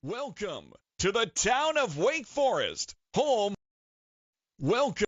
Welcome to the town of Wake Forest, home. Welcome.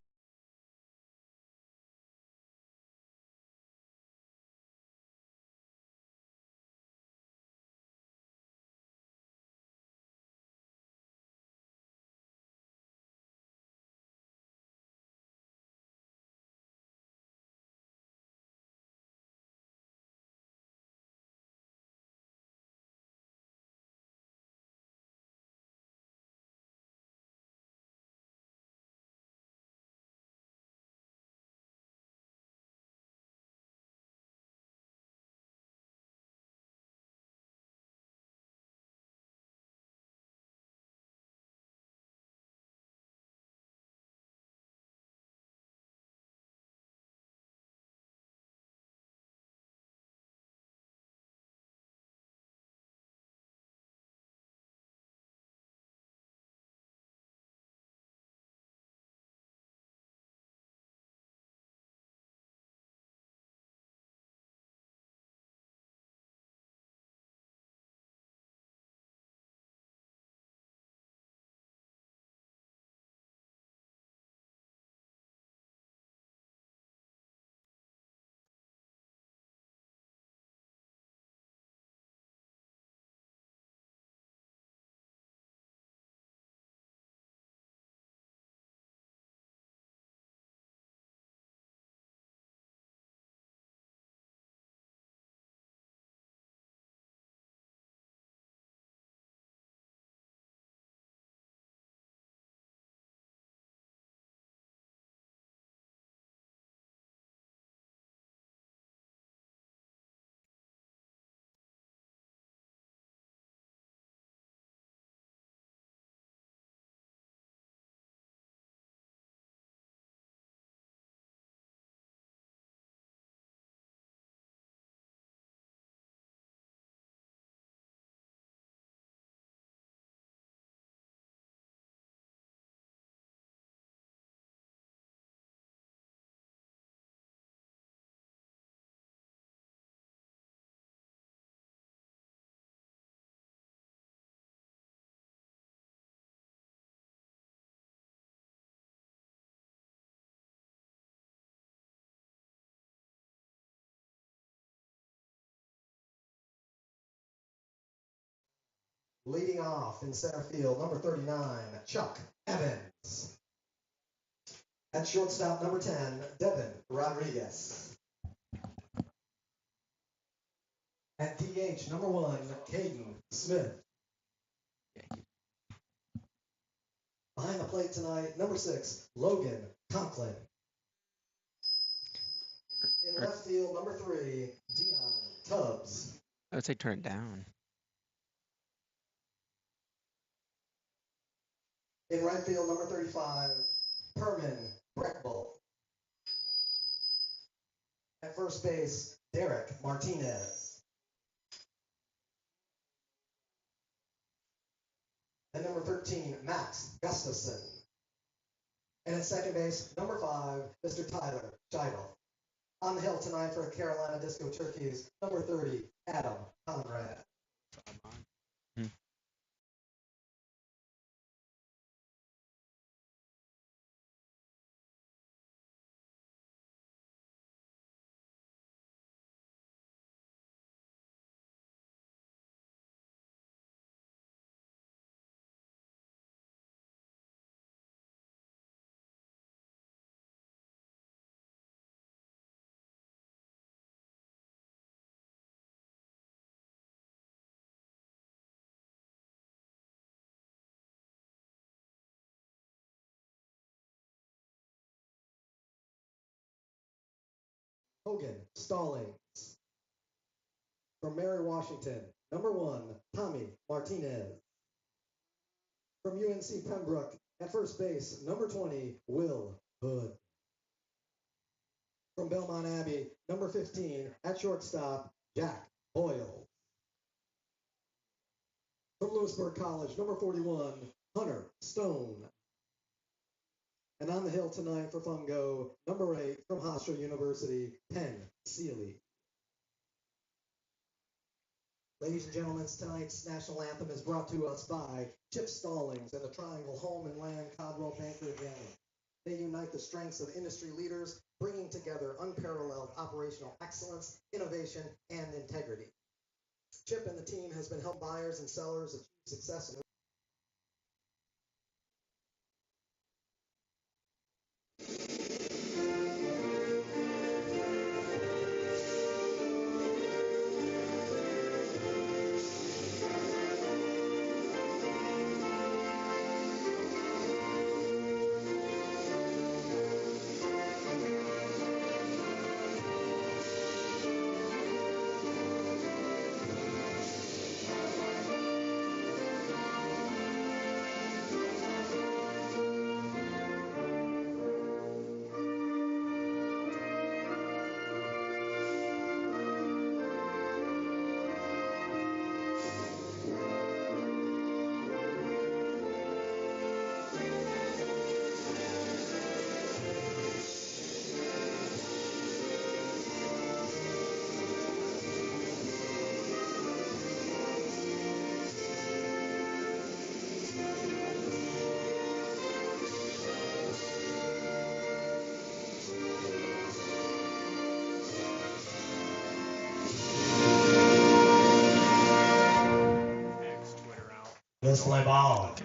Leading off in center field, number 39, Chuck Evans. At shortstop, number 10, Devin Rodriguez. At DH, number 1, Caden Smith. Behind the plate tonight, number 6, Logan Conklin. In left field, number 3, Dion Tubbs. I would say turn it down. In right field, number 35, Herman Breckbull. At first base, Derek Martinez. And number 13, Max Gustafson. And at second base, number 5, Mr. Tyler Scheidel. On the hill tonight for Carolina Disco Turkeys, number 30, Adam Conrad. Hogan Stallings. From Mary Washington, number 1, Tommy Martinez. From UNC Pembroke, at first base, number 20, Will Hood. From Belmont Abbey, number 15, at shortstop, Jack Boyle. From Lewisburg College, number 41, Hunter Stone. And on the hill tonight for Fungo, number 8, from Hofstra University, Penn Seeley. Ladies and gentlemen, tonight's national anthem is brought to us by Chip Stallings and the Triangle Home and Land Codwell Banker Gang. They unite the strengths of industry leaders, bringing together unparalleled operational excellence, innovation, and integrity. Chip and the team has been helping buyers and sellers achieve success in Let's play ball.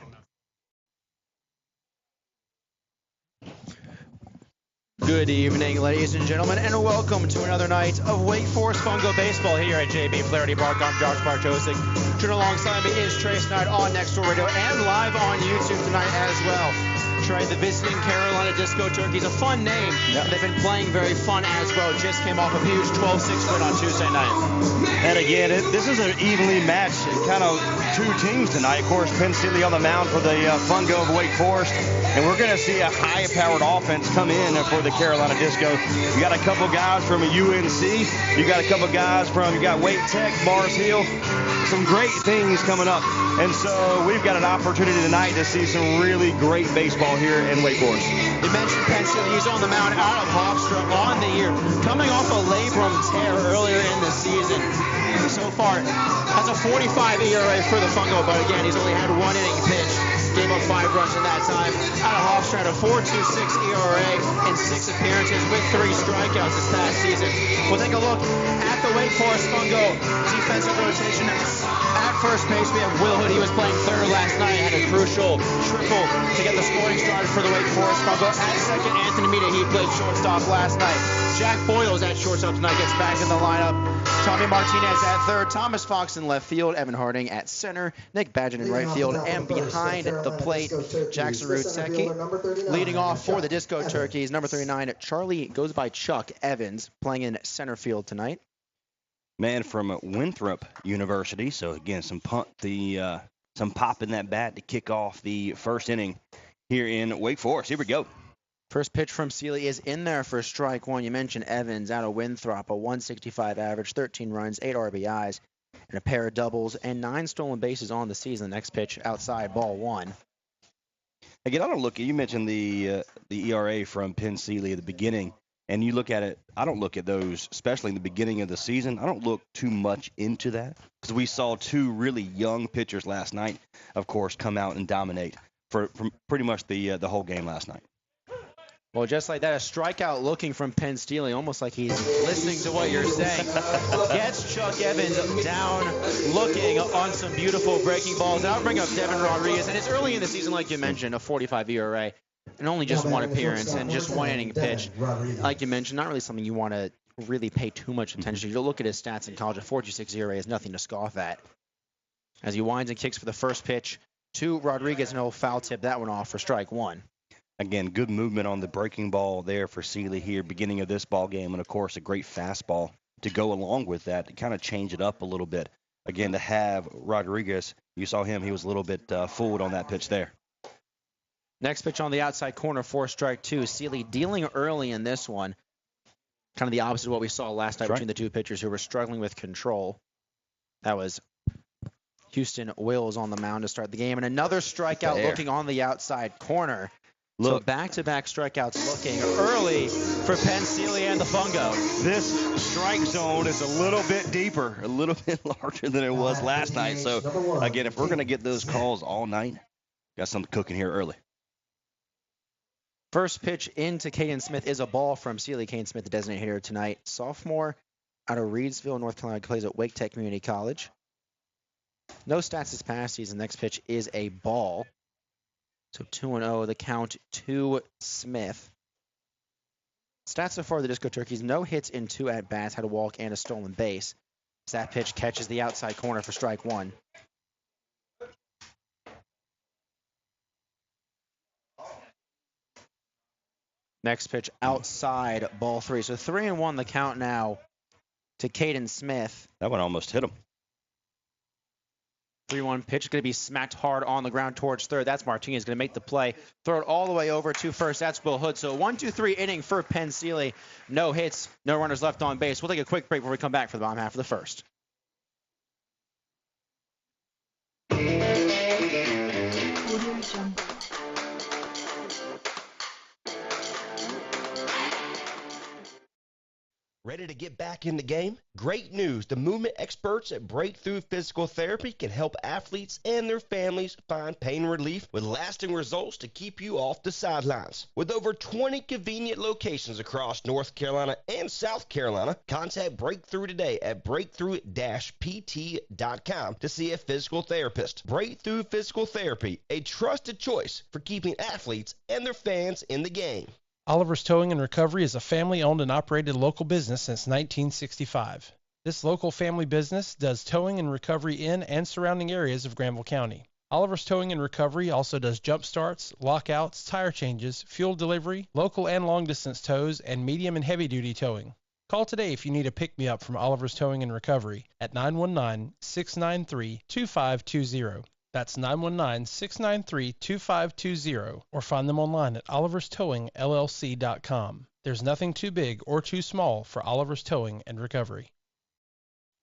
Good evening, ladies and gentlemen, and welcome to another night of Wake Forest Fungo Baseball here at JB Flaherty Park. I'm Josh Bartosik. Joining alongside me is Trey Snyder on Nextdoor Radio and live on YouTube tonight as well. Trey, the visiting Carolina Disco Turkeys, a fun name. Yep. They've been playing very fun as well. Just came off a huge 12-6 win on Tuesday night. And again, this is an evenly matched kind of two teams tonight. Of course, Penn State on the mound for the Fungo of Wake Forest. And we're going to see a high-powered offense come in for the Carolina Disco. You got a couple guys from UNC. You got a couple guys you got Wake Tech, Mars Hill. Some great things coming up. And so we've got an opportunity tonight to see some really great baseball here in Wake Forest. You mentioned Penn State. He's on the mound out of Hofstra on the year, coming off a labrum tear earlier in the season. So far, that's a 45 ERA for the Fungo, but again, he's only had one inning pitch. Gave up 5 runs in that time. Out of Hofstra had a 4.26 ERA in 6 appearances with 3 strikeouts this past season. We'll take a look at the Wake Forest Fungo defensive rotation. At first base, we have Will Hood. He was playing third last night. Had a crucial triple to get the scoring started for the Wake Forest Fungo. At second, Anthony Mita. He played shortstop last night. Jack Boyles at shortstop tonight gets back in the lineup. Tommy Martinez at third. Thomas Fox in left field. Evan Harding at center. Nick Badgett in right field. And behind the plate, Jackson Rutsecki. Leading off for the Disco Turkeys, number 39, Charlie goes by Chuck Evans, playing in center field tonight. Man from Winthrop University. So again, some pop in that bat to kick off the first inning here in Wake Forest. Here we go. First pitch from Seeley is in there for strike one. You mentioned Evans out of Winthrop, a 165 average, 13 runs, 8 RBIs, and a pair of doubles, and 9 stolen bases on the season. The next pitch outside, ball 1. Again, you mentioned the ERA from Penn Seeley at the beginning, and you look at it, I don't look at those, especially in the beginning of the season. I don't look too much into that because we saw 2 really young pitchers last night, of course, come out and dominate for pretty much the whole game last night. Well, just like that, a strikeout looking from Penn Stealing, almost like he's listening to what you're saying. Gets Chuck Evans down, looking on some beautiful breaking balls. I'll bring up Devin Rodriguez, and it's early in the season, like you mentioned, a 45 ERA, and only just one appearance and just one inning pitch. Like you mentioned, not really something you want to really pay too much attention to. You look at his stats in college, a 4.26 ERA is nothing to scoff at. As he winds and kicks for the first pitch to Rodriguez, and he'll foul tip that one off for strike 1. Again, good movement on the breaking ball there for Seeley here, beginning of this ball game, and of course a great fastball to go along with that to kind of change it up a little bit. Again, to have Rodriguez, you saw him, he was a little bit fooled on that pitch there. Next pitch on the outside corner for strike 2. Seeley dealing early in this one. Kind of the opposite of what we saw last night between the two pitchers who were struggling with control. That was Houston Wills on the mound to start the game. And another strikeout looking on the outside corner. So back-to-back strikeouts looking early for Penn Sealy and the Fungo. This strike zone is a little bit deeper, a little bit larger than it was last night. So, again, if we're going to get those calls all night, got something cooking here early. First pitch into Caden Smith is a ball from Sealy. Caden Smith, the designated hitter tonight. Sophomore out of Reedsville, North Carolina, plays at Wake Tech Community College. No stats this past season. Next pitch is a ball. So 2-0, the count to Smith. Stats so far, the Disco Turkeys, no hits in 2 at-bats, had a walk and a stolen base. As that pitch catches the outside corner for strike 1. Next pitch outside, ball 3. So 3-1 the count now to Caden Smith. That one almost hit him. 3-1 pitch is going to be smacked hard on the ground towards third. That's Martinez going to make the play. Throw it all the way over to first. That's Will Hood. So 1-2-3 inning for Penn Sealy. No hits, no runners left on base. We'll take a quick break before we come back for the bottom half of the first. Ready to get back in the game? Great news! The movement experts at Breakthrough Physical Therapy can help athletes and their families find pain relief with lasting results to keep you off the sidelines. With over 20 convenient locations across North Carolina and South Carolina, contact Breakthrough today at breakthrough-pt.com to see a physical therapist. Breakthrough Physical Therapy, a trusted choice for keeping athletes and their fans in the game. Oliver's Towing and Recovery is a family-owned and operated local business since 1965. This local family business does towing and recovery in and surrounding areas of Granville County. Oliver's Towing and Recovery also does jump starts, lockouts, tire changes, fuel delivery, local and long-distance tows, and medium and heavy-duty towing. Call today if you need a pick-me-up from Oliver's Towing and Recovery at 919-693-2520. That's 919-693-2520, or find them online at oliverstowingllc.com. There's nothing too big or too small for Oliver's Towing and Recovery.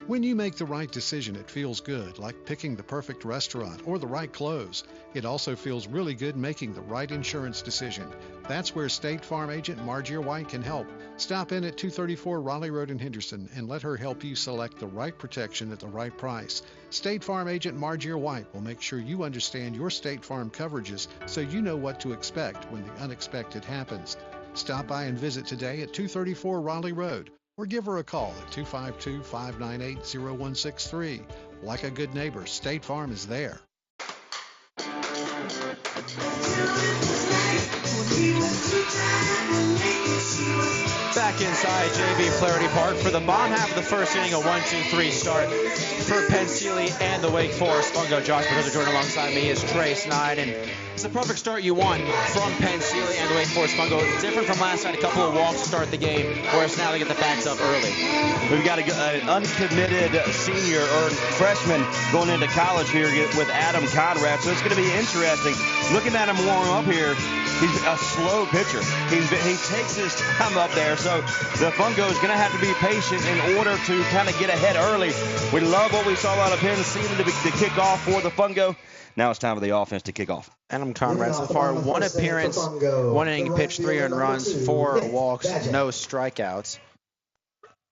When you make the right decision, it feels good, like picking the perfect restaurant or the right clothes. It also feels really good making the right insurance decision. That's where State Farm agent Margie White can help. Stop in at 234 Raleigh Road in Henderson and let her help you select the right protection at the right price. State Farm agent Margie White will make sure you understand your State Farm coverages so you know what to expect when the unexpected happens. Stop by and visit today at 234 Raleigh Road, or give her a call at 252-598-0163. Like a good neighbor, State Farm is there. Back inside JV Flaherty Park for the bottom half of the first inning, a 1-2-3 start for Penn Sealy and the Wake Forest Fungo. Josh Professor joining alongside me is Trey Snide, and it's the perfect start you want from Penn Sealy and the Wake Forest Fungo. Different from last night, a couple of walks to start the game, whereas now they get the backs up early. We've got an uncommitted senior or freshman going into college here with Adam Conrad, so it's going to be interesting. Looking at him warm up here, he's a slow pitcher. He takes his time up there, so the Fungo is going to have to be patient in order to kind of get ahead early. We love what we saw out of Penn Sealy to kick off for the Fungo. Now it's time for the offense to kick off. Adam Conrad so far, one appearance, 1 inning pitched, 3 earned runs, 4 walks, no strikeouts.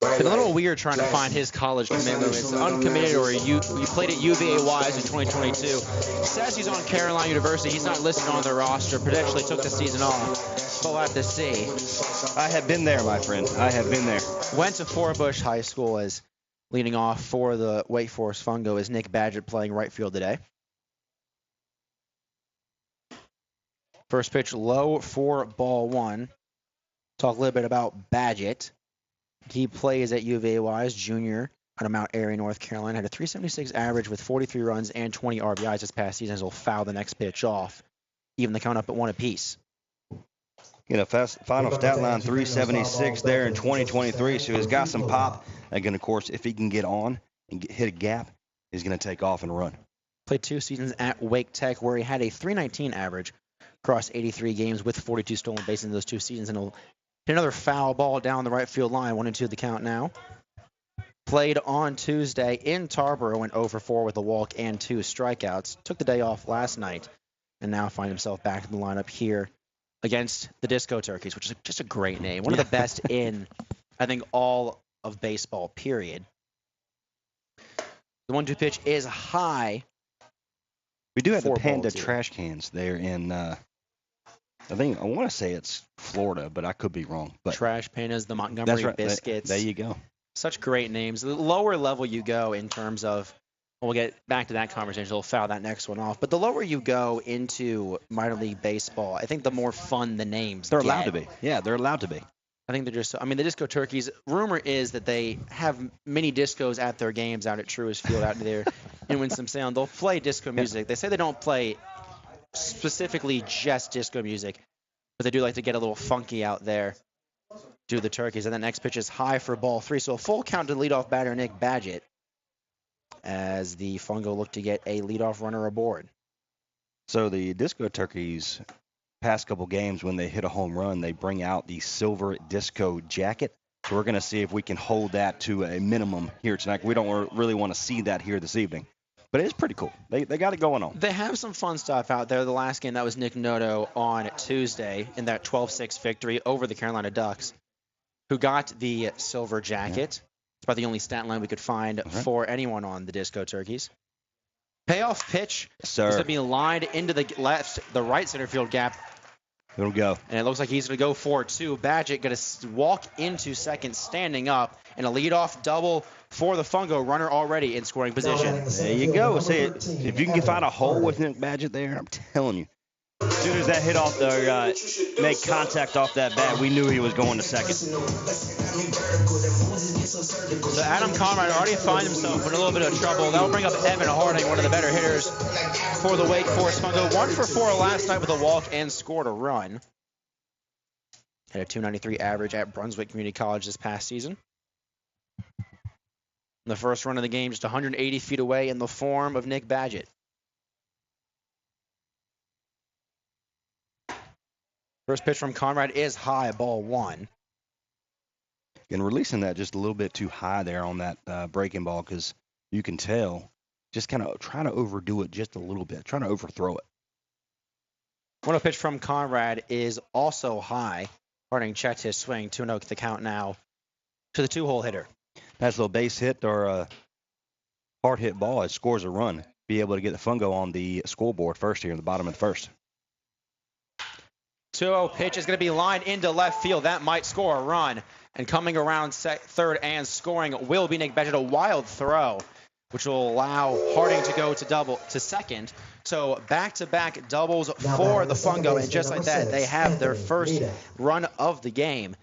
Been a little weird trying to find his college commitment. It's uncommitted, or he played at UVA Wise in 2022. Says he's on Carolina University. He's not listed on their roster. Potentially took the season off. We'll have to see. I have been there, my friend. I have been there. Went to Forbush High School. As leading off for the Wake Forest Fungo is Nick Badgett, playing right field today. First pitch low for ball 1. Talk a little bit about Badgett. He plays at UVA Wise, junior out of Mount Airy, North Carolina. Had a .376 average with 43 runs and 20 RBIs this past season. He'll foul the next pitch off, even the count up at 1 apiece. Final stat line 376 there in 2023, so he's got some pop. Again, of course, if he can get on and hit a gap, he's going to take off and run. Played 2 seasons at Wake Tech, where he had a .319 average across 83 games with 42 stolen bases in those 2 seasons, and he'll hit another foul ball down the right field line. 1-2 the count now. Played on Tuesday in Tarboro, went 0-for-4 with a walk and 2 strikeouts. Took the day off last night, and now find himself back in the lineup here against the Disco Turkeys, which is just a great name. One of the best in, I think, all of baseball, period. The 1-2 pitch is high. We do have the for Panda ball two. trash cans there in, I want to say it's Florida, but I could be wrong. But Trash Pandas, the Montgomery that's right. Biscuits. There you go. Such great names. The lower level you go in terms of, we'll get back to that conversation. We'll foul that next one off. But the lower you go into minor league baseball, I think the more fun the names They're get. allowed to be. Yeah, they're allowed to be. I think they're just, the Disco Turkeys, rumor is that they have mini discos at their games out at Truist Field out there in Winston-Salem. They'll play disco music. They say they don't play specifically just disco music, but they do like to get a little funky out there, do the Turkeys. And the next pitch is high for ball 3. So a full count to leadoff batter Nick Badgett as the Fungo look to get a leadoff runner aboard. So the Disco Turkeys, past couple games, when they hit a home run, they bring out the silver disco jacket. So we're going to see if we can hold that to a minimum here tonight. We don't really want to see that here this evening. But it is pretty cool. They got it going on. They have some fun stuff out there. The last game, that was Nick Noto on Tuesday in that 12-6 victory over the Carolina Ducks, who got the silver jacket. Yeah. It's about the only stat line we could find for anyone on the Disco Turkeys. Payoff pitch is going to be lined into the right center field gap. It'll go. And it looks like he's going to go for it, too. Badgett going to walk into second standing up, and a leadoff double for the Fungo, runner already in scoring position. There you go. See, if you can find a hole with Nick Badgett there, I'm telling you. As soon as that hit off make contact off that bat, we knew he was going to second. So Adam Conrad already finds himself in a little bit of trouble. That'll bring up Evan Harding, one of the better hitters for the Wake Forest Fungo. 1 for 4 last night with a walk and scored a run. Had a .293 average at Brunswick Community College this past season. The first run of the game just 180 feet away in the form of Nick Badgett. First pitch from Conrad is high, ball 1. And releasing that just a little bit too high there on that breaking ball, because you can tell just kind of trying to overdo it just a little bit, trying to overthrow it. 1-0 pitch from Conrad is also high. Harding checked his swing. 2-0 the count now to the 2-hole hitter. Nice little base hit or a hard hit ball. It scores a run. Be able to get the Fungo on the scoreboard first here in the bottom of the first. 2-0 pitch is going to be lined into left field. That might score a run. And coming around third and scoring will be Nick Badgett. A wild throw, which will allow Harding to go to second. So back-to-back doubles for the Fungo. And just like that, they have their first run of the game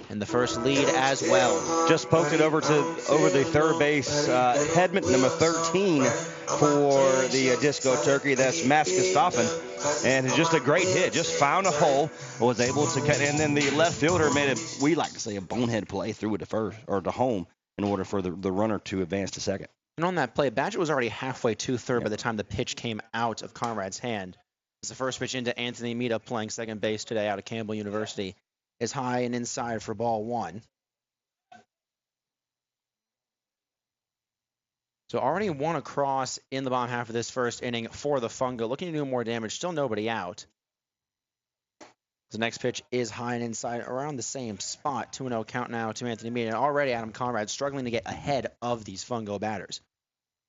and the first lead as well. Just poked it over the third base headman, number 13 for the Disco Turkey. That's Matt Stoffen. And it's just a great hit. Just found a hole, was able to cut, and then the left fielder made we like to say, a bonehead play through it to first or to home in order for the runner to advance to second. And on that play, Badgett was already halfway to third by the time the pitch came out of Conrad's hand. It's the first pitch into Anthony Mita, playing second base today out of Campbell University. Is high and inside for ball 1. So already 1 across in the bottom half of this first inning for the Fungo. Looking to do more damage. Still nobody out. The next pitch is high and inside around the same spot. 2-0 count now to Anthony Mita. And already Adam Conrad struggling to get ahead of these Fungo batters.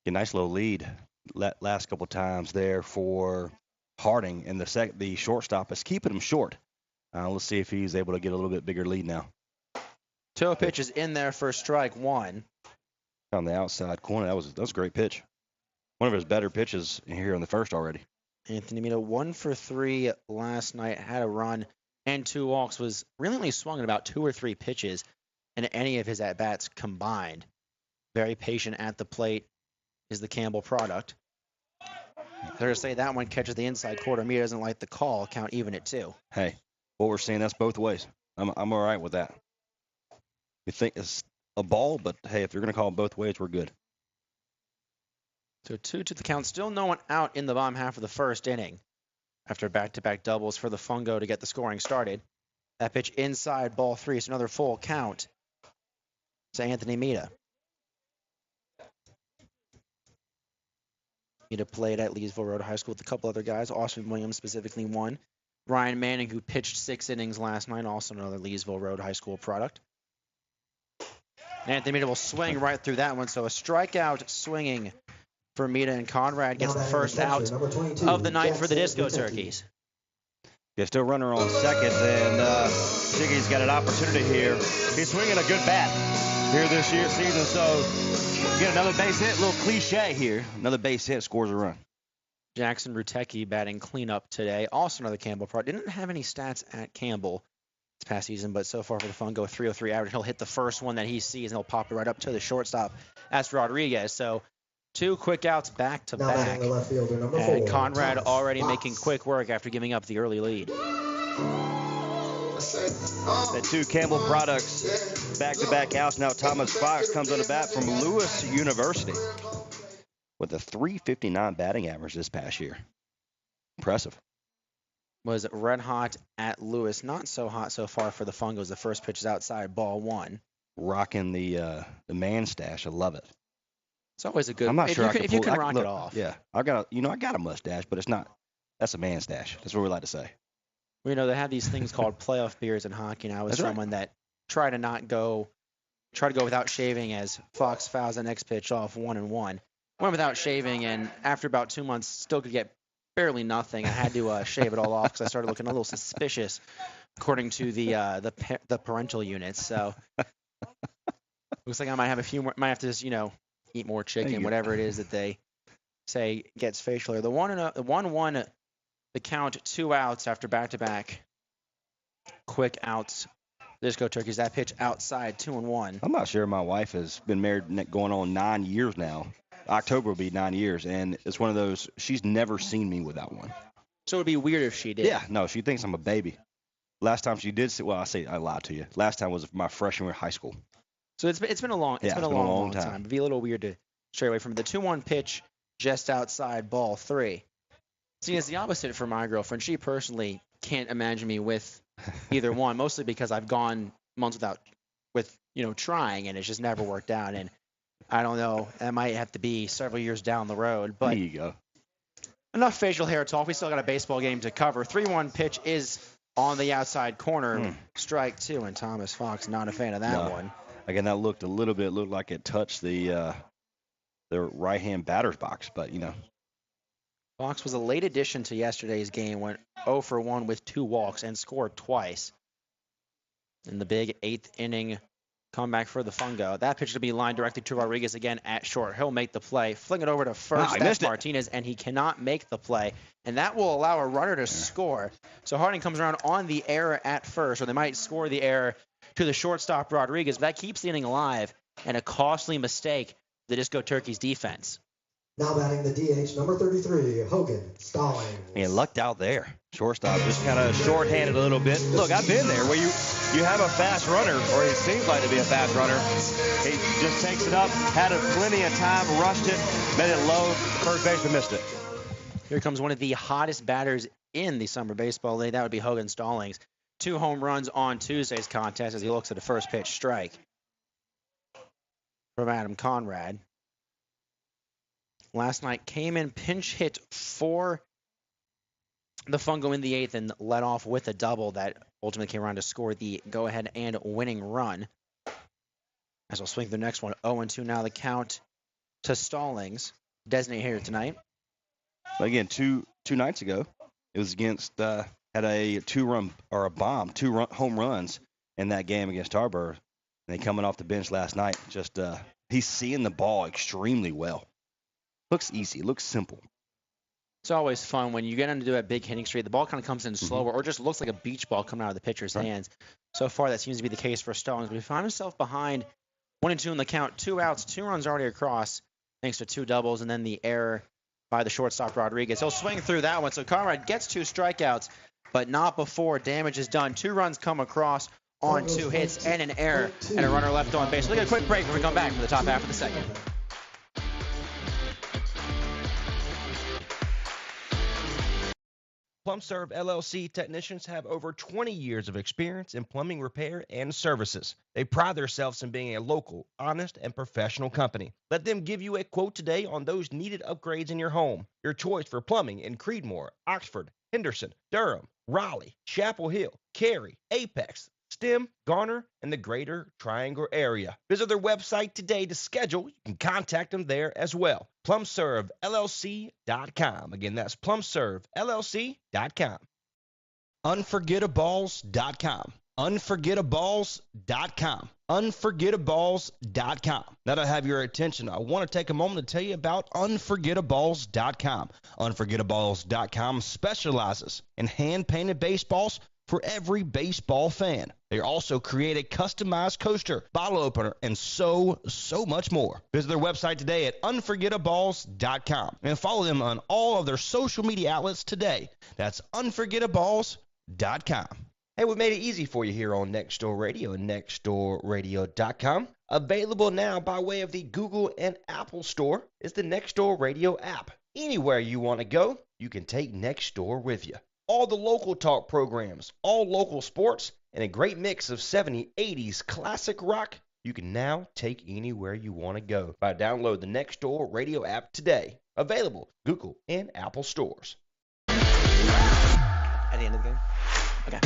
A nice little lead last couple times there for Harding. And the shortstop is keeping him short. Let's see if he's able to get a little bit bigger lead now. 2-0 pitch is in there for strike 1. On the outside corner, that was a great pitch. One of his better pitches here in the first already. Anthony Mita 1 for 3 last night, had a run and 2 walks, was really only swung at about 2 or 3 pitches in any of his at-bats combined. Very patient at the plate is the Campbell product. They're going to say that one catches the inside quarter. Mita doesn't like the call, count even at 2. Hey, what we're seeing, that's both ways. I'm all right with that. We think it's a ball, but hey, if you're going to call it both ways, we're good. So 2 to the count. Still no one out in the bottom half of the first inning after back-to-back doubles for the Fungo to get the scoring started. That pitch inside, ball 3. It's another full count to Anthony Mita. Mita played at Leesville Road High School with a couple other guys. Austin Williams specifically one. Ryan Manning, who pitched 6 innings last night, also another Leesville Road High School product. Anthony Mita will swing right through that one, so a strikeout swinging for Mita, and Conrad gets the first out of the night for the Disco Turkeys. There's still runner on second, and Ziggy's got an opportunity here. He's swinging a good bat here this season, so get another base hit. A little cliche here. Another base hit scores a run. Jackson Rutecki batting cleanup today. Also another Campbell product. Didn't have any stats at Campbell this past season, but so far for the Fungo, 303 average. He'll hit the first one that he sees, and he'll pop it right up to the shortstop. That's Rodriguez. So 2 quick outs back to back. And Conrad already making quick work after giving up the early lead. The 2 Campbell products back-to-back outs. Now Thomas Fox comes on the bat from Lewis University with a 359 batting average this past year. Impressive. Was red hot at Lewis. Not so hot so far for the Fungos. The first pitch is outside, ball 1. Rocking the man stash. I love it. It's always a good. I'm not sure if you can rock it off. Yeah, I got a mustache, but it's not. That's a man stash. That's what we like to say. Well, you know, they have these things called playoff beards in hockey, and I was someone that try to go without shaving as Fox fouls the next pitch off 1-1. Went without shaving, and after about 2 months, still could get barely nothing. I had to shave it all off because I started looking a little suspicious, according to the parental units. So looks like I might have a few more. Might have to just eat more chicken, whatever it is that they say gets facial hair. The 1-1, the count, 2 outs after back-to-back quick outs. Disco Turkeys, that pitch outside, 2-1. I'm not sure. My wife has been married going on 9 years now. October will be 9 years, and it's one of those, she's never seen me without one. So it would be weird if she did. Yeah, no, she thinks I'm a baby. Last time she did, I lied to you. Last time was my freshman year of high school. So it's been a long time. It'd be a little weird to stray away from it. The 2-1 pitch just outside, ball 3. See, it's the opposite for my girlfriend. She personally can't imagine me with either one, mostly because I've gone months with trying, and it's just never worked out. And I don't know, that might have to be several years down the road. But there you go. Enough facial hair talk. We still got a baseball game to cover. 3-1 pitch is on the outside corner. Strike 2, and Thomas Fox not a fan of that one. Again, that looked like it touched the right-hand batter's box, but Fox was a late addition to yesterday's game, went 0 for 1 with 2 walks and scored twice in the big 8th inning comeback for the Fungo. That pitch to be lined directly to Rodriguez again at short. He'll make the play, fling it over to first. That's Martinez, and he cannot make the play, and that will allow a runner to score. So Harding comes around on the error at first, or they might score the error to the shortstop Rodriguez, but that keeps the inning alive, and a costly mistake the Disco Turkeys defense. Now batting the DH, number 33, Hogan Stallings. And lucked out there. Shortstop just kind of short-handed a little bit. Look, I've been there where you have a fast runner, or it seems like to be a fast runner. He just takes it up, had plenty of time, rushed it, made it low. First baseman missed it. Here comes one of the hottest batters in the summer baseball league. That would be Hogan Stallings. 2 home runs on Tuesday's contest as he looks at a first pitch strike from Adam Conrad. Last night came in pinch hit for the Fungo in the 8th and led off with a double that ultimately came around to score the go-ahead and winning run. As we'll swing the next one, 0-2 now the count to Stallings, designated hitter tonight. But again, two nights ago, it was against had a 2-run or a bomb, 2 home runs in that game against Tarboro. And they coming off the bench last night. Just he's seeing the ball extremely well. Looks easy. Looks simple. It's always fun when you get him to do a big hitting streak. The ball kind of comes in slower, or just looks like a beach ball coming out of the pitcher's hands. So far, that seems to be the case for Stallings. But he found himself behind 1-2 in the count, 2 outs, 2 runs already across, thanks to 2 doubles, and then the error by the shortstop Rodriguez. He'll swing through that one. So Conrad gets 2 strikeouts, but not before damage is done. 2 runs come across on 2 hits and an error, and a runner left on base. We'll get a quick break when we come back for the top half of the second. PlumServe LLC technicians have over 20 years of experience in plumbing repair and services. They pride themselves in being a local, honest, and professional company. Let them give you a quote today on those needed upgrades in your home. Your choice for plumbing in Creedmoor, Oxford, Henderson, Durham, Raleigh, Chapel Hill, Cary, Apex, Stem, Garner, and the greater Triangle area. Visit their website today to schedule. You can contact them there as well. PlumServeLLC.com. Again, that's PlumServeLLC.com. Unforgettaballs.com. Unforgettaballs.com. Unforgettaballs.com. Now that I have your attention, I want to take a moment to tell you about Unforgettaballs.com. Unforgettaballs.com specializes in hand-painted baseballs for every baseball fan. They also create a customized coaster, bottle opener, and so much more. Visit their website today at unforgettaballs.com and follow them on all of their social media outlets today. That's unforgettaballs.com. Hey, we made it easy for you here on Next Door Radio and nextdoorradio.com. Available now by way of the Google and Apple Store is the Next Door Radio app. Anywhere you want to go, you can take Next Door with you. All the local talk programs, all local sports, and a great mix of 70s, 80s classic rock you can now take anywhere you want to go by download the Next Door Radio app today. Available Google and Apple stores. At the end of the game? Okay.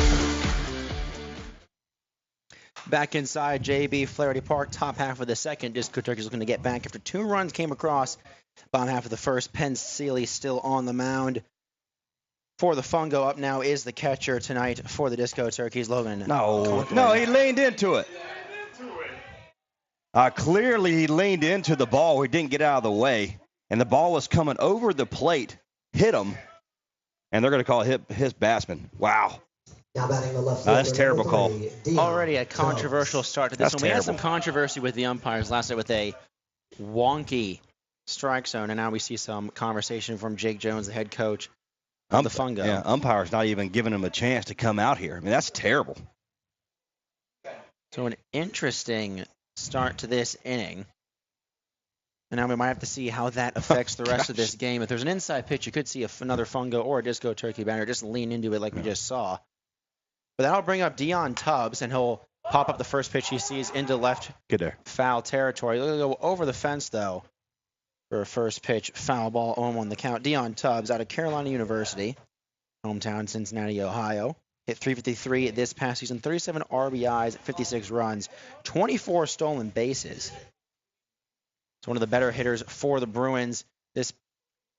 Back inside JB Flaherty Park, top half of the second. Disco Turkey's looking to get back after 2 runs came across. Bottom half of the first. Penn Seeley still on the mound. For the Fungo, up now is the catcher tonight for the Disco Turkeys, Logan. No, he leaned into it. Clearly he leaned into the ball. He didn't get out of the way. And the ball was coming over the plate, hit him, and they're going to call it his batsman. Wow. Now batting the left That's a terrible call. Already a controversial start to this one. We had some controversy with the umpires last night with a wonky strike zone, and now we see some conversation from Jake Jones, the head coach of the Fungo. Yeah, umpire's not even giving him a chance to come out here. I mean, that's terrible. So an interesting start to this inning. And now we might have to see how that affects the rest of this game. If there's an inside pitch, you could see another Fungo or a Disco Turkey batter just lean into it like we just saw. But that'll bring up Dion Tubbs, and he'll pop up the first pitch he sees into left foul territory. He'll go over the fence, though, for a first pitch foul ball, 0-1 the count. Dion Tubbs out of Carolina University, hometown Cincinnati, Ohio. Hit .353 this past season, 37 RBIs, 56 runs, 24 stolen bases. It's one of the better hitters for the Bruins this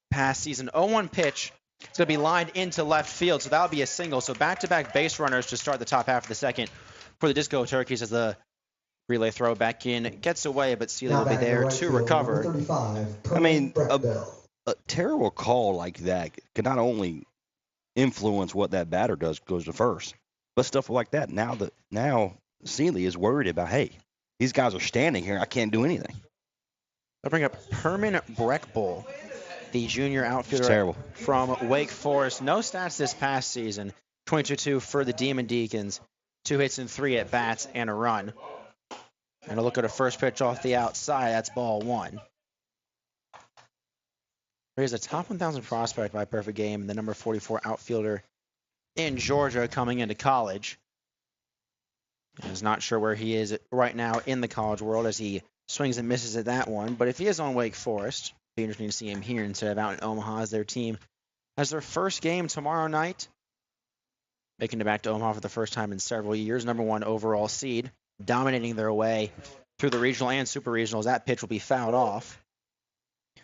past season. 0-1 pitch. It's going to be lined into left field, so that'll be a single. So back-to-back base runners to start the top half of the second for the Disco Turkeys as the relay throw back in gets away, but Seeley will be there to recover. I mean, a terrible call like that can not only influence what that batter does, goes to first, but stuff like that. Now Seeley is worried about, hey, these guys are standing here. I can't do anything. I'll bring up Herman Breckbull, the junior outfielder from Wake Forest. No stats this past season. 22-2 for the Demon Deacons. 2 hits and 3 at bats and a run. And a look at a first pitch off the outside. That's ball 1. Here's a top 1,000 prospect by perfect game. The number 44 outfielder in Georgia coming into college. He's not sure where he is right now in the college world as he swings and misses at that one. But if he is on Wake Forest, be interesting to see him here instead of out in Omaha as their team has their first game tomorrow night. Making it back to Omaha for the first time in several years. Number 1 overall seed. Dominating their way through the regional and super regionals. That pitch will be fouled off.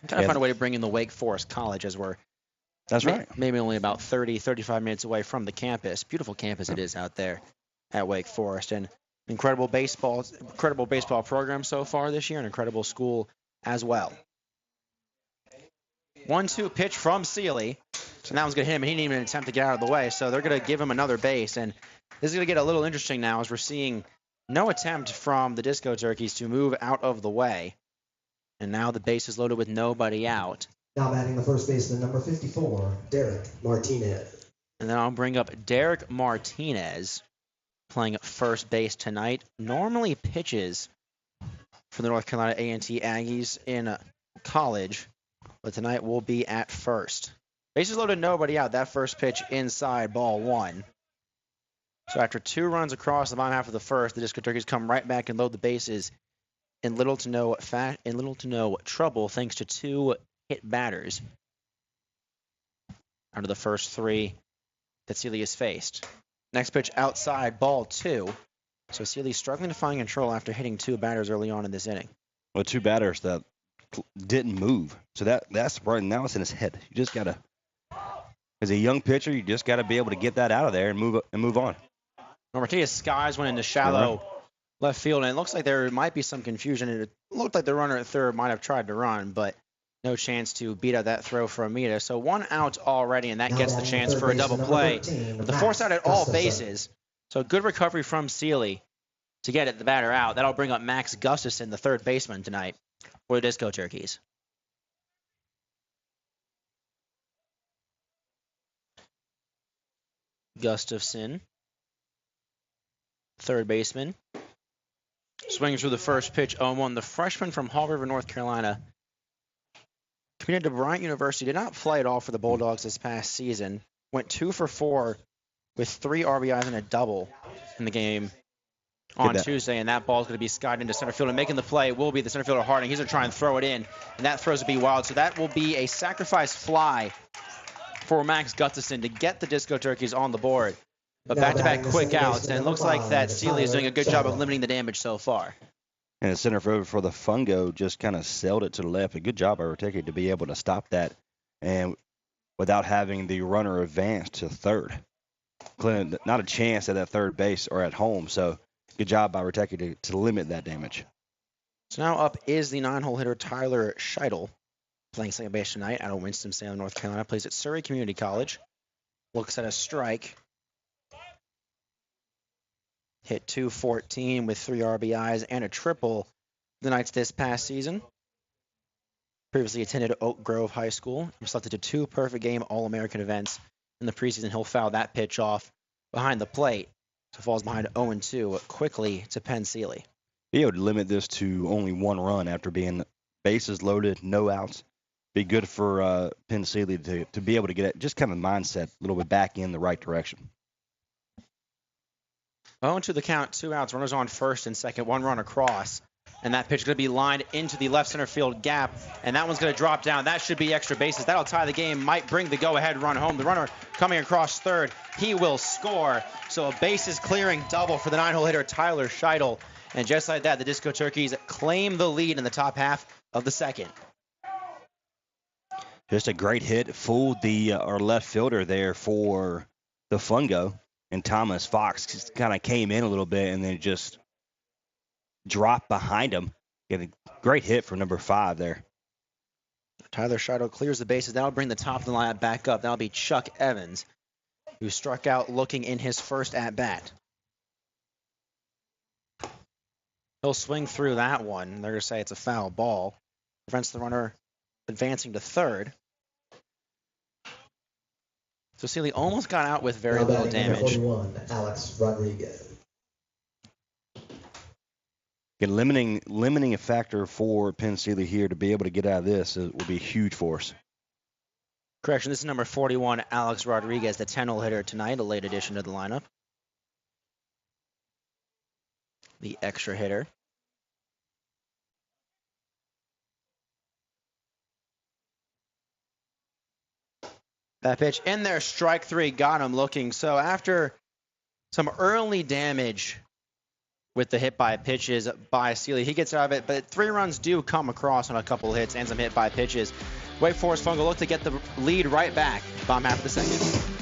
I'm trying to find a way to bring in the Wake Forest College as we're maybe only about 30, 35 minutes away from the campus. Beautiful campus it is out there at Wake Forest. And incredible baseball program so far this year. An incredible school as well. 1-2 pitch from Seeley. So that one's going to hit him, and he didn't even attempt to get out of the way. So they're going to give him another base. And this is going to get a little interesting now as we're seeing no attempt from the Disco Turkeys to move out of the way. And now the base is loaded with nobody out. Now batting the first baseman, number 54, Derek Martinez. And then I'll bring up Derek Martinez playing at first base tonight. Normally pitches for the North Carolina A&T Aggies in college, but tonight will be at first. Bases loaded, nobody out. That first pitch inside, ball 1. So after 2 runs across the bottom half of the first, the Disco Turkeys come right back and load the bases in little to no trouble thanks to 2 hit batters. Out of the first 3 that Sealy has faced. Next pitch outside, ball 2. So Sealy struggling to find control after hitting 2 batters early on in this inning. Well, 2 batters that didn't move. So that's the problem. Now it's in his head. You just got to, as a young pitcher, you just got to be able to get that out of there and move on. Martinez skies one into shallow left field, and it looks like there might be some confusion. It looked like the runner at third might have tried to run, but no chance to beat out that throw for Amita. So 1 out already, and that gets the chance for a double play. The force out at all bases. So good recovery from Sealy to get the batter out. That'll bring up Max Gustafson, the third baseman tonight for the Disco Turkeys. Gustafson, third baseman. Swings through the first pitch, 0-1. The freshman from Hall River, North Carolina, committed to Bryant University, did not play at all for the Bulldogs this past season. Went 2 for 4 with 3 RBIs and a double in the game on Tuesday, and that ball is going to be skied into center field. And making the play will be the center fielder Harding. He's going to try and throw it in, and that throws will be wild. So that will be a sacrifice fly for Max Gustafson to get the Disco Turkeys on the board. But back-to-back quick outs, and it looks like that Sealy is doing a good job of limiting the damage so far. And the center fielder for the Fungo just kind of sailed it to the left. A good job by Roteke to be able to stop that, and without having the runner advance to third. Clinton, not a chance at that third base or at home, so good job by Roteke to limit that damage. So now up is the 9-hole hitter Tyler Scheidel, playing second base tonight out of Winston-Salem, North Carolina. Plays at Surrey Community College. Looks at a strike. Hit .214 with 3 RBIs and a triple the Knights this past season. Previously attended Oak Grove High School. Was selected to 2 perfect game All-American events in the preseason. He'll foul that pitch off behind the plate. So falls behind 0-2 quickly to Penn Sealy. Be able to limit this to only 1 run after being bases loaded, no outs. Be good for Penn Sealy to be able to get it, just kind of mindset a little bit back in the right direction. 0-2 the count, 2 outs, runners on first and second, 1 run across. And that pitch is going to be lined into the left center field gap, and that one's going to drop down. That should be extra bases. That'll tie the game, might bring the go-ahead run home. The runner coming across third, he will score. So a bases clearing double for the 9-hole hitter Tyler Scheidel. And just like that, the Disco Turkeys claim the lead in the top half of the second. Just a great hit, fooled our left fielder there for the Fungo. And Thomas Fox just kind of came in a little bit and then just dropped behind him. Get a great hit for number 5 there. Tyler Scheidel clears the bases. That'll bring the top of the lineup back up. That'll be Chuck Evans, who struck out looking in his first at-bat. He'll swing through that one. They're going to say it's a foul ball. Prevents the runner advancing to third. So Sealy almost got out with very little damage. 41, Alex Rodriguez. Again, limiting a factor for Penn Sealy here to be able to get out of this will be huge for us. Correction, this is number 41, Alex Rodriguez, the 10-hole hitter tonight, a late addition to the lineup. The extra hitter. That pitch in there, strike 3, got him looking. So after some early damage with the hit by pitches by Sealy, he gets out of it, but 3 runs do come across on a couple of hits and some hit by pitches. Wake Forest Fungo look to get the lead right back, bottom half of the second.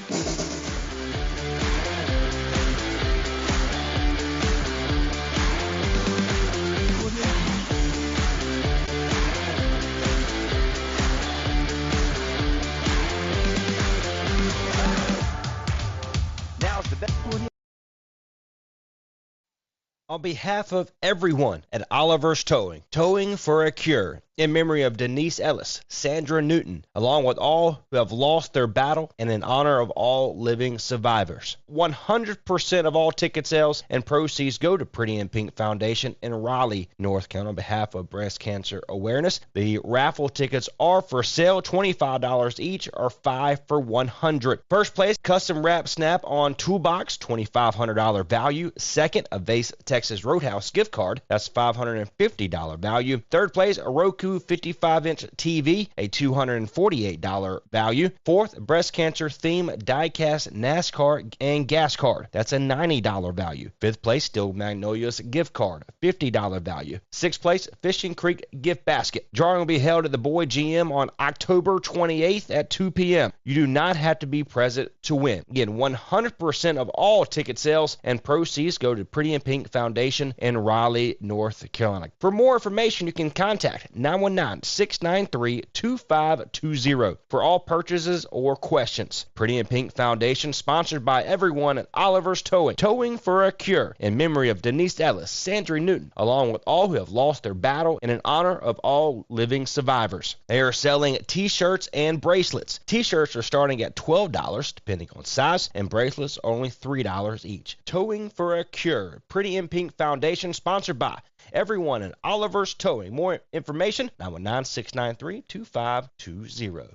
On behalf of everyone at Oliver's Towing for a Cure, in memory of Denise Ellis, Sandra Newton, along with all who have lost their battle and in honor of all living survivors. 100% of all ticket sales and proceeds go to Pretty in Pink Foundation in Raleigh, North Carolina on behalf of breast cancer awareness. The raffle tickets are for sale, $25 each or 5 for $100. First place, custom wrap snap-on toolbox, $2,500 value. Second, a Vase Texas Roadhouse gift card, that's $550 value. Third place, a Roku Roku 55-inch TV, a $248 value. Fourth, breast cancer theme die-cast NASCAR and gas card. That's a $90 value. Fifth place, Steel Magnolias gift card, $50 value. Sixth place, Fishing Creek gift basket. Drawing will be held at the Boyd GM on October 28th at 2 p.m. You do not have to be present to win. Again, 100% of all ticket sales and proceeds go to Pretty in Pink Foundation in Raleigh, North Carolina. For more information, you can contact 919-693-2520 for all purchases or questions. Pretty in Pink Foundation, sponsored by everyone at Oliver's Towing. Towing for a cure, in memory of Denise Ellis, Sandra Newton, along with all who have lost their battle, and in honor of all living survivors. They are selling t-shirts and bracelets. T-shirts are starting at $12, depending on size, and bracelets are only $3 each. Towing for a cure. Pretty in Pink Foundation, sponsored by everyone at Oliver's Towing. More information, 919-693-2520.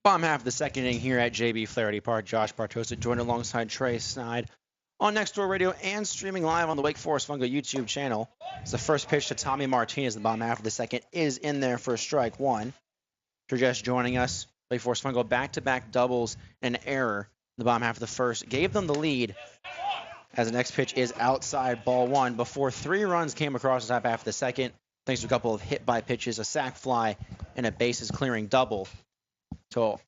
Bottom half of the second inning here at JB Flaherty Park. Josh Bartosa joined alongside Trey Snide on Next Door Radio and streaming live on the Wake Forest Fungo YouTube channel. It's the first pitch to Tommy Martinez in the bottom half of the second is in there for strike one. If you're just joining us, Wake Forest Fungo back-to-back doubles and an error in the bottom half of the first gave them the lead as the next pitch is outside ball one before 3 runs came across the top half of the second thanks to a couple of hit-by pitches, a sac fly, and a bases-clearing double. So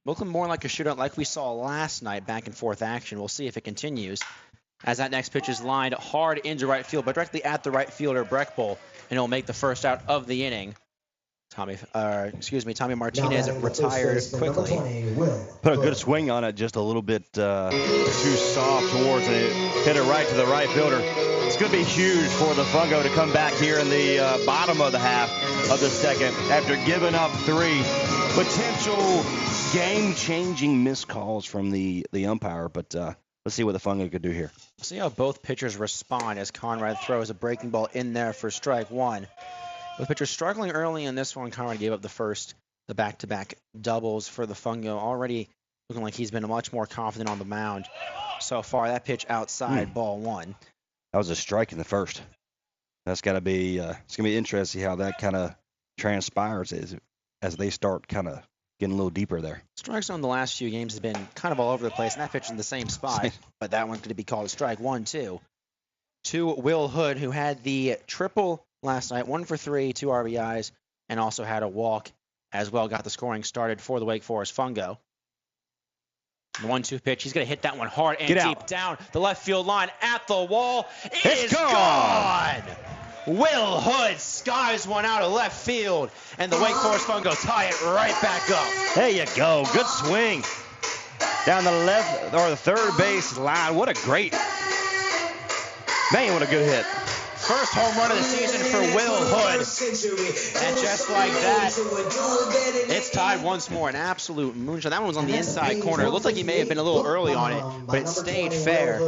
looking more like a shootout like we saw last night, back and forth action. We'll see if it continues as that next pitch is lined hard into right field, but directly at the right fielder, Breckbull, and he'll make the first out of the inning. Tommy Martinez retired quickly. Put a good swing on it, just a little bit too soft towards it. Hit it right to the right fielder. It's going to be huge for the Fungo to come back here in the bottom of the half of the second after giving up 3 potential game-changing missed calls from the umpire. But let's see what the Fungo could do here. We'll see how both pitchers respond as Conrad throws a breaking ball in there for strike one. With pitchers struggling early in this one, Conrad gave up the back-to-back doubles for the Fungo. Already looking like he's been much more confident on the mound so far. That pitch outside, ball one. That was a strike in the first. That's got to be it's gonna be interesting how that kind of transpires as they start kind of getting a little deeper there. Strike zone the last few games has been kind of all over the place, and that pitch in the same spot, but that one's going to be called a strike 1-2. To Will Hood, who had the triple last night, 1 for 3, 2 RBIs, and also had a walk as well. Got the scoring started for the Wake Forest Fungo. The 1-2 pitch. He's going to hit that one hard and deep down the left field line at the wall. It's gone! Will Hood skies one out of left field, and the Wake Forest Fungo tie it right back up. There you go. Good swing. Down the left or the third base line. What a great. Man, what a good hit. First home run of the season for Will Hood. And just like that, it's tied once more. An absolute moonshot. That one was on the inside corner. It looked like he may have been a little early on it, but it stayed fair.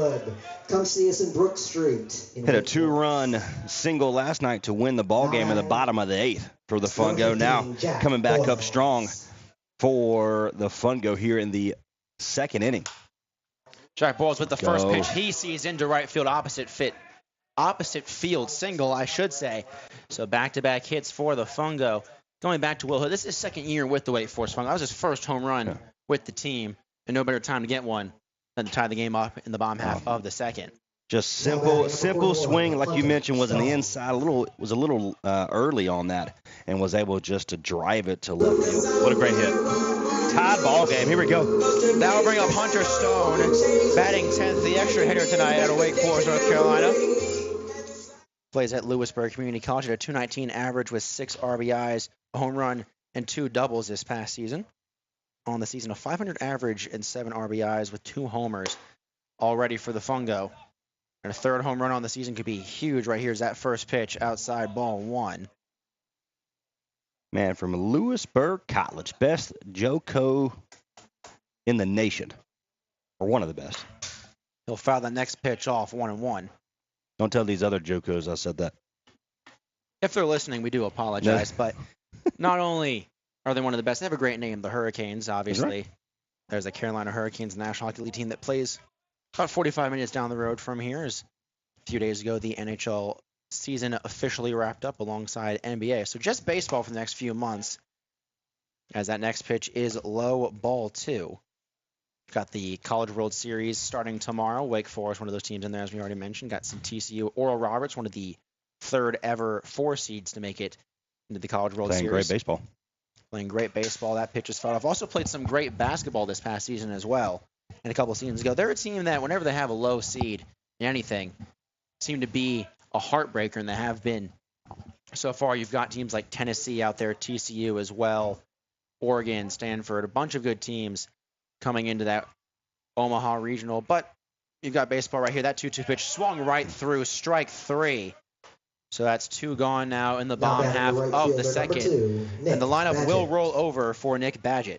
Come see us in Brook Street. Hit a 2-run single last night to win the ball game in the bottom of the 8th for the Fungo. Now coming back up strong for the Fungo here in the second inning. Jack Boyles with the first pitch. He sees into right field, opposite field single, I should say. So back-to-back hits for the Fungo. Going back to Will Hood, this is his second year with the Wake Forest Fungo. That was his first home run with the team, and no better time to get one than to tie the game up in the bottom half of the second. Just simple swing, like you mentioned, was in the inside. Was a little early on that, and was able just to drive it to left field. What a great hit! Tied ball game. Here we go. That'll bring up Hunter Stone, batting 10th, the extra hitter tonight out of Wake Forest, North Carolina. Plays at Lewisburg Community College at a 219 average with 6 RBIs, a home run, and 2 doubles this past season. On the season, a 500 average and 7 RBIs with 2 homers already for the Fungo. And a third home run on the season could be huge. Right here's that first pitch outside ball one. Man, from Lewisburg College, best JoCo in the nation, or one of the best. He'll foul the next pitch off 1-1. Don't tell these other JoCos I said that. If they're listening, we do apologize. But not only are they one of the best, they have a great name, the Hurricanes, obviously. Right. There's a Carolina Hurricanes National Hockey League team that plays about 45 minutes down the road from here. Is few days ago, the NHL season officially wrapped up alongside NBA. So just baseball for the next few months, as that next pitch is low, ball 2. Got the College World Series starting tomorrow. Wake Forest, one of those teams in there, as we already mentioned. Got some TCU. Oral Roberts, one of the third ever 4 seeds to make it into the College World Series. Playing great baseball. Playing great baseball. That pitch is fouled off. Also played some great basketball this past season as well. And a couple of seasons ago, they're a team that whenever they have a low seed in anything, seem to be a heartbreaker, and they have been so far. You've got teams like Tennessee out there, TCU as well, Oregon, Stanford, a bunch of good teams coming into that Omaha regional. But you've got baseball right here. That 2-2 pitch swung right through, strike 3. So that's 2 gone now in the bottom half of the second. And the lineup will roll over for Nick Badgett.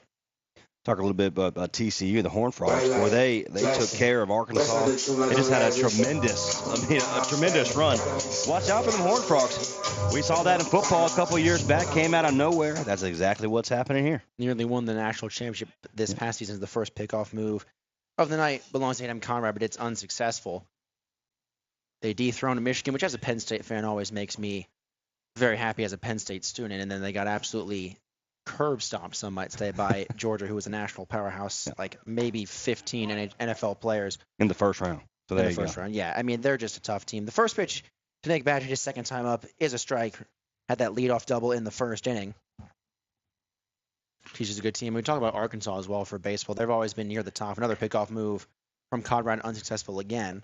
Talk a little bit about TCU, the Horned Frogs, where they took care of Arkansas. They just had a tremendous run. Watch out for them Horned Frogs. We saw that in football a couple of years back, came out of nowhere. That's exactly what's happening here. Nearly won the national championship this past season. The first pickoff move of the night belongs to A&M Conrad, but it's unsuccessful. They dethroned Michigan, which as a Penn State fan always makes me very happy as a Penn State student, and then they got absolutely curb stomped, some might say, by Georgia, who was a national powerhouse, like maybe 15 NFL players in the first round. So there in the first round. Yeah, I mean, they're just a tough team. The first pitch to Nick Badgett, his second time up, is a strike. Had that leadoff double in the first inning. He's just a good team. We talk about Arkansas as well for baseball. They've always been near the top. Another pickoff move from Conrad, unsuccessful again.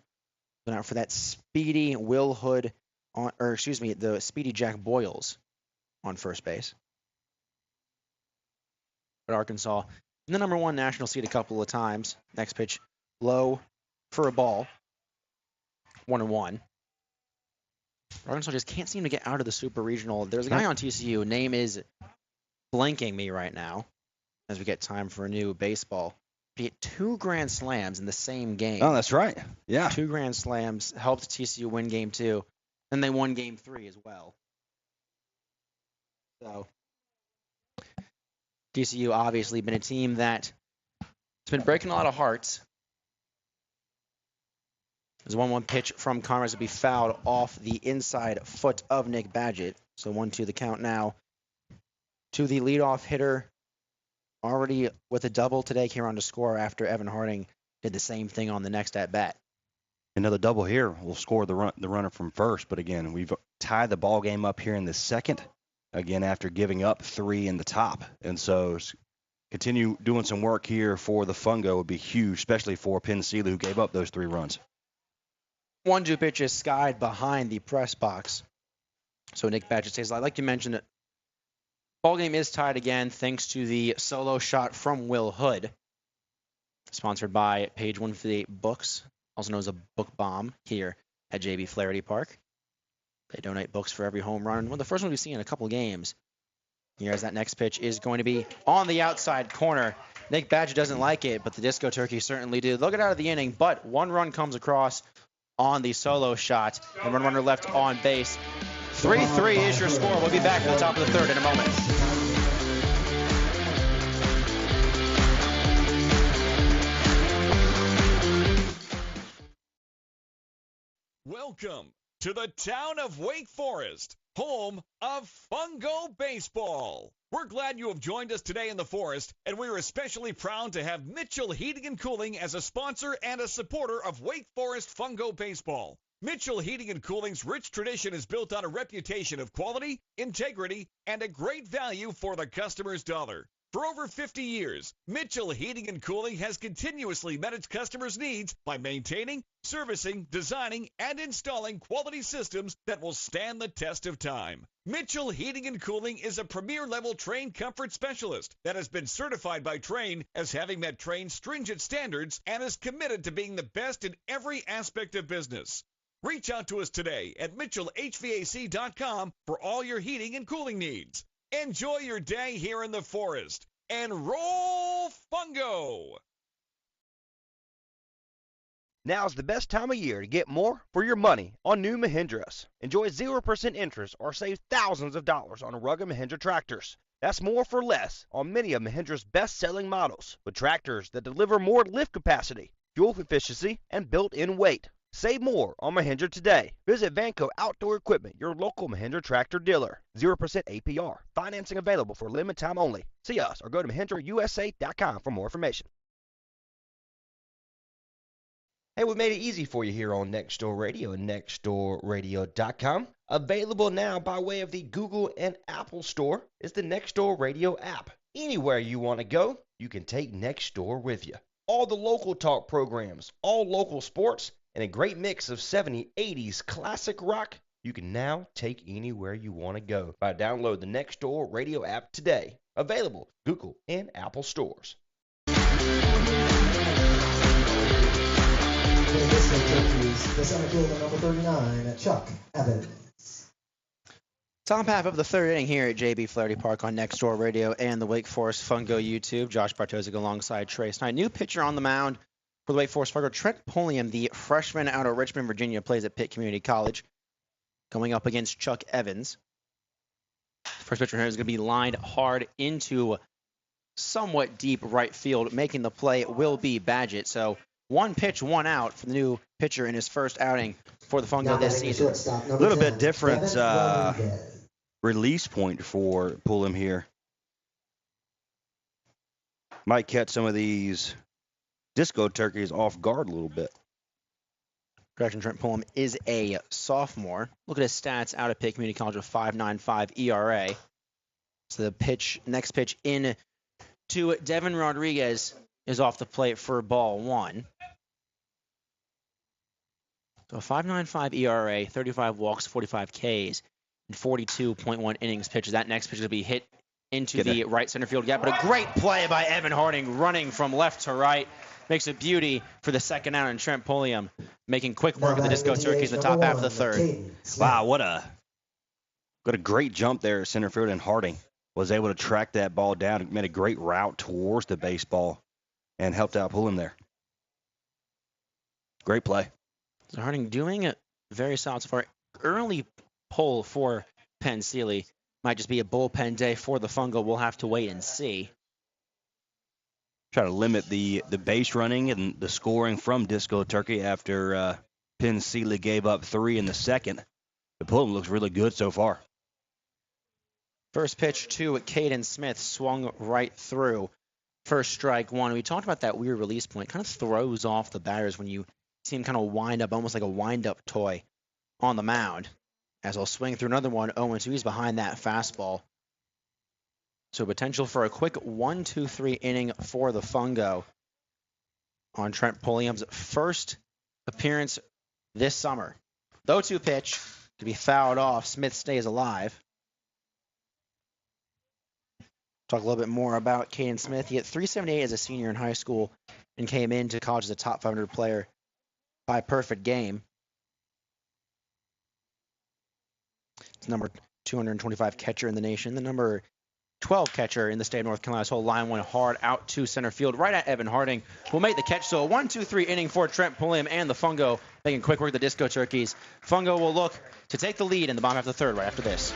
Went out for that speedy Will Hood, the speedy Jack Boyles on first base. But Arkansas, the number 1 national seed a couple of times. Next pitch, low for a ball. 1-1. Arkansas just can't seem to get out of the super regional. There's a guy on TCU. Name is blanking me right now as we get time for a new baseball. He hit 2 grand slams in the same game. Oh, that's right. Yeah. 2 grand slams helped TCU win game 2. And they won game 3 as well. So TCU obviously been a team that has been breaking a lot of hearts. There's a 1-1 pitch from Conrad to be fouled off the inside foot of Nick Badgett. So 1-2 the count now to the leadoff hitter. Already with a double today, came around to score after Evan Harding did the same thing on the next at-bat. Another double here will score the runner from first. But again, we've tied the ball game up here in the second. Again, after giving up 3 in the top. And so continue doing some work here for the Fungo would be huge, especially for Penn State, who gave up those 3 runs. 1-2 pitch is skied behind the press box. So Nick Badgett stays alive. Like you mentioned, ball game is tied again thanks to the solo shot from Will Hood. Sponsored by Page 158 Books, also known as a book bomb here at JB Flaherty Park. They donate books for every home run. One of the first ones we've seen in a couple games. Here's that next pitch is going to be on the outside corner. Nick Badgett doesn't like it, but the Disco Turkeys certainly do. They'll get out of the inning, but 1 run comes across on the solo shot, and 1 runner left on base. 3-3 is your score. We'll be back at the top of the third in a moment. Welcome to the town of Wake Forest, home of Fungo Baseball. We're glad you have joined us today in the Forest, and we are especially proud to have Mitchell Heating and Cooling as a sponsor and a supporter of Wake Forest Fungo Baseball. Mitchell Heating and Cooling's rich tradition is built on a reputation of quality, integrity, and a great value for the customer's dollar. For over 50 years, Mitchell Heating and Cooling has continuously met its customers' needs by maintaining, servicing, designing, and installing quality systems that will stand the test of time. Mitchell Heating and Cooling is a premier-level Trane comfort specialist that has been certified by Trane as having met Trane's stringent standards and is committed to being the best in every aspect of business. Reach out to us today at MitchellHVAC.com for all your heating and cooling needs. Enjoy your day here in the Forest, and roll Fungo! Now's the best time of year to get more for your money on new Mahindras. Enjoy 0% interest or save thousands of dollars on rugged Mahindra tractors. That's more for less on many of Mahindra's best-selling models, with tractors that deliver more lift capacity, fuel efficiency, and built-in weight. Save more on Mahindra today. Visit Vanco Outdoor Equipment, your local Mahindra tractor dealer. 0% APR. Financing available for limited time only. See us or go to MahindraUSA.com for more information. Hey, we made it easy for you here on Next Door Radio and nextdoorradio.com. Available now by way of the Google and Apple Store is the Next Door Radio app. Anywhere you want to go, you can take Next Door with you. All the local talk programs, all local sports, and a great mix of 70s, 80s, classic rock, you can now take anywhere you want to go by download the Next Door Radio app today. Available Google and Apple stores. The center fielder, number 39, Chuck Evans. Top half of the third inning here at JB Flaherty Park on Next Door Radio and the Wake Forest Fungo YouTube. Josh Bartosik alongside Trace Knight. New pitcher on the mound for the Wake Forest Fungo. Trent Pulliam, the freshman out of Richmond, Virginia, plays at Pitt Community College, going up against Chuck Evans. First pitcher here is going to be lined hard into somewhat deep right field. Making the play will be Badgett. So one pitch, one out for the new pitcher in his first outing for the Fungo this season. A little bit different release point for Pullum here. Might catch some of these disco turkeys off guard a little bit. Correction, Trent Pullum is a sophomore. Look at his stats out at Pitt Community College with 5.95 ERA. So the next pitch in to Devin Rodriguez is off the plate for ball one. So 5.95 ERA, 35 walks, 45 Ks, and 42.1 innings pitches. That next pitch will be hit into the right center field gap. But a great play by Evan Harding running from left to right. Makes a beauty for the second out, and Trent Pulliam making quick work of the Disco Turkeys in the top half of the third. Wow, what a great jump there at center field, and Harding was able to track that ball down and made a great route towards the baseball and helped out Pulliam there. Great play. So Harding doing it very solid so far. Early pull for Penn Sealy. Might just be a bullpen day for the Fungo. We'll have to wait and see. Try to limit the base running and the scoring from Disco Turkey after Penn Sealy gave up 3 in the second. The Pulliam looks really good so far. First pitch to Caden Smith swung right through. First strike one. We talked about that weird release point. Kind of throws off the batters when you see him kind of wind up, almost like a wind-up toy on the mound. As he'll swing through another one, 0-2. He's behind that fastball. So potential for a quick 1-2-3 inning for the Fungo on Trent Pulliam's first appearance this summer. The 0-2 pitch to be fouled off. Smith stays alive. Talk a little bit more about Caden Smith. He hit .378 as a senior in high school and came into college as a top 500 player by perfect game. It's number 225 catcher in the nation. The number 12 catcher in the state of North Carolina. This whole line went hard out to center field, right at Evan Harding, who will make the catch. So a 1-2-3 inning for Trent Pulliam and the Fungo, making quick work of the Disco Turkeys. Fungo will look to take the lead in the bottom half of the third right after this.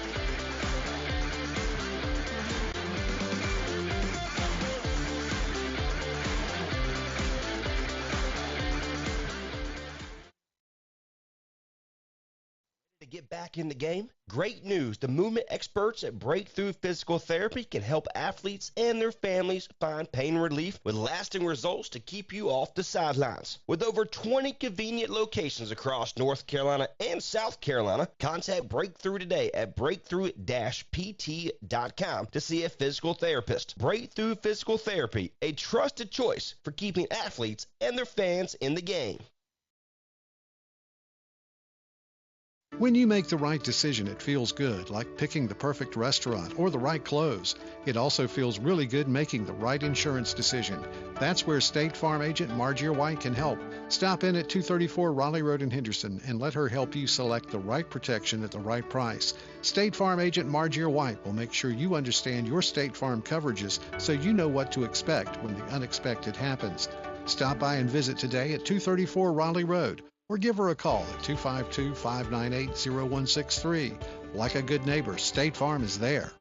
Get back in the game? Great news. The movement experts at Breakthrough Physical Therapy can help athletes and their families find pain relief with lasting results to keep you off the sidelines. With over 20 convenient locations across North Carolina and South Carolina, contact Breakthrough today at breakthrough-pt.com to see a physical therapist. Breakthrough Physical Therapy, a trusted choice for keeping athletes and their fans in the game. When you make the right decision, it feels good, like picking the perfect restaurant or the right clothes. It also feels really good making the right insurance decision. That's where State Farm agent Margie White can help. Stop in at 234 Raleigh Road in Henderson and let her help you select the right protection at the right price. State Farm agent Margie White will make sure you understand your State Farm coverages so you know what to expect when the unexpected happens. Stop by and visit today at 234 Raleigh Road, or give her a call at 252-598-0163. Like a good neighbor, State Farm is there.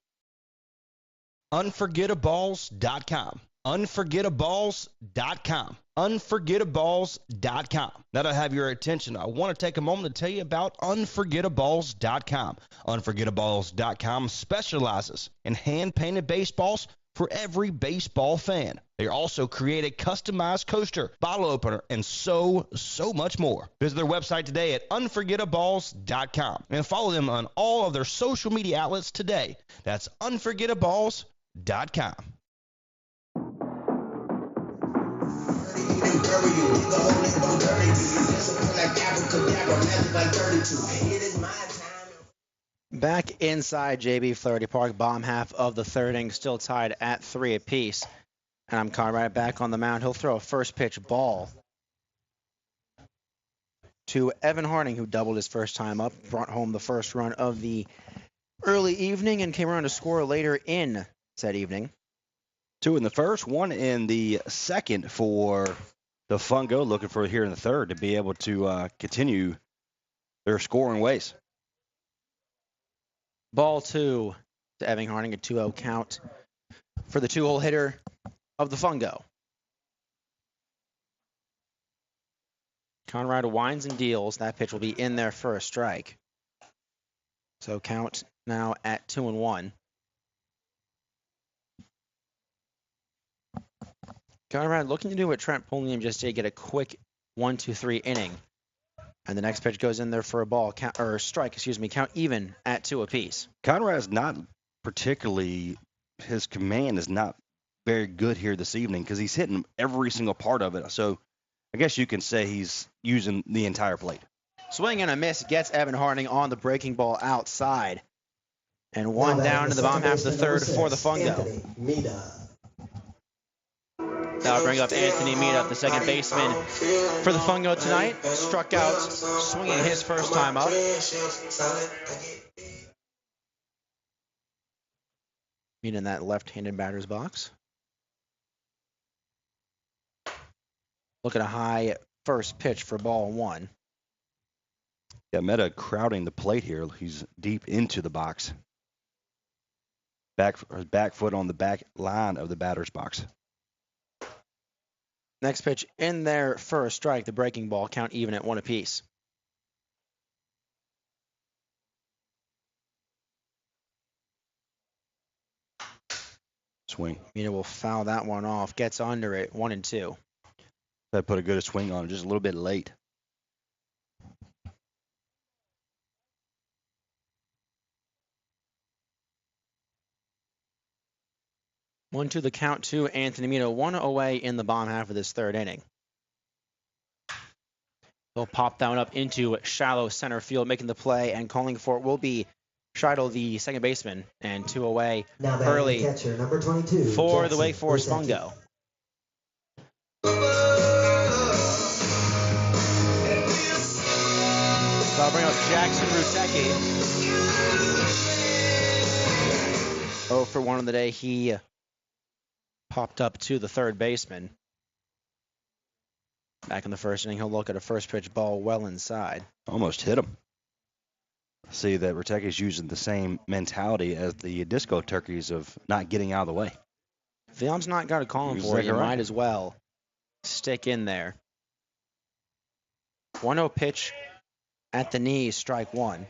Unforgettables.com. unforgettaballs.com. Unforgettaballs.com. Now that I have your attention, I want to take a moment to tell you about unforgettaballs.com. Unforgettaballs.com specializes in hand-painted baseballs for every baseball fan. They also create a customized coaster, bottle opener, and so much more. Visit their website today at unforgettaballs.com and follow them on all of their social media outlets today. That's unforgettaballs.com. Back inside JB Flaherty Park, bottom half of the third inning, still tied at 3 apiece. And I'm Conrad back on the mound. He'll throw a first pitch ball to Evan Harding, who doubled his first time up, brought home the first run of the early evening, and came around to score later in said evening. 2 in the first, 1 in the second for the Fungo, looking for here in the third to be able to continue their scoring ways. Ball 2 to Evan Harding, a 2-0 count for the 2-hole hitter of the Fungo. Conrad winds and deals. That pitch will be in there for a strike. So count now at 2-1. Conrad looking to do what Trent Pulliam just did, get a quick 1-2-3 inning. And the next pitch goes in there for a ball, strike, count even at 2 apiece. Conrad's not particularly, his command is not very good here this evening because he's hitting every single part of it. So I guess you can say he's using the entire plate. Swing and a miss gets Evan Harding on the breaking ball outside. And one down to the bottom half of the third for the Fungo. That'll bring up Anthony Mita, the second baseman for the Fungo tonight. Struck out swinging his first time up. Mita in that left-handed batter's box. Look at a high first pitch for ball 1. Yeah, Mita crowding the plate here. He's deep into the box. Back foot on the back line of the batter's box. Next pitch in there for a strike. The breaking ball, count even at 1 apiece. Swing. Mina will foul that one off. Gets under it. 1-2. That put a good swing on it, just a little bit late. One to the count to Anthony Mita, 1 away in the bottom half of this third inning. He'll pop that one up into shallow center field, making the play, and calling for it will be Scheidel, the second baseman, and 2 away early catcher, number 22, for Jackson the Wake Forest Fungo. So I'll bring up Jackson Rusecki. 0 for 1 on the day. He popped up to the third baseman. Back in the first inning, he'll look at a first pitch ball well inside. Almost hit him. See that Ruteki's using the same mentality as the disco turkeys of not getting out of the way. If Leon's not got a calling for it, you might as well stick in there. 1-0 pitch at the knee, strike 1.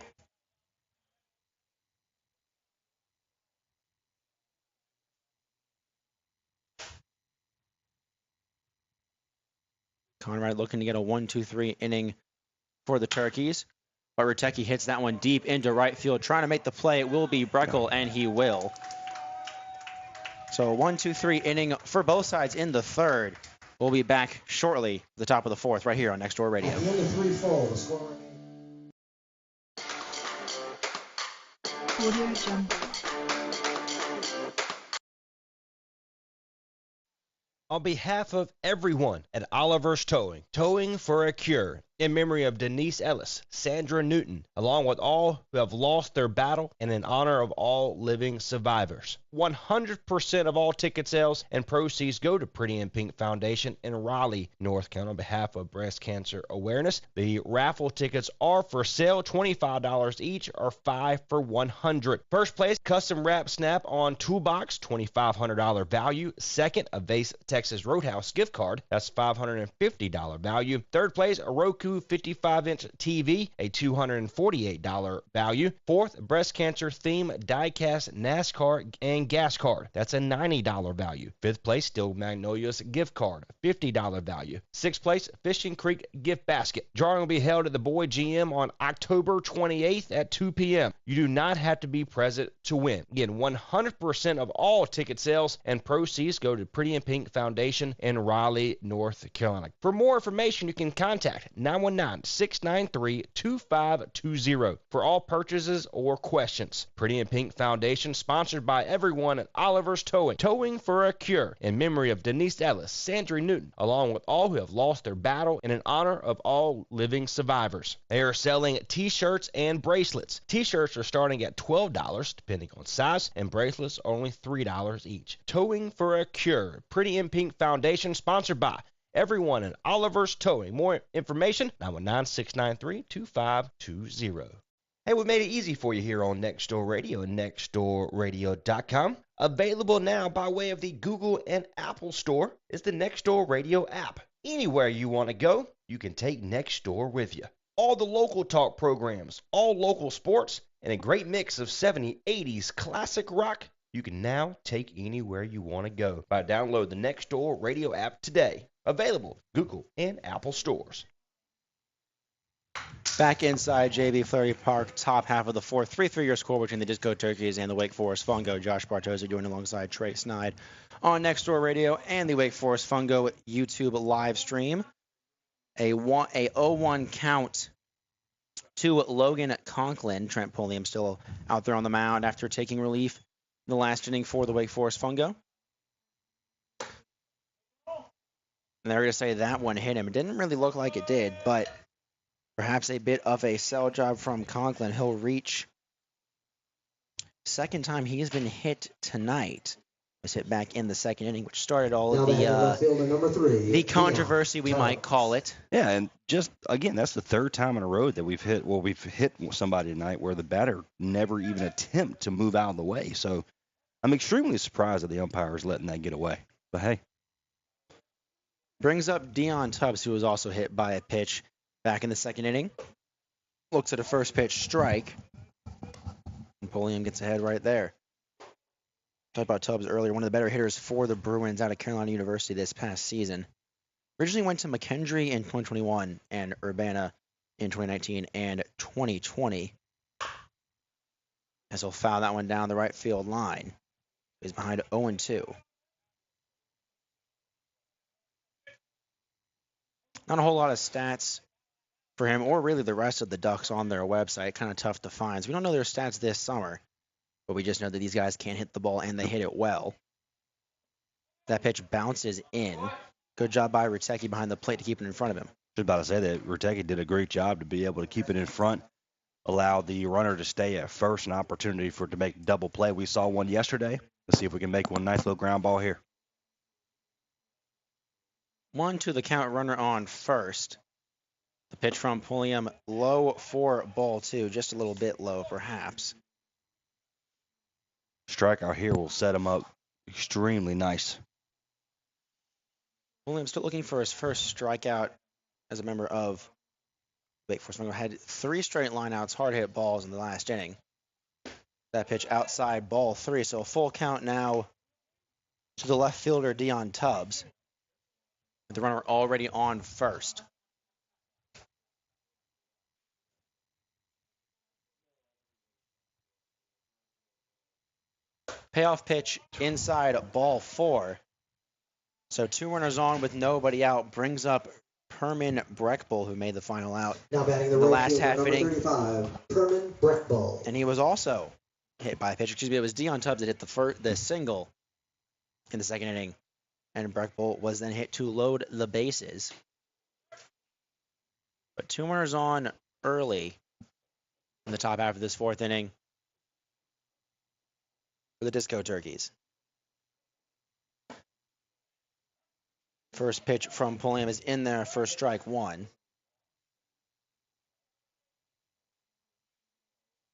Conrad looking to get a 1-2-3 inning for the Turkeys. But Rutecki hits that one deep into right field, trying to make the play. It will be Breckel, and he will. So 1-2-3 inning for both sides in the third. We'll be back shortly at the top of the fourth right here on Next Door Radio. At the end of 3 full, the score Audio Jungle. On behalf of everyone at Oliver's Towing, Towing for a Cure, in memory of Denise Ellis, Sandra Newton, along with all who have lost their battle and in honor of all living survivors. 100% of all ticket sales and proceeds go to Pretty in Pink Foundation in Raleigh, North Carolina on behalf of breast cancer awareness. The raffle tickets are for sale, $25 each or 5 for $100. First place, custom wrap snap on toolbox, $2,500 value. Second, a Vase Texas Roadhouse gift card, that's $550 value. Third place, a Roku 55-inch TV, a $248 value. Fourth, breast cancer theme diecast NASCAR and gas card, that's a $90 value. Fifth place, Steel Magnolias gift card, $50 value. Sixth place, Fishing Creek gift basket. Drawing will be held at the Boy GM on October 28th at 2 p.m. You do not have to be present to win. Again, 100% of all ticket sales and proceeds go to Pretty in Pink Foundation in Raleigh, North Carolina. For more information, you can contact 919-693-2520 for all purchases or questions. Pretty in Pink Foundation, sponsored by everyone at Oliver's Towing, Towing for a Cure, in memory of Denise Ellis, Sandra Newton, along with all who have lost their battle and in honor of all living survivors. They are selling t-shirts and bracelets. T-shirts are starting at $12, depending on size, and bracelets are only $3 each. Towing for a Cure, Pretty in Pink Foundation, sponsored by everyone at Oliver's Towing. More information, 919-693-2520. Hey, we made it easy for you here on Next Door Radio and nextdoorradio.com. Available now by way of the Google and Apple Store is the Next Door Radio app. Anywhere you want to go, you can take Next Door with you. All the local talk programs, all local sports, and a great mix of 70s, 80s, classic rock, you can now take anywhere you want to go by download the Next Door Radio app today. Available Google and Apple stores. Back inside JV Fleury Park, top half of the fourth. 3-3 your score between the Disco Turkeys and the Wake Forest Fungo. Josh Bartoza joined alongside Trey Snide on Next Door Radio and the Wake Forest Fungo YouTube live stream. A 0-1 count to Logan Conklin. Trent Pulliam still out there on the mound after taking relief in the last inning for the Wake Forest Fungo. And they're going to say that one hit him. It didn't really look like it did, but perhaps a bit of a sell job from Conklin. He'll reach second time he's been hit tonight. Was hit back in the second inning, which started all of the controversy, we might call it. Yeah, and just, again, that's the third time in a row that we've hit somebody tonight where the batter never even attempt to move out of the way. So I'm extremely surprised that the umpire is letting that get away. But, hey. Brings up Dion Tubbs, who was also hit by a pitch back in the second inning. Looks at a first pitch strike. And Pulliam gets ahead right there. Talked about Tubbs earlier, one of the better hitters for the Bruins out of Carolina University this past season. Originally went to McKendree in 2021 and Urbana in 2019 and 2020. As he'll foul that one down the right field line. He's behind 0-2. Not a whole lot of stats for him, or really the rest of the Ducks on their website. Kind of tough to find. So we don't know their stats this summer, but we just know that these guys can't hit the ball and they hit it well. That pitch bounces in. Good job by Rutecki behind the plate to keep it in front of him. I was about to say that Rutecki did a great job to be able to keep it in front, allow the runner to stay at first, an opportunity for it to make double play. We saw one yesterday. Let's see if we can make one nice little ground ball here. 1-2 the count, runner on first. The pitch from Pulliam, low for ball two, just a little bit low perhaps. Strikeout here will set him up extremely nice. Pulliam still looking for his first strikeout as a member of Wake Forest. Had 3 straight lineouts, hard hit balls in the last inning. That pitch outside, ball 3, so a full count now to the left fielder Dion Tubbs. The runner already on first. Payoff pitch inside, ball 4. So 2 runners on with nobody out brings up Perman Breckbull, who made the final out Now batting the last half inning. 35, Perman Breckbull. And he was also hit by a pitch. Excuse me, it was Dion Tubbs that hit the single in the second inning. and Breckbolt was then hit to load the bases. But 2 runners on early in the top half of this 4th inning for the Disco Turkeys. First pitch from Pulliam is in there for strike 1.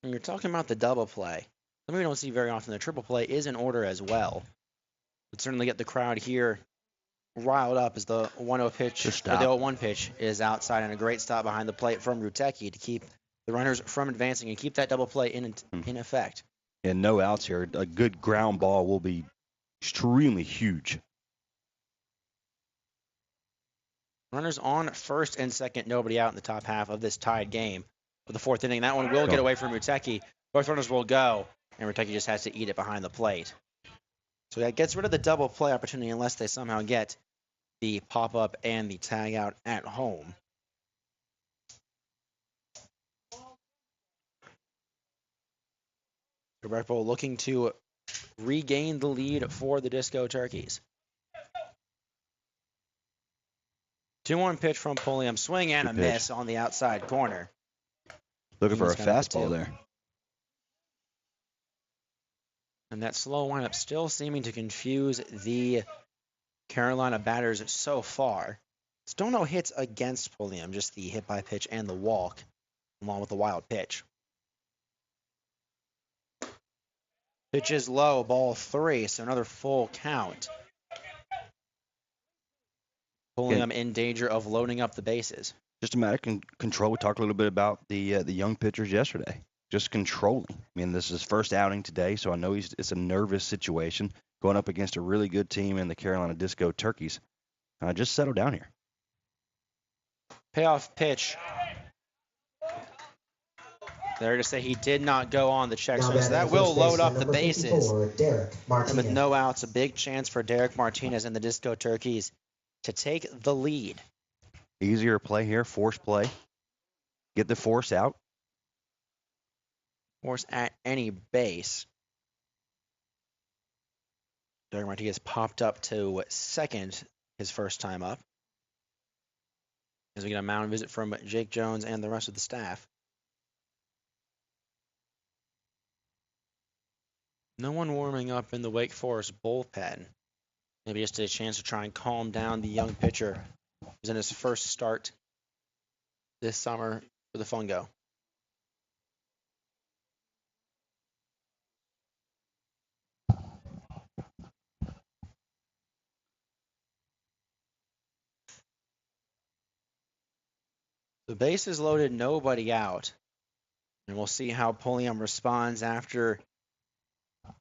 And you're talking about the double play. Something we don't see very often. The triple play is in order as well. Would certainly get the crowd here riled up as the 1-0 pitch, or the 0-1 pitch is outside, and a great stop behind the plate from Rutecki to keep the runners from advancing and keep that double play in effect. And no outs here. A good ground ball will be extremely huge. Runners on first and second, nobody out in the top half of this tied game for the 4th inning. That one will get away from Rutecki. Both runners will go, and Rutecki just has to eat it behind the plate. So that gets rid of the double play opportunity unless they somehow get the pop-up and the tag-out at home. Breckbolt looking to regain the lead for the Disco Turkeys. 2-1 pitch from Pulliam. Swing and a miss on the outside corner. Looking for a fastball there. And that slow windup still seeming to confuse the Carolina batters so far. Still no hits against Pulliam, just the hit by pitch and the walk, along with the wild pitch. Pitch is low, ball 3, so another full count. Pulliam in danger of loading up the bases. Just a matter of control. We talked a little bit about the young pitchers yesterday. Just controlling. I mean, this is his first outing today, so I know it's a nervous situation going up against a really good team in the Carolina Disco Turkeys. Just settle down here. Payoff pitch. There to say he did not go on the check, so that will load up the bases. And with no outs, a big chance for Derek Martinez and the Disco Turkeys to take the lead. Easier play here, force play. Get the force out. Force at any base. Derek Martinez popped up to second his first time up. As we get a mound visit from Jake Jones and the rest of the staff. No one warming up in the Wake Forest bullpen. Maybe just a chance to try and calm down the young pitcher who's in his first start this summer for the Fungo. The base is loaded, nobody out. And we'll see how Pulliam responds after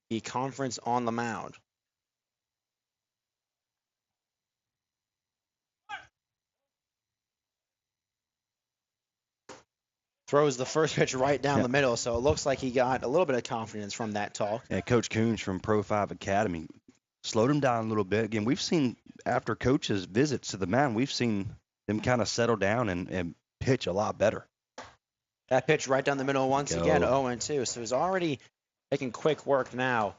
the conference on the mound. Throws the first pitch right down the middle, so it looks like he got a little bit of confidence from that talk. Yeah, Coach Coons from Pro 5 Academy slowed him down a little bit. Again, we've seen after coaches' visits to the mound, we've seen them kind of settle down and pitch a lot better. That pitch right down the middle once again, 0-2. So he's already making quick work now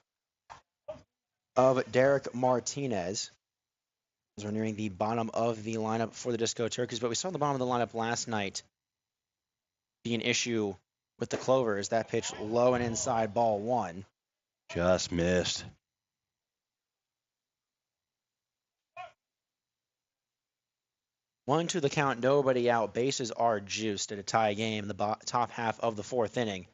of Derek Martinez. As we're nearing the bottom of the lineup for the Disco Turkeys, but we saw the bottom of the lineup last night be an issue with the Clovers. That pitch low and inside, ball 1. Just missed. One to the count, nobody out. Bases are juiced at a tie game in the top half of the 4th inning.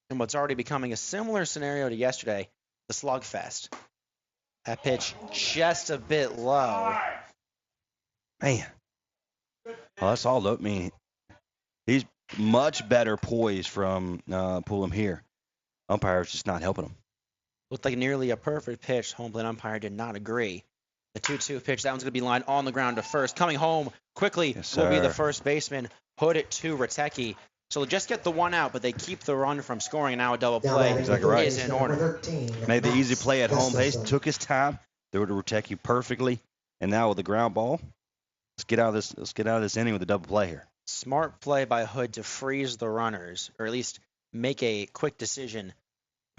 And what's already becoming a similar scenario to yesterday, the slugfest. That pitch just a bit low. Man. Well, that's all. I mean, he's much better poised from Pulliam here. Umpire's just not helping him. Looked like nearly a perfect pitch. Home plate umpire did not agree. The 2-2 pitch, that one's going to be lined on the ground to first. Coming home quickly will be the first baseman. Put it to Rutecki. So they'll just get the one out, but they keep the run from scoring. And now a double play is in order. Made the easy play at home base. Took his time. Threw it to Rutecki perfectly. And now with the ground ball, let's get out of this inning with a double play here. Smart play by Hood to freeze the runners, or at least make a quick decision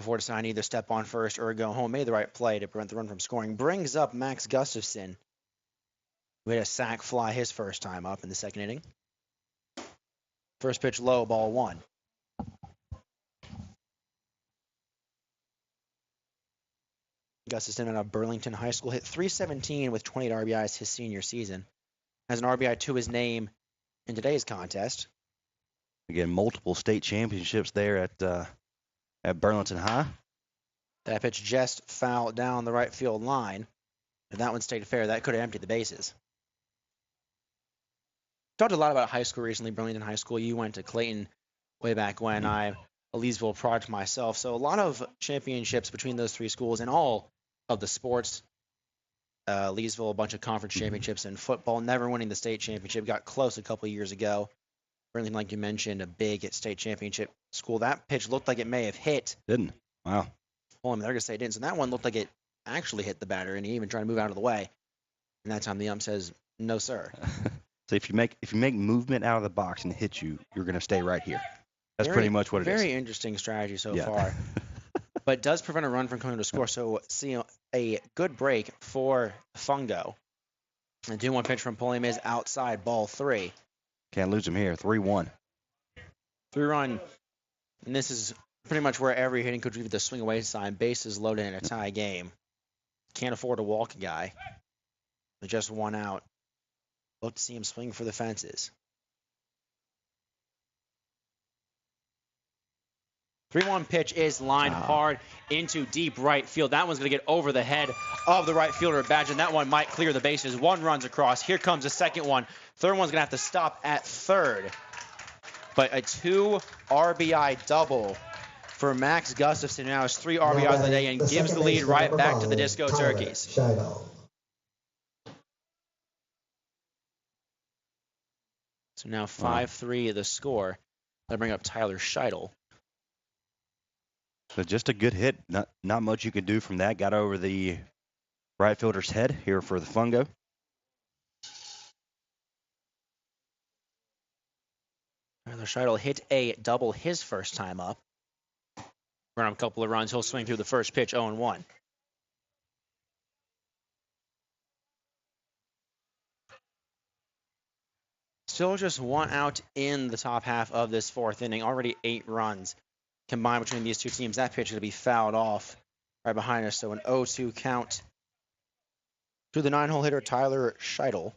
before deciding to either step on first or go home. Made the right play to prevent the run from scoring. Brings up Max Gustafson, who hit a sac fly his first time up in the second inning. First pitch low, ball 1. Gustafson out of Burlington High School hit .317 with 28 RBIs his senior season. Has an RBI to his name in today's contest. Again, multiple state championships there at Burlington High. That pitch just fouled down the right field line. If that one stayed fair, that could have emptied the bases. Talked a lot about high school recently, Burlington High School. You went to Clayton way back when. I'm a Leesville product myself. So a lot of championships between those three schools in all of the sports. Leesville, a bunch of conference championships in football, never winning the state championship. Got close a couple of years ago. Burlington, like you mentioned, a big state championship school. That pitch looked like it may have hit. Didn't. Wow. Well, I mean, they're going to say it didn't. So that one looked like it actually hit the batter, and he even tried to move out of the way. And that time the ump says, no, sir. So if you make movement out of the box and hit you, you're going to stay right here. That's pretty much what it is. Very interesting strategy so far. But does prevent a run from coming to score. So see a good break for Fungo. The 2-1 pitch from Pulliam is outside, ball 3. Can't lose him here. 3-1. 3-run. And this is pretty much where every hitting coach would give the swing away sign. Bases loaded in a tie game. Can't afford to walk a guy. With just one out. Look to see him swing for the fences. 3-1 pitch is lined hard into deep right field. That one's going to get over the head of the right fielder, Badger. That one might clear the bases. One runs across. Here comes the second one. Third one's going to have to stop at third. But a 2 RBI double for Max Gustafson. Now has 3 RBIs of the day and gives the lead right back to the Disco Turkeys. So now 5-3 the score. That'll bring up Tyler Scheidel. So just a good hit. Not much you can do from that. Got over the right fielder's head here for the Fungo. Tyler Scheidel hit a double his first time up. Run him a couple of runs. He'll swing through the first pitch, 0-1. Still just one out in the top half of this fourth inning. Already 8 runs combined between these two teams. That pitch is going to be fouled off right behind us. So an 0-2 count to the 9-hole hitter, Tyler Scheidel,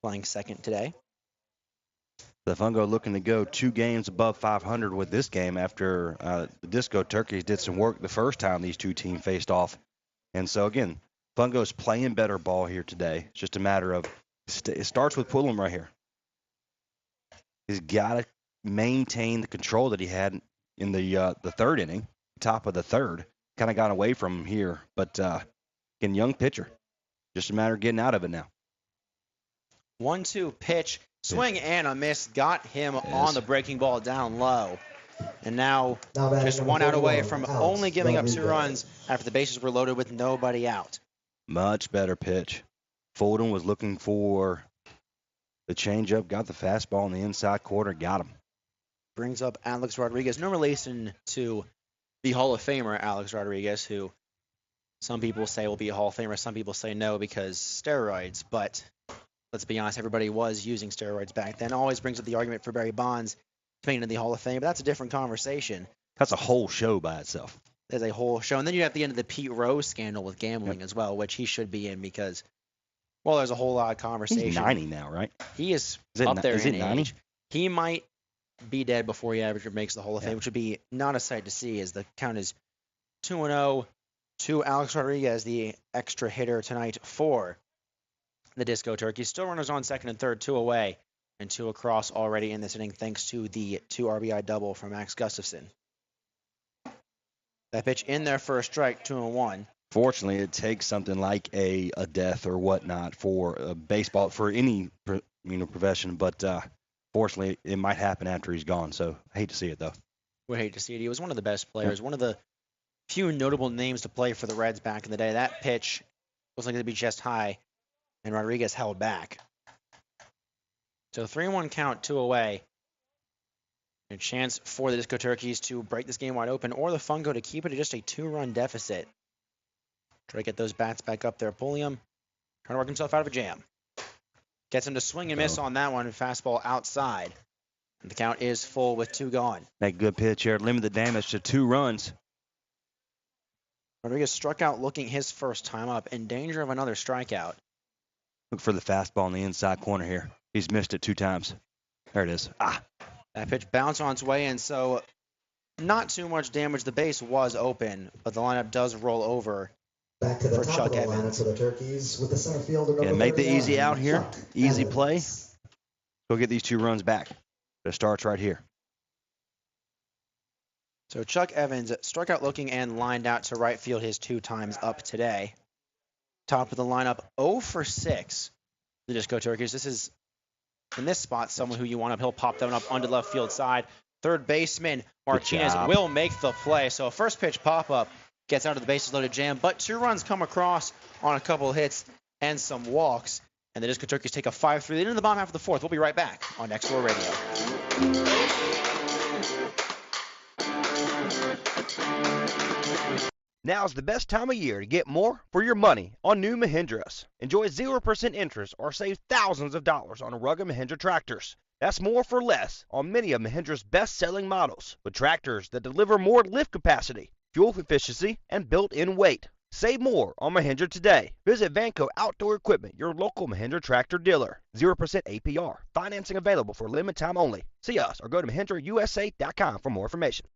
playing second today. The Fungo looking to go 2 games above 500 with this game after the Disco Turkeys did some work the first time these two teams faced off. And so, again, Fungo's playing better ball here today. It's just a matter of it starts with Pullum right here. He's got to maintain the control that he had in the third inning, top of the third. Kind of got away from him here. But, again, young pitcher. Just a matter of getting out of it now. 1-2 pitch. Swing and a miss. Got him on the breaking ball down low. And now just one out away from only giving up 2 runs after the bases were loaded with nobody out. Much better pitch. Fulton was looking for the changeup, got the fastball in the inside corner, got him. Brings up Alex Rodriguez. No relation to the Hall of Famer, Alex Rodriguez, who some people say will be a Hall of Famer. Some people say no because steroids. But let's be honest, everybody was using steroids back then. Always brings up the argument for Barry Bonds being in the Hall of Fame, but that's a different conversation. That's a whole show by itself. There's a whole show. And then you have the end of the Pete Rose scandal with gambling as well, which he should be in because, well, there's a whole lot of conversation. He's 90 now, right? He is up there in age. He might be dead before he ever makes the Hall of Fame, which would be not a sight to see as the count is 2-0 to Alex Rodriguez, the extra hitter tonight for the Disco Turkeys. Still runners on second and third, 2 away and 2 across already in this inning thanks to the 2 RBI double from Max Gustafson. That pitch in there for a strike, 2-1. Fortunately, it takes something like a death or whatnot for baseball, for any profession, but fortunately, it might happen after he's gone, so I hate to see it, though. We hate to see it. He was one of the best players, one of the few notable names to play for the Reds back in the day. That pitch was like to be chest high, and Rodriguez held back. So 3-1 count, 2 away. A chance for the Disco Turkeys to break this game wide open, or the Fungo to keep it at just a 2-run deficit. Try to get those bats back up there. Pulliam trying to work himself out of a jam. Gets him to swing and miss on that one. Fastball outside. And the count is full with 2 gone. That good pitch here. Limit the damage to 2 runs. Rodriguez struck out looking his first time up, in danger of another strikeout. Look for the fastball in the inside corner here. He's missed it 2 times. There it is. That pitch bounced on its way in, so not too much damage. The base was open, but the lineup does roll over. Back to the for top Chuck of the Evans. lineup for the Turkeys with the center fielder. Yeah, make the 39, easy out here. Chuck Easy Evans. play. Go get these 2 runs back. It starts right here. So Chuck Evans struck out looking and lined out to right field his 2 times up today. Top of the lineup, 0 for 6. The Disco Turkeys. This is, in this spot, someone who you want up. He'll pop that one up onto the left field side. Third baseman Martinez will make the play. So a first pitch pop-up gets out of the bases loaded jam, but 2 runs come across on a couple of hits and some walks. And the Disco Turkeys take a 5-3 lead into the bottom half of the 4th. We'll be right back on Next Door Radio. Now's the best time of year to get more for your money on new Mahindras. Enjoy 0% interest or save thousands of dollars on rugged Mahindra tractors. That's more for less on many of Mahindra's best-selling models, with tractors that deliver more lift capacity, fuel efficiency, and built-in weight. Save more on Mahindra today. Visit Vanco Outdoor Equipment, your local Mahindra tractor dealer. 0% APR. Financing available for limited time only. See us or go to MahindraUSA.com for more information.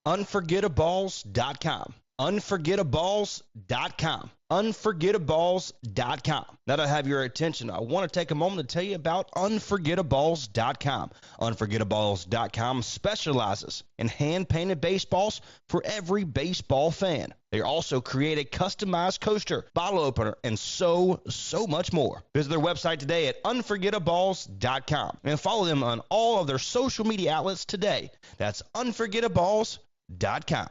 Unforgettaballs.com. Unforgettaballs.com. Unforgettaballs.com. Now that I have your attention, I want to take a moment to tell you about Unforgettaballs.com. Unforgettaballs.com specializes in hand-painted baseballs for every baseball fan. They also create a customized coaster, bottle opener, and so much more. Visit their website today at unforgettaballs.com and follow them on all of their social media outlets today. That's unforgettaballs.com.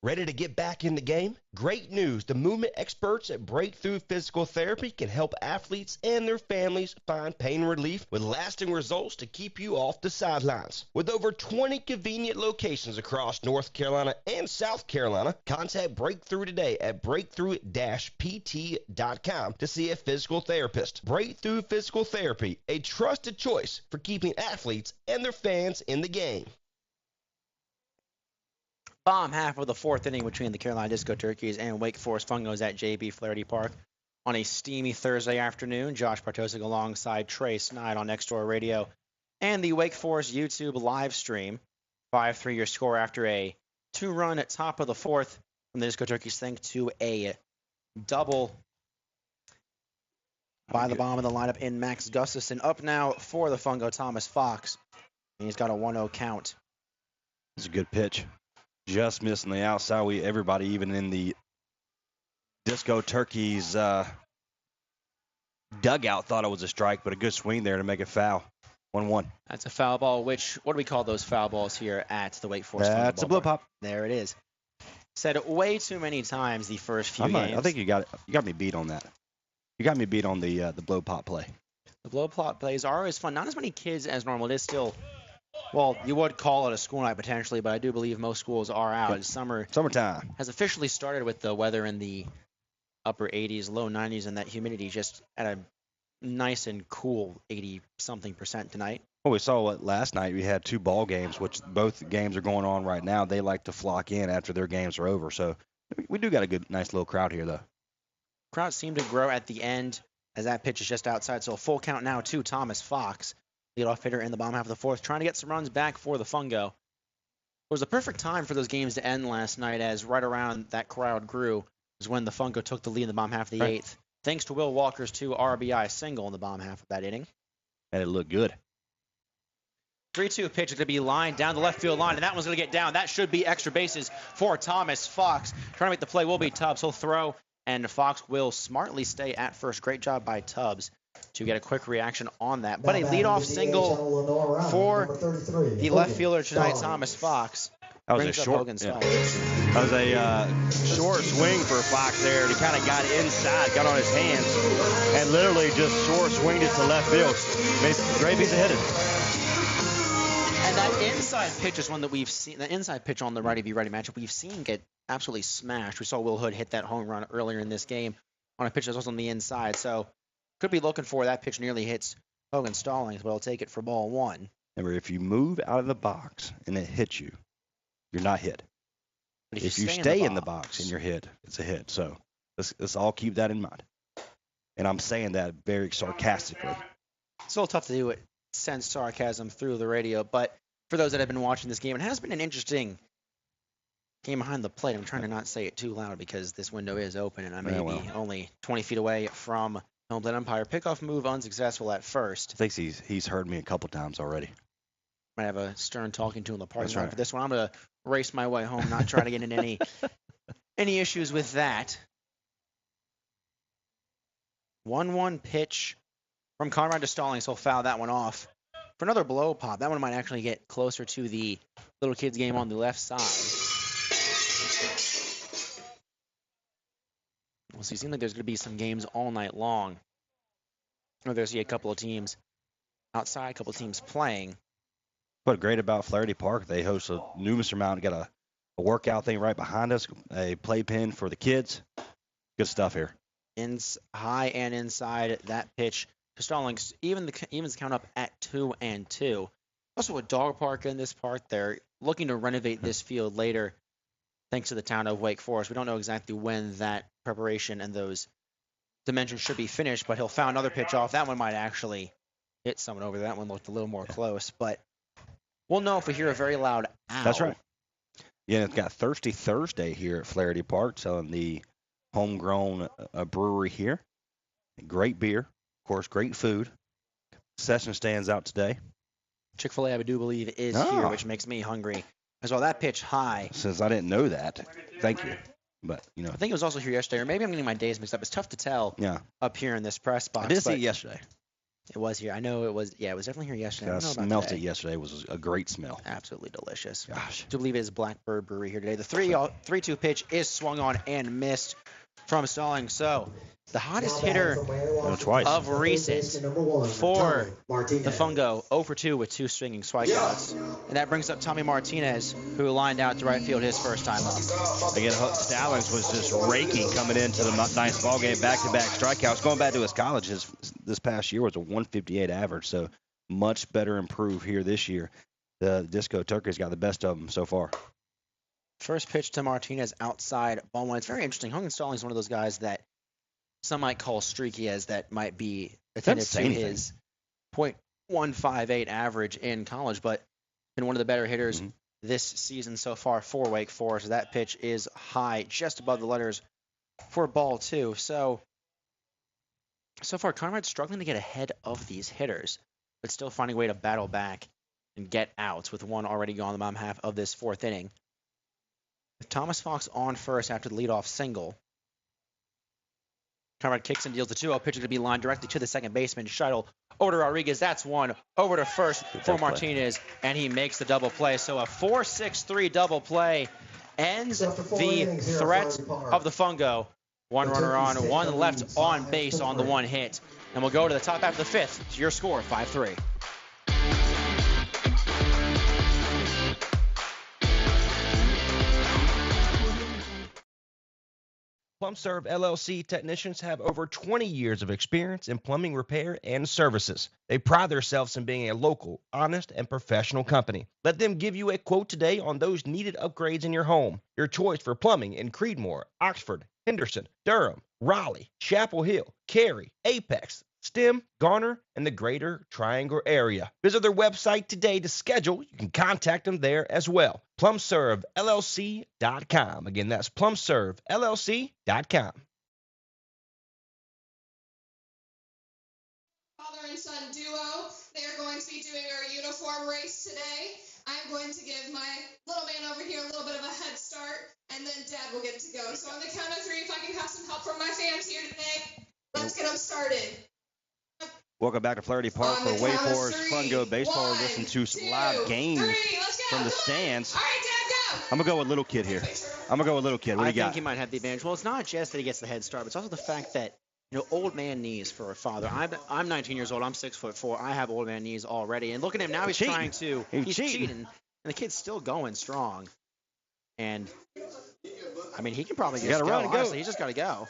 Ready to get back in the game? Great news! The movement experts at Breakthrough Physical Therapy can help athletes and their families find pain relief with lasting results to keep you off the sidelines. With over 20 convenient locations across North Carolina and South Carolina, contact Breakthrough today at breakthrough-pt.com to see a physical therapist. Breakthrough Physical Therapy, a trusted choice for keeping athletes and their fans in the game. Bottom half of the 4th inning between the Carolina Disco Turkeys and Wake Forest Fungos at J.B. Flaherty Park on a steamy Thursday afternoon. Josh Partosik alongside Trey Snide on Next Door Radio and the Wake Forest YouTube live stream. 5-3 your score after a 2-run at top of the 4th from the Disco Turkeys, thanks to a double by the bottom of the lineup in Max Gustafson. Up now for the Fungo, Thomas Fox. And he's got a 1-0 count. It's a good pitch. Just missing the outside. Everybody, even in the Disco Turkeys dugout, thought it was a strike, but a good swing there to make it foul. 1-1. That's a foul ball, what do we call those foul balls here at the Wake Forest? That's a blow pop. There it is. Said it way too many times the first few games. I think you got me beat on that. You got me beat on the blow pop play. The blow pop plays are always fun. Not as many kids as normal. It is still... Well, you would call it a school night potentially, but I do believe most schools are out. Yep. Summertime has officially started with the weather in the upper 80s, low 90s, and that humidity just at a nice and cool 80-something% tonight. Well, we saw last night. We had 2 ball games, which both games are going on right now. They like to flock in after their games are over. So we do got a good, nice little crowd here, though. Crowd seemed to grow at the end as that pitch is just outside. So a full count now to Thomas Fox. Leadoff hitter in the bottom half of the 4th, trying to get some runs back for the Fungo. It was a perfect time for those games to end last night, as right around that crowd grew was when the Fungo took the lead in the bottom half of the 8th, thanks to Will Walker's 2 RBI single in the bottom half of that inning. And it looked good. 3-2 pitch is going to be lined down the left field line, and that one's going to get down. That should be extra bases for Thomas Fox. Trying to make the play will be Tubbs. He'll throw, and Fox will smartly stay at first. Great job by Tubbs to get a quick reaction on that. But a leadoff single for the left fielder tonight, Thomas Fox. That was Brings a up short, Hogan Stallings. That was a short swing for Fox there. And he kind of got inside, got on his hands, and literally just short swinged it to left field. Made a great piece of hitting. And that inside pitch is one that we've seen. The inside pitch on the righty-v-righty matchup, we've seen get absolutely smashed. We saw Will Hood hit that home run earlier in this game on a pitch that was on the inside. So could be looking for that pitch nearly hits Hogan Stallings, but I'll take it for ball one. Remember, if you move out of the box and it hits you, you're not hit. But if you stay in the box and you're hit, it's a hit. So let's all keep that in mind. And I'm saying that very sarcastically. It's a little tough to do it, sense sarcasm through the radio, but for those that have been watching this game, it has been an interesting game behind the plate. I'm trying to not say it too loud because this window is open and I may be only 20 feet away from home plate umpire. Pickoff move unsuccessful at first. I think he's heard me a couple times already. Might have a stern talking to in the parking lot for this one. I'm going to race my way home, not try to get into any issues with that. 1-1 pitch from Conrad to Stallings. He'll foul that one off for another blow pop. That one might actually get closer to the little kids game on the left side. Well, so it seems like there's going to be some games all night long. There's a couple of teams outside, a couple of teams playing. What's great about Flaherty Park, they host a numerous amount. Got a workout thing right behind us, a playpen for the kids. Good stuff here. High and inside that pitch to Stallings. Evens the count up at 2-2. Also a dog park in this park. They're looking to renovate this field later thanks to the town of Wake Forest. We don't know exactly when that preparation and those dimensions should be finished, but he'll foul another pitch off. That one might actually hit someone over there. That one looked a little more close, but we'll know if we hear a very loud ow. That's right. Yeah, it's got Thirsty Thursday here at Flaherty Park, selling the homegrown brewery here. Great beer, of course, great food. Session stands out today. Chick-fil-A, I do believe, is here, which makes me hungry as well. That pitch high. Since I didn't know that, thank you. But I think it was also here yesterday, or maybe I'm getting my days mixed up. It's tough to tell. Up here in this press box. I did see it yesterday. It was here. I know it was. Yeah, it was definitely here yesterday. I smelled it yesterday. It was a great smell. Absolutely delicious. Gosh. I do believe it is Blackbird Brewery here today. The 3-2 pitch is swung on and missed from Stallings. So the hottest hitter of recent for the Fungo, 0 for 2 with 2 swinging strikeouts. And that brings up Tommy Martinez, who lined out to right field his first time up. Again, Stallings was just raking coming into the ninth ball game, back-to-back strikeouts. Going back to his college, this past year was a 158 average, so much better improved here this year. The Disco Turkey's got the best of them so far. First pitch to Martinez outside ball one. It's very interesting. Hogan Stallings is one of those guys that some might call streaky, as that might be attentive to his .158 average in college, but been one of the better hitters this season so far for Wake Forest. That pitch is high, just above the letters for ball 2. So far, Conrad's struggling to get ahead of these hitters, but still finding a way to battle back and get outs with one already gone in the bottom half of this 4th inning. With Thomas Fox on first after the leadoff single. Conrad kicks and deals the 2-0 pitch, going to be lined directly to the second baseman. Scheidel over to Rodriguez. That's one. Over to first for Martinez, and he makes the double play. So a 4-6-3 double play ends the threat of the Fungo. One runner on, one left on base on the one hit. And we'll go to the top half of the 5th. It's your score, 5-3. PlumServe LLC technicians have over 20 years of experience in plumbing repair and services. They pride themselves in being a local, honest, and professional company. Let them give you a quote today on those needed upgrades in your home. Your choice for plumbing in Creedmoor, Oxford, Henderson, Durham, Raleigh, Chapel Hill, Cary, Apex, Stem, Garner, and the greater Triangle area. Visit their website today to schedule. You can contact them there as well. PlumServeLLC.com. Again, that's PlumServeLLC.com. Father and son duo. They are going to be doing our uniform race today. I'm going to give my little man over here a little bit of a head start, and then Dad will get to go. So on the count of 3, if I can have some help from my fans here today, let's get them started. Welcome back to Flaherty Park for Wake Forest Fungo Baseball. Listen to some live games from the stands. All right, Dad, go. I'm going to go with little kid here. I'm going to go with little kid. What do you got? I think he might have the advantage. Well, it's not just that he gets the head start, but it's also the fact that, old man knees for a father. I'm 19 years old. I'm 6'4". I have old man knees already. And look at him now. He's trying to. He's cheating. And the kid's still going strong. And, he can probably just go. Honestly, he's just got to go.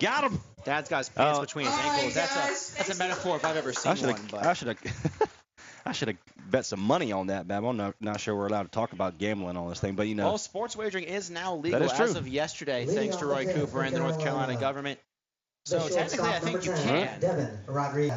Got him. Dad's got his pants between his ankles. That's a metaphor if I've ever seen one. But I should have bet some money on that, Bab. I'm not sure we're allowed to talk about gambling on this thing, but Well, sports wagering is now legal as of yesterday, thanks to Roy Cooper and the North Carolina government. So technically, I think you can.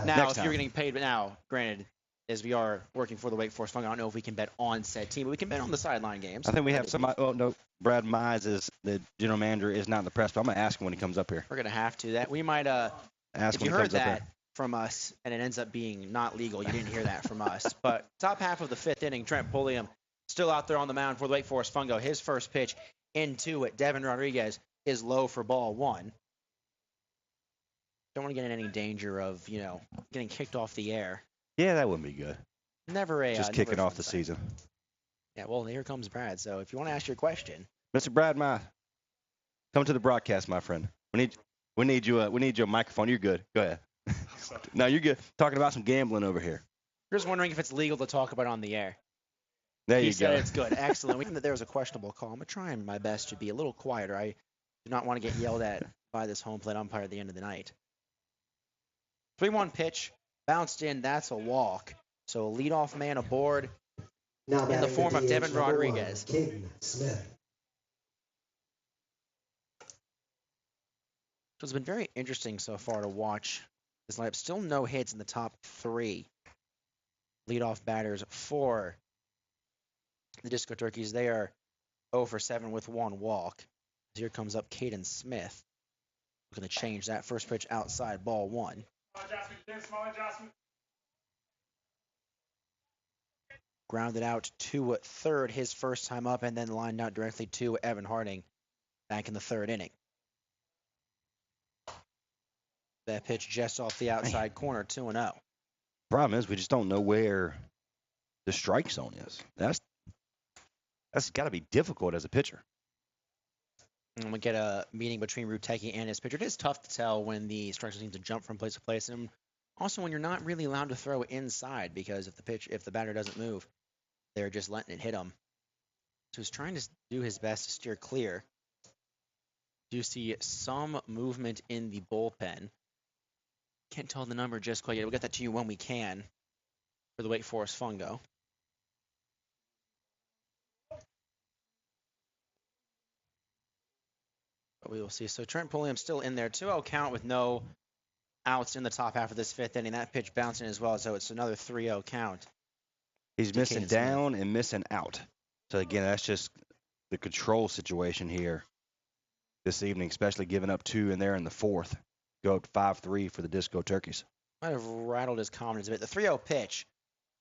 Now, if you're getting paid, but now, granted, as we are working for the Wake Forest Fungo, I don't know if we can bet on said team, but we can bet on the sideline games. I think we have somebody. Oh no, Brad Mize is the general manager, is not in the press, but I'm gonna ask him when he comes up here. We're gonna have to. That we might. Ask if you heard that from us and it ends up being not legal, you didn't hear that from us. But top half of the fifth inning, Trent Pulliam still out there on the mound for the Wake Forest Fungo. His first pitch into it. Devin Rodriguez is low for ball one. Don't want to get in any danger of, getting kicked off the air. Yeah, that wouldn't be good. Just kicking off the season. Yeah, well, here comes Brad. So if you want to ask your question. Mr. Brad Mize, come to the broadcast, my friend. We need you a microphone. You're good. Go ahead. No, you're good. Talking about some gambling over here. You're just wondering if it's legal to talk about on the air. There you go. He said it's good. Excellent. We know that there was a questionable call. I'm trying my best to be a little quieter. I do not want to get yelled at by this home plate umpire at the end of the night. 3-1 pitch. Bounced in. That's a walk. So leadoff man aboard in the form of Devin Rodriguez. Caden Smith. So it's been very interesting so far to watch this lineup. Still no hits in the top three leadoff batters for the Disco Turkeys. They are 0 for 7 with one walk. Here comes up Caden Smith. We're going to change that first pitch outside, ball one. Small adjustment. Grounded out to third his first time up, and then lined out directly to Evan Harding back in the third inning. That pitch just off the outside corner, 2-0. Problem is, we just don't know where the strike zone is. That's got to be difficult as a pitcher. And we get a meeting between Rutecki and his pitcher. It is tough to tell when the strike zone seems to jump from place to place, and also when you're not really allowed to throw inside, because if the batter doesn't move, they're just letting it hit him. So he's trying to do his best to steer clear. Do see some movement in the bullpen. Can't tell the number just quite yet. We'll get that to you when we can for the Wake Forest Fungo. But we will see. So Trent Pulliam still in there. 2-0 count with no outs in the top half of this fifth inning. That pitch bouncing as well, so it's another 3-0 count. He's missing down and missing out. So, again, that's just the control situation here this evening, especially giving up 2 in there in the fourth. Go up 5-3 for the Disco Turkeys. Might have rattled his confidence a bit. The 3-0 pitch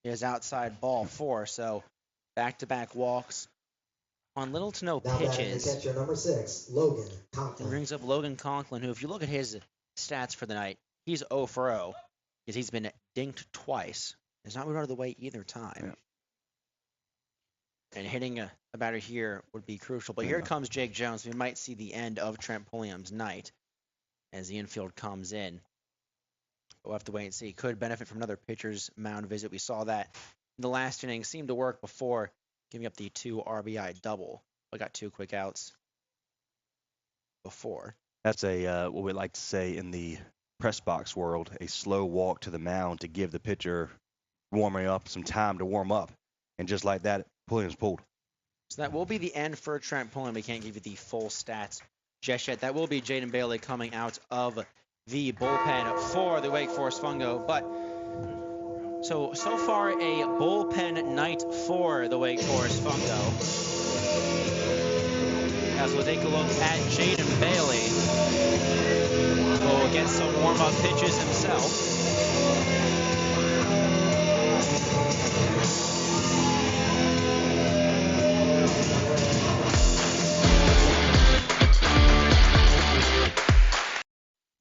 is outside ball 4, so back-to-back walks on little to no pitches. Now catcher number 6, Logan Conklin. Brings up Logan Conklin, who, if you look at his stats for the night, he's 0 for 0 because he's been dinked twice. He's not moved out of the way either time. Yeah. And hitting a batter here would be crucial. But here comes Jake Jones. We might see the end of Trent Pulliam's night as the infield comes in. We'll have to wait and see. Could benefit from another pitcher's mound visit. We saw that in the last inning. Seemed to work before giving up the 2 RBI double. I got 2 quick outs before. That's what we like to say in the press box world, a slow walk to the mound to give the pitcher warming up some time to warm up. And just like that, Pulliam's pulled. So that will be the end for Trent Pulliam. We can't give you the full stats just yet. That will be Jaden Bailey coming out of the bullpen for the Wake Forest Fungo. But so far a bullpen night for the Wake Forest Fungo. As we'll take a look at Jaden Bailey, who will get some warm-up pitches himself.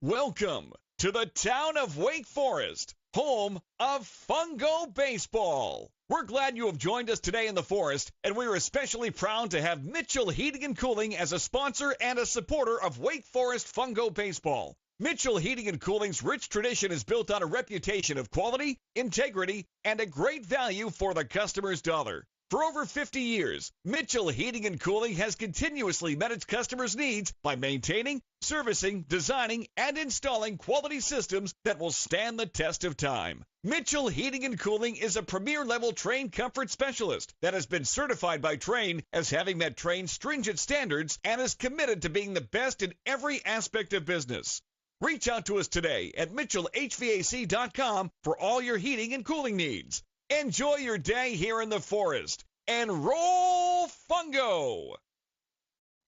Welcome to the town of Wake Forest, home of Fungo Baseball. We're glad you have joined us today in the Forest, and we are especially proud to have Mitchell Heating and Cooling as a sponsor and a supporter of Wake Forest Fungo Baseball. Mitchell Heating and Cooling's rich tradition is built on a reputation of quality, integrity, and a great value for the customer's dollar. For over 50 years, Mitchell Heating and Cooling has continuously met its customers' needs by maintaining, servicing, designing, and installing quality systems that will stand the test of time. Mitchell Heating and Cooling is a premier-level Trane comfort specialist that has been certified by Trane as having met Trane's stringent standards and is committed to being the best in every aspect of business. Reach out to us today at mitchellhvac.com for all your heating and cooling needs. Enjoy your day here in the Forest, and roll Fungo!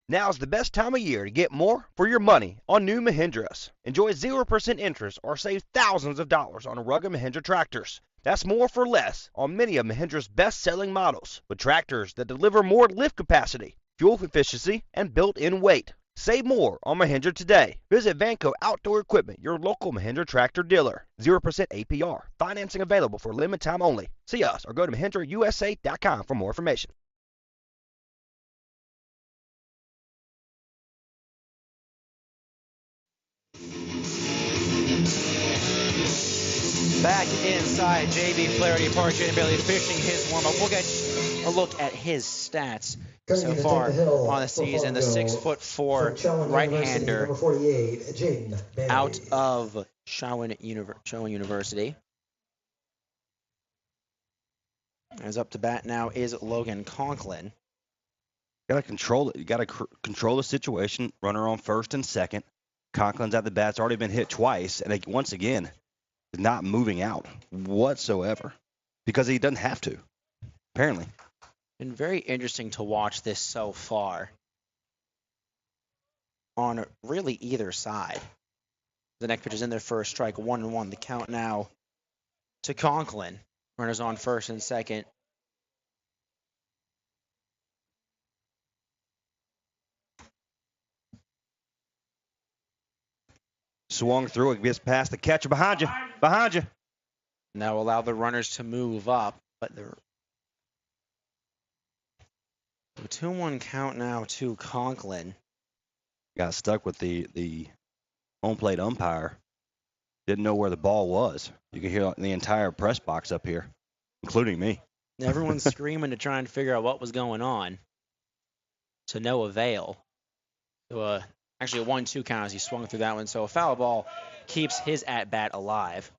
Now's the best time of year to get more for your money on new Mahindras. Enjoy 0% interest or save thousands of dollars on rugged Mahindra tractors. That's more for less on many of Mahindra's best-selling models, with tractors that deliver more lift capacity, fuel efficiency, and built-in weight. Save more on Mahindra today. Visit Vanco Outdoor Equipment, your local Mahindra tractor dealer. 0% APR. Financing available for limited time only. See us or go to MahindraUSA.com for more information. Back inside JB Flaherty Park, Jaden Bailey finishing his warm-up. We'll get a look at his stats so far on the season. The 6'4" right-hander number 48, Jaden Bailey. out of Chowan University. As up to bat now is Logan Conklin. Got to control it. You got to control the situation. Runner on first and second. Conklin's at the bat. It's already been hit twice, and once again, is not moving out whatsoever because he doesn't have to, apparently. Been very interesting to watch this so far on really either side. The next pitch is in there for a strike, 1-1. The count now to Conklin. Runners on first and second. Swung through it, gets past the catcher. Behind you. Now allow the runners to move up, but they're 2-1 count now to Conklin. Got stuck with the home plate umpire. Didn't know where the ball was. You can hear the entire press box up here, including me. Everyone's screaming to try and figure out what was going on. To no avail. So, actually a 1-2 count as he swung through that one. So a foul ball keeps his at-bat alive.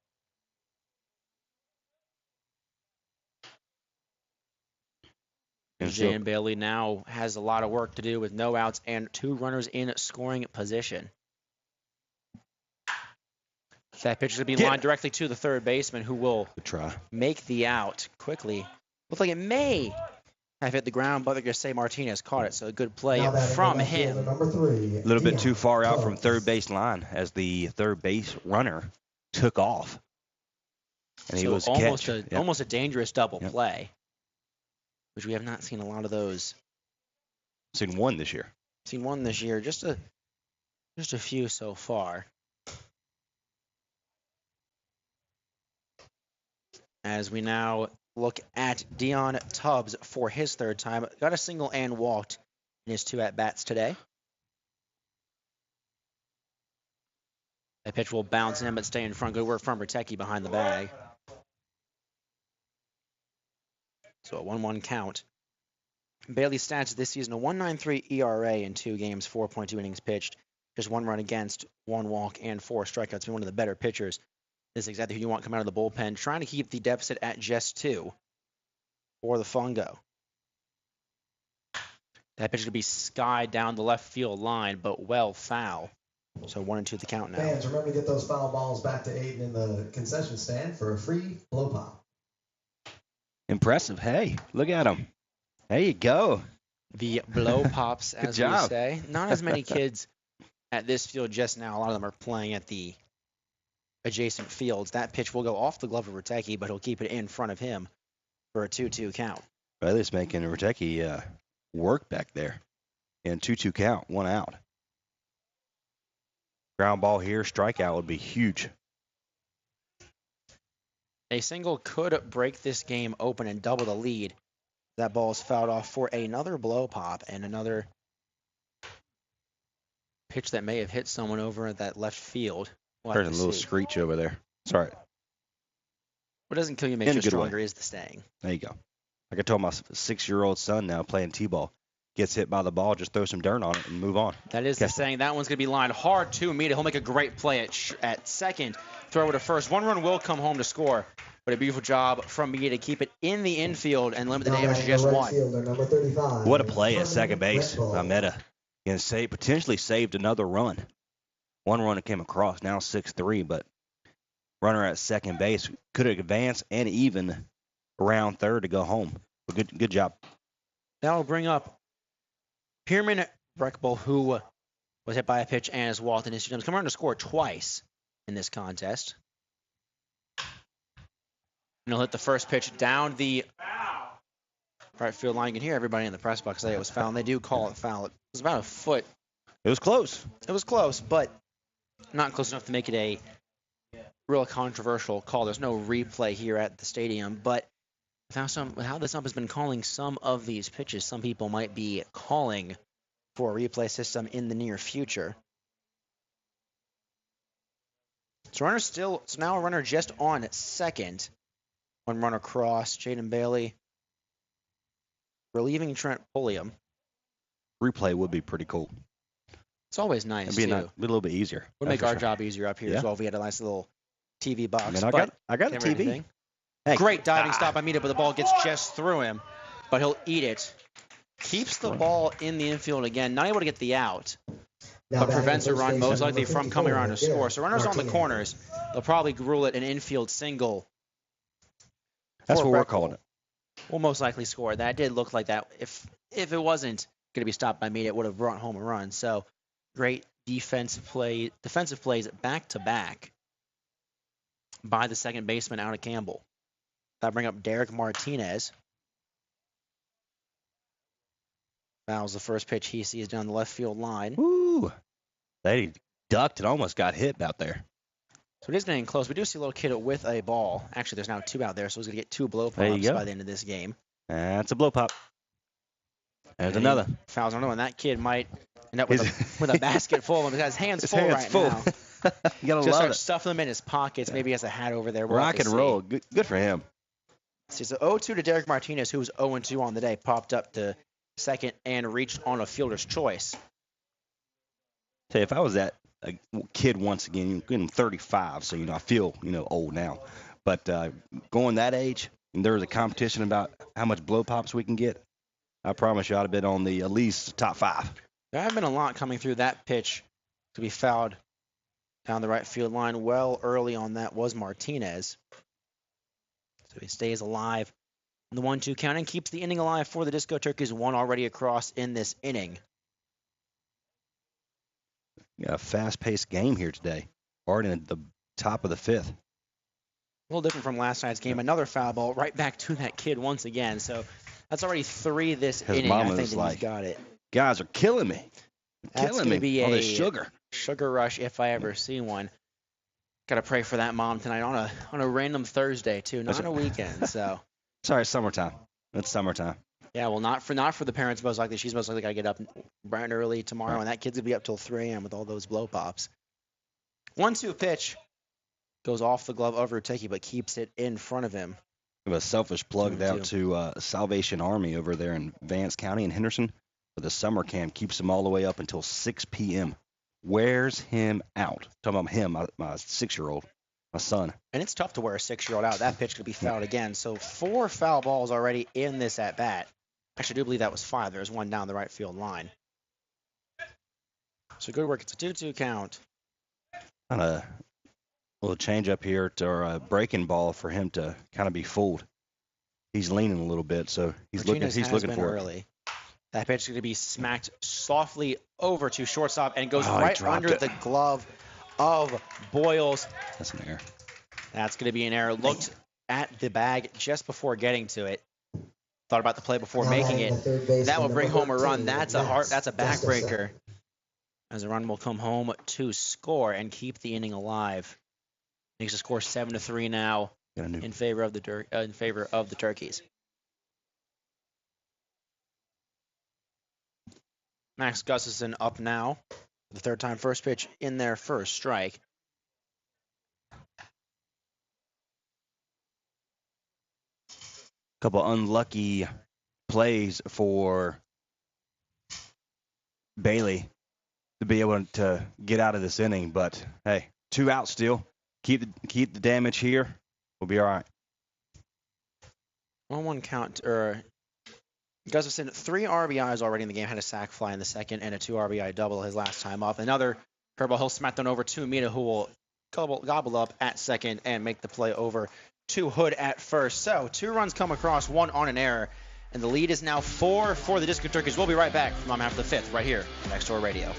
Jaden Bailey now has a lot of work to do with no outs and 2 runners in scoring position. That pitch is going to be lined directly to the third baseman, who will make the out quickly. Looks like it may have hit the ground, but Jose Martinez caught it, so a good play from him. A little bit too far out from third base line as the third base runner took off. And he was almost a dangerous double play, which we have not seen a lot of those. Seen one this year. Just a few so far. As we now look at Dion Tubbs for his third time. Got a single and walked in his 2 at-bats today. That pitch will bounce in but stay in front. Good work from Bertecki behind the bag. So a 1-1 count. Bailey's stats this season, a 1.93 ERA in 2 games, 4.2 innings pitched, just 1 run against, 1 walk, and 4 strikeouts. Been one of the better pitchers. This is exactly who you want coming out of the bullpen, trying to keep the deficit at just 2 for the Fungo. That pitch is going to be skied down the left field line, but well foul. So 1-2 the count now. Fans, remember to get those foul balls back to Aiden in the concession stand for a free blow pop. Impressive. Hey, look at him. There you go. The blow pops, as we say. Not as many kids at this field just now. A lot of them are playing at the adjacent fields. That pitch will go off the glove of Bertecki, but he'll keep it in front of him for a 2-2 count. Riley's making Bertecki work back there. And 2-2 count, 1 out. Ground ball here, strikeout would be huge. A single could break this game open and double the lead. That ball is fouled off for another blow pop and another pitch that may have hit someone over at that left field. There's a little screech over there. Sorry. What doesn't kill you makes you stronger is the staying. There you go. Like I told my 6-year-old son now playing T-ball, gets hit by the ball, just throw some dirt on it and move on. That is the saying. That one's going to be lined hard to Mita. He'll make a great play at second. Throw over to first. One run will come home to score. But a beautiful job from Mita to keep it in the infield and limit the damage to just one. What a play at second base by Mita. And potentially saved another run. One run that came across, now 6-3, but runner at second base could have advanced and even around third to go home. Good job. That will bring up Pierman Breckable, who was hit by a pitch and has walked in his team. Come around to score twice in this contest. And he'll hit the first pitch down the right field line. You can hear everybody in the press box say it was foul, and they do call it foul. It was about a foot. It was close. It was close, but not close enough to make it a real controversial call. There's no replay here at the stadium, but with how this ump has been calling some of these pitches, some people might be calling for a replay system in the near future. So now a runner just on second. One runner across, Jaden Bailey relieving Trent Pulliam. Replay would be pretty cool. It's always nice, It'd be a little bit easier. Would make our job easier up here as well if we had a nice little TV box. I got a TV. Hey. Great diving stop by Mita, but the ball gets just through him. But he'll eat it. Keeps the ball in the infield again. Not able to get the out. But prevents a run, most likely from coming around to score. So runners on the corners. They'll probably rule it an infield single. That's what we're calling it. We'll most likely score. That did look like that. If it wasn't going to be stopped by Mita, it would have brought home a run. So great defensive plays back to back by the second baseman out of Campbell. That'll bring up Derek Martinez. Fouls the first pitch he sees down the left field line. Ooh, they ducked and almost got hit out there. So it is getting close. We do see a little kid with a ball. Actually, there's now two out there, so he's going to get two blow pops by the end of this game. That's a blow pop. There's another. Fouls another one. That kid might end up with a basket full of them. He's got his hands full right now. You gotta just love start it. stuffing them in his pockets. Maybe he has a hat over there. Rock and roll. Good for him. So 0-2 to Derek Martinez, who was 0-2 on the day, popped up to second and reached on a fielder's choice. Say, if I was that kid once again, I'm 35, so I feel old now. But going that age, and there's a competition about how much blow pops we can get. I promise you, I'd have been on the at least top 5. There have been a lot coming through that pitch to be fouled down the right field line. Well, early on that was Martinez. So he stays alive on the 1-2 count and keeps the inning alive for the Disco Turkeys. One already across in this inning. Got a fast-paced game here today. Already in the top of the 5th. A little different from last night's game. Another foul ball right back to that kid once again. So that's already 3 this inning. I think that he's got it. Guys are killing me. That's going to be all this sugar rush if I ever see one. Got to pray for that mom tonight on a random Thursday too, not on a weekend. So sorry, summertime. It's summertime. Yeah, well, not for the parents most likely. She's most likely got to get up bright and early tomorrow, and that kid's gonna be up till 3 a.m. with all those blow pops. 1-2 pitch goes off the glove of Ruteki, but keeps it in front of him. I have a selfish plug out to Salvation Army over there in Vance County in Henderson. For the summer camp, keeps him all the way up until 6 p.m. Wears him out. Talking about him, my 6-year-old, my son. And it's tough to wear a 6-year-old out. That pitch could be fouled again. So 4 foul balls already in this at bat. Actually, I do believe that was 5. There's one down the right field line. So good work. It's a 2-2 count. Kind of a little change up here to our breaking ball for him to kind of be fooled. He's leaning a little bit, so he's looking for early. It. That pitch is going to be smacked softly over to shortstop and goes right under the glove of Boyles. That's an error. That's going to be an error. Looked at the bag just before getting to it. Thought about the play before making it. That will bring home a run. That's a backbreaker. as a run will come home to score and keep the inning alive. Makes the score 7-3 now in favor of the Turkeys. Max Gustafson up now. The third time first pitch in their first strike. Couple unlucky plays for Bailey to be able to get out of this inning, but hey, 2 outs still. Keep the damage here. We'll be all right. 1-1 count. Gustafson, 3 RBIs already in the game. Had a sac fly in the second and a 2 RBI double his last time up. Another curveball. He'll smack down over to Mina, who will gobble up at second and make the play over to Hood at first. So 2 runs come across, 1 on an error, and the lead is now 4 for the Disco Turkeys. We'll be right back from after the 5th right here on Next Door Radio.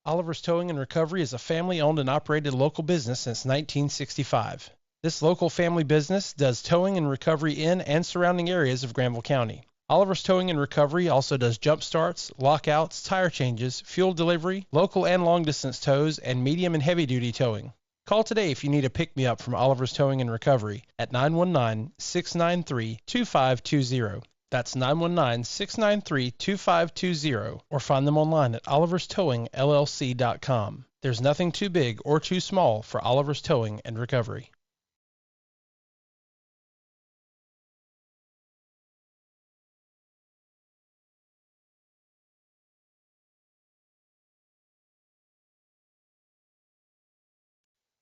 Oliver's Towing and Recovery is a family-owned and operated local business since 1965. This local family business does towing and recovery in and surrounding areas of Granville County. Oliver's Towing and Recovery also does jump starts, lockouts, tire changes, fuel delivery, local and long-distance tows, and medium and heavy-duty towing. Call today if you need a pick-me-up from Oliver's Towing and Recovery at 919-693-2520. That's 919-693-2520, or find them online at oliverstowingllc.com. There's nothing too big or too small for Oliver's Towing and Recovery.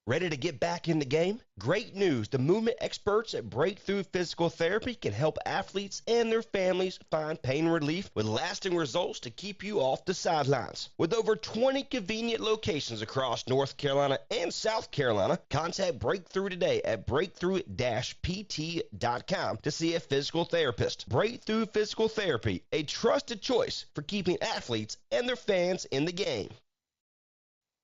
Ready to get back in the game? Great news. The movement experts at Breakthrough Physical Therapy can help athletes and their families find pain relief with lasting results to keep you off the sidelines. With over 20 convenient locations across North Carolina and South Carolina, contact Breakthrough today at breakthrough-pt.com to see a physical therapist. Breakthrough Physical Therapy, a trusted choice for keeping athletes and their fans in the game.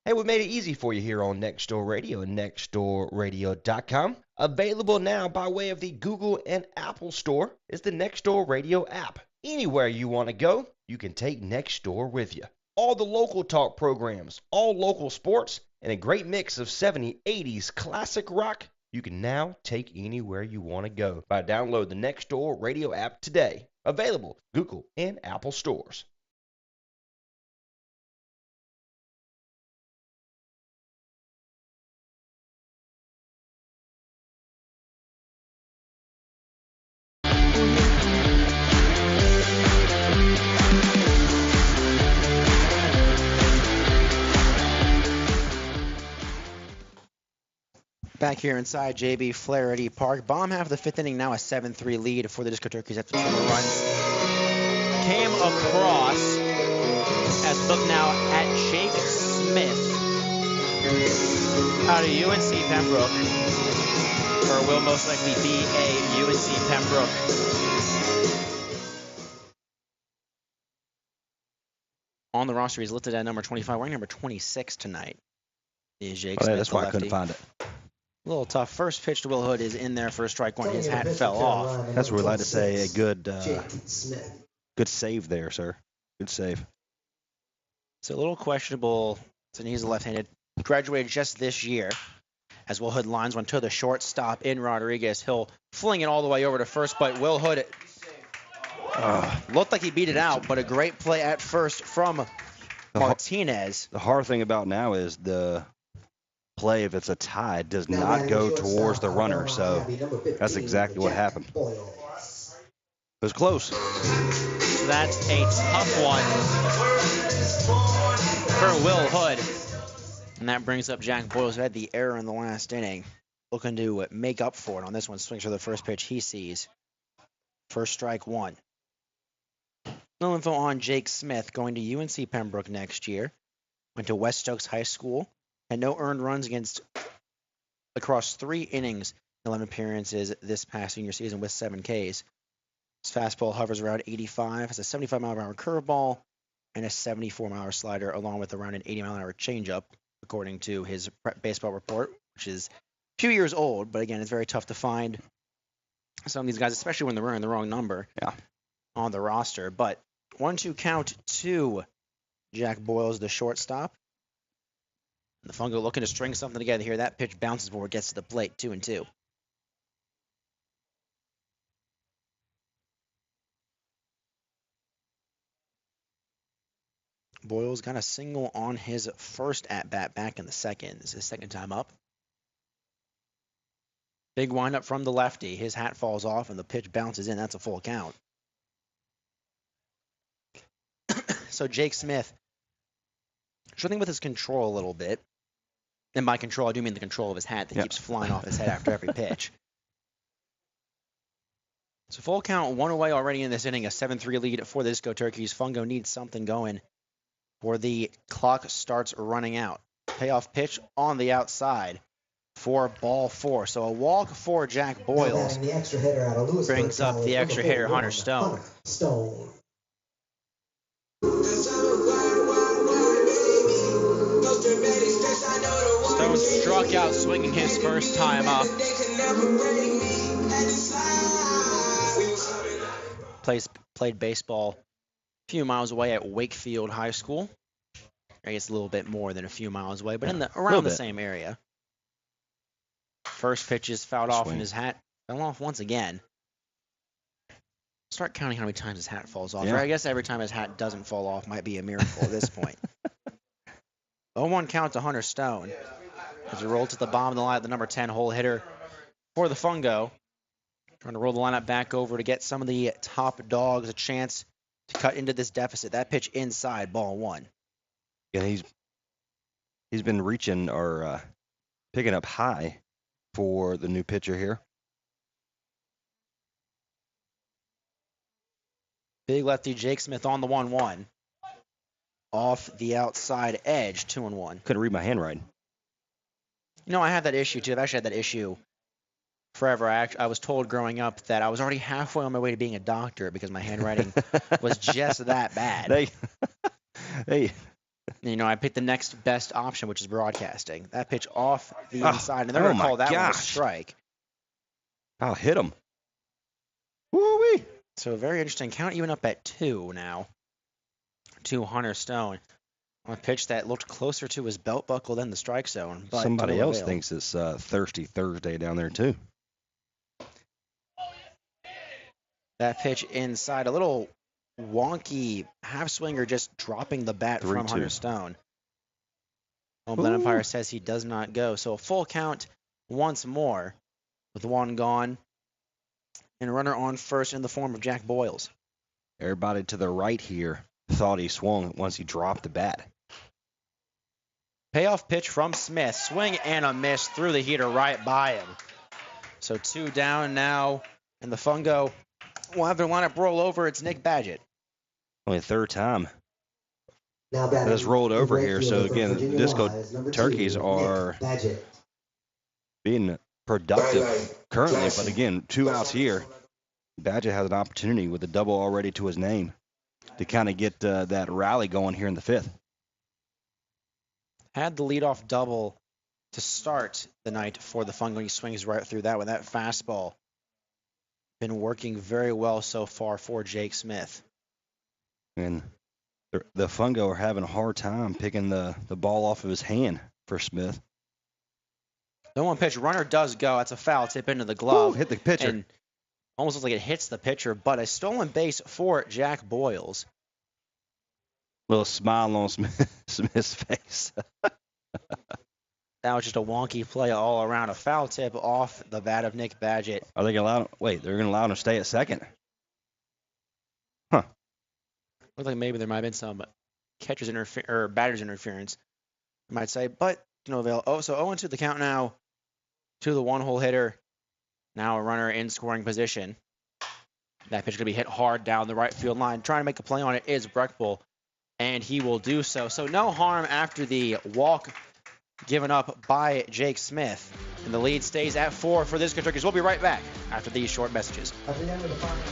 Hey, we made it easy for you here on Next Door Radio and nextdoorradio.com. Available now by way of the Google and Apple Store is the Next Door Radio app. Anywhere you want to go, you can take Next Door with you. All the local talk programs, all local sports, and a great mix of 70s, 80s classic rock you can now take anywhere you want to go by download the Next Door Radio app today. Available Google and Apple stores. Back here inside J.B. Flaherty Park. Bottom half of the 5th inning, now a 7-3 lead for the Disco Turkeys after 2 runs came across as we look now at Jake Smith out of UNC Pembroke, or will most likely be a UNC Pembroke. On the roster, he's listed at number 25. Wearing number 26 tonight is Jake Smith. That's why I couldn't find it. A little tough. First pitch to Will Hood is in there for strike 1. His hat fell off. That's what we like to say. A good save there, sir. Good save. It's a little questionable. So he's a left-handed. Graduated just this year. As Will Hood lines one to the shortstop in Rodriguez. He'll fling it all the way over to first, but Will Hood looked like he beat it out, but a great play at first from Martinez. The hard thing about now is the play, if it's a tie, does not go towards the runner, so that's exactly what happened. It was close. So that's a tough one for Will Hood. And that brings up Jack Boyles, who had the error in the last inning. Looking to make up for it on this one. Swings for the first pitch he sees. First strike 1. No info on Jake Smith, going to UNC Pembroke next year. Went to West Stokes High School. Had no earned runs across 3 innings, 11 appearances this past senior season with 7 Ks. His fastball hovers around 85, has a 75-mile-per-hour curveball, and a 74-mile-per-hour slider, along with around an 80-mile-an-hour changeup, according to his baseball report, which is a few years old, but again, it's very tough to find some of these guys, especially when they're wearing the wrong number on the roster. But 1-2 count to Jack Boyles, the shortstop. And the Fungo looking to string something together here. That pitch bounces before it gets to the plate, 2-2. Boyles got a single on his first at-bat back in the second. This is his second time up. Big windup from the lefty. His hat falls off and the pitch bounces in. That's a full count. So Jake Smith, struggling with his control a little bit. And by control, I do mean the control of his hat that keeps flying off his head after every pitch. So full count, 1 away already in this inning. A 7-3 lead for the Disco Turkeys. Fungo needs something going before the clock starts running out. Payoff pitch on the outside for ball 4. So a walk for Jack Boyles. The extra hitter out of Lewisburg brings up the extra hitter, Hunter Stone. Stone struck out swinging his first time up. Played baseball a few miles away at Wakefield High School. I guess a little bit more than a few miles away, but around the same area. First pitch is fouled off and his hat fell off once again. Start counting how many times his hat falls off. Or I guess every time his hat doesn't fall off might be a miracle at this point. 0-1 count to Hunter Stone. As he rolls to the bottom of the line, the number 10 hole hitter for the Fungo. Trying to roll the lineup back over to get some of the top dogs a chance to cut into this deficit. That pitch inside, ball 1. Yeah, he's been reaching or picking up high for the new pitcher here. Big lefty Jake Smith on the 1-1. Off the outside edge, 2-1. Couldn't read my handwriting. You know, I have that issue, too. I've actually had that issue forever. I was told growing up that I was already halfway on my way to being a doctor because my handwriting was just that bad. Hey. You know, I picked the next best option, which is broadcasting. That pitch off the inside, and they're going to call that one a strike. I'll hit him. Woo-wee. So a very interesting count, even up at 2 now. To Hunter Stone on a pitch that looked closer to his belt buckle than the strike zone. But somebody else thinks it's Thirsty Thursday down there, too. That pitch inside, a little wonky half swinger just dropping the bat from Hunter Stone. Home plate umpire says he does not go. So a full count once more with 1 gone. And a runner on first in the form of Jack Boyles. Everybody to the right here thought he swung once he dropped the bat. Payoff pitch from Smith. Swing and a miss through the heater right by him. So 2 down now. And the Fungo will have their lineup roll over. It's Nick Badgett. Only 3rd time now that's rolled over here. So again, the Disco Turkeys are being productive currently. But again, 2 outs here. Badgett has an opportunity with a double already to his name to kind of get that rally going here in the 5th. Had the leadoff double to start the night for the Fungo. He swings right through that with that fastball. Been working very well so far for Jake Smith. And the Fungo are having a hard time picking the ball off of his hand for Smith. The 1 pitch, runner does go. That's a foul tip into the glove. Ooh, hit the pitcher. And almost looks like it hits the pitcher, but a stolen base for Jack Boyles. Little smile on Smith's face. That was just a wonky play all around. A foul tip off the bat of Nick Badgett. Are they going to allow him? Wait, they're going to allow him to stay at second? Huh. Looks like maybe there might have been some batter's interference, I might say, but no avail. So 0-2 the count now to the 1-hole hitter. Now a runner in scoring position. That pitch is going to be hit hard down the right field line. Trying to make a play on it is Breckbull, and he will do so. So no harm after the walk given up by Jake Smith. And the lead stays at 4 for the Disco Turkeys. We'll be right back after these short messages. At the end of the final.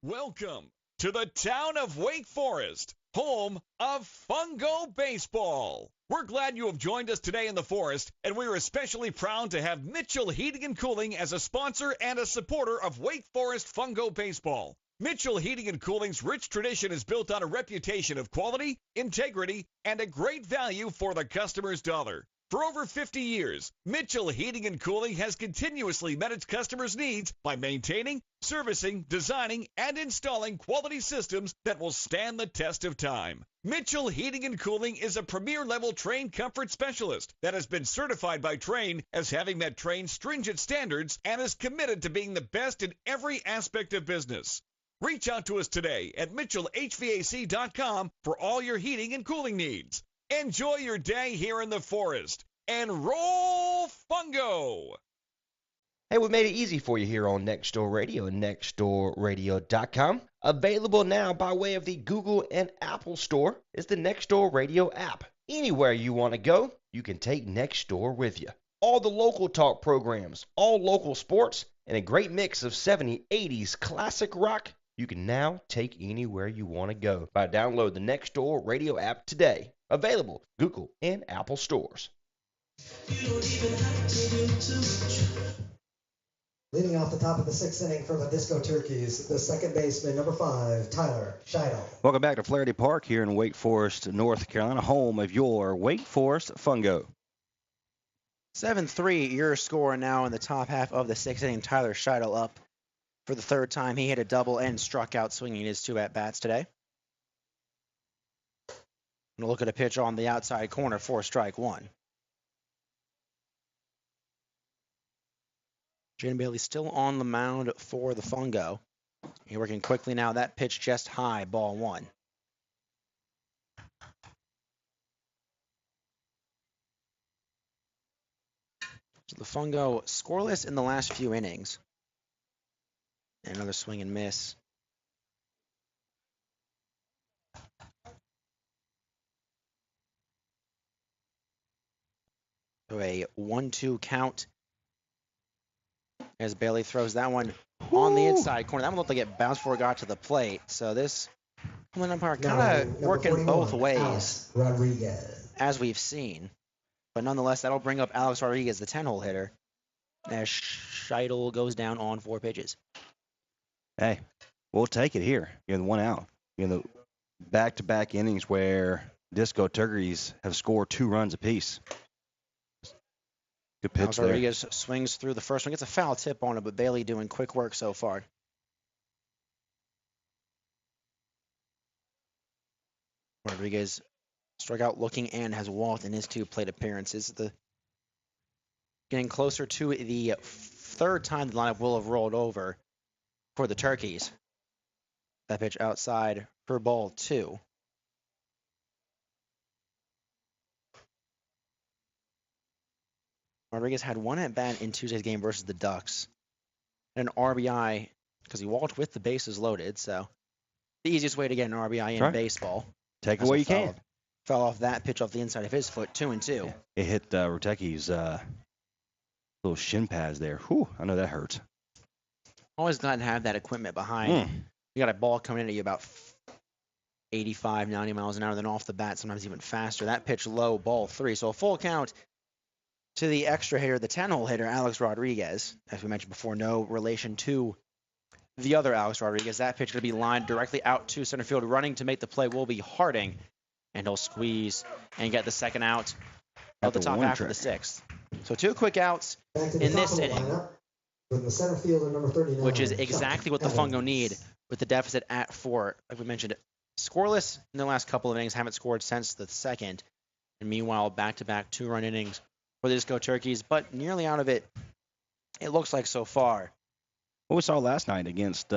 Welcome to the town of Wake Forest, home of Fungo Baseball. We're glad you have joined us today in the Forest, and we are especially proud to have Mitchell Heating and Cooling as a sponsor and a supporter of Wake Forest Fungo Baseball. Mitchell Heating and Cooling's rich tradition is built on a reputation of quality, integrity, and a great value for the customer's dollar. For over 50 years, Mitchell Heating and Cooling has continuously met its customers' needs by maintaining, servicing, designing, and installing quality systems that will stand the test of time. Mitchell Heating and Cooling is a premier-level Trane comfort specialist that has been certified by Trane as having met Trane's stringent standards and is committed to being the best in every aspect of business. Reach out to us today at mitchellhvac.com for all your heating and cooling needs. Enjoy your day here in the Forest and roll Fungo! Hey, we made it easy for you here on Next Door Radio and nextdoorradio.com. Available now by way of the Google and Apple Store is the Next Door Radio app. Anywhere you want to go, you can take Next Door with you. All the local talk programs, all local sports, and a great mix of 70s, 80s classic rock you can now take anywhere you want to go by download the Next Door Radio app today. Available Google and Apple stores. Leading off the top of the sixth inning for the Disco Turkeys, the second baseman, number 5, Tyler Scheidel. Welcome back to Flaherty Park here in Wake Forest, North Carolina, home of your Wake Forest Fungo. 7-3 your score now in the top half of the sixth inning. Tyler Scheidel up for the third time. He hit a double and struck out swinging his 2 at-bats today. Going to look at a pitch on the outside corner for strike 1. Jaden Bailey still on the mound for the Fungo. He's working quickly now. That pitch just high, ball 1. So the Fungo scoreless in the last few innings. And another swing and miss. So a 1-2 count as Bailey throws that one on the inside corner. That one looked like it bounced before it got to the plate. So this home umpire kind of working both ways, Rodriguez. as we've seen. But nonetheless, that'll bring up Alex Rodriguez, the 10-hole hitter, as Scheidel goes down on 4 pitches. Hey, we'll take it here. You're the 1 out. You're the back-to-back innings where Disco Turkeys have scored 2 runs apiece. Good pitch Alex there. Rodriguez swings through the first one, gets a foul tip on it, but Bailey doing quick work so far. Rodriguez struck out looking and has walked in his 2 plate appearances. Getting closer to the third time the lineup will have rolled over for the Turkeys. That pitch outside for ball 2. Rodriguez had 1 at-bat in Tuesday's game versus the Ducks. And an RBI, because he walked with the bases loaded, so the easiest way to get an RBI in baseball. Take it where you can. Fell off that pitch off the inside of his foot, 2-2. Yeah. It hit Ruteki's little shin pads there. Whew, I know that hurts. Always glad to have that equipment behind. You got a ball coming in at you about 85, 90 miles an hour, then off the bat, sometimes even faster. That pitch low, ball 3. So a full count to the extra hitter, the 10-hole hitter, Alex Rodriguez. As we mentioned before, no relation to the other Alex Rodriguez. That pitch going to be lined directly out to center field. Running to make the play will be Harding, and he'll squeeze and get the second out of the top half of the 6th. So 2 quick outs in this inning, With the center fielder, number 39, which is exactly what the Fungo need with the deficit at 4. Like we mentioned, scoreless in the last couple of innings, haven't scored since the second. And meanwhile, back-to-back 2-run innings for the Disco Turkeys, but nearly out of it, it looks like so far. What we saw last night against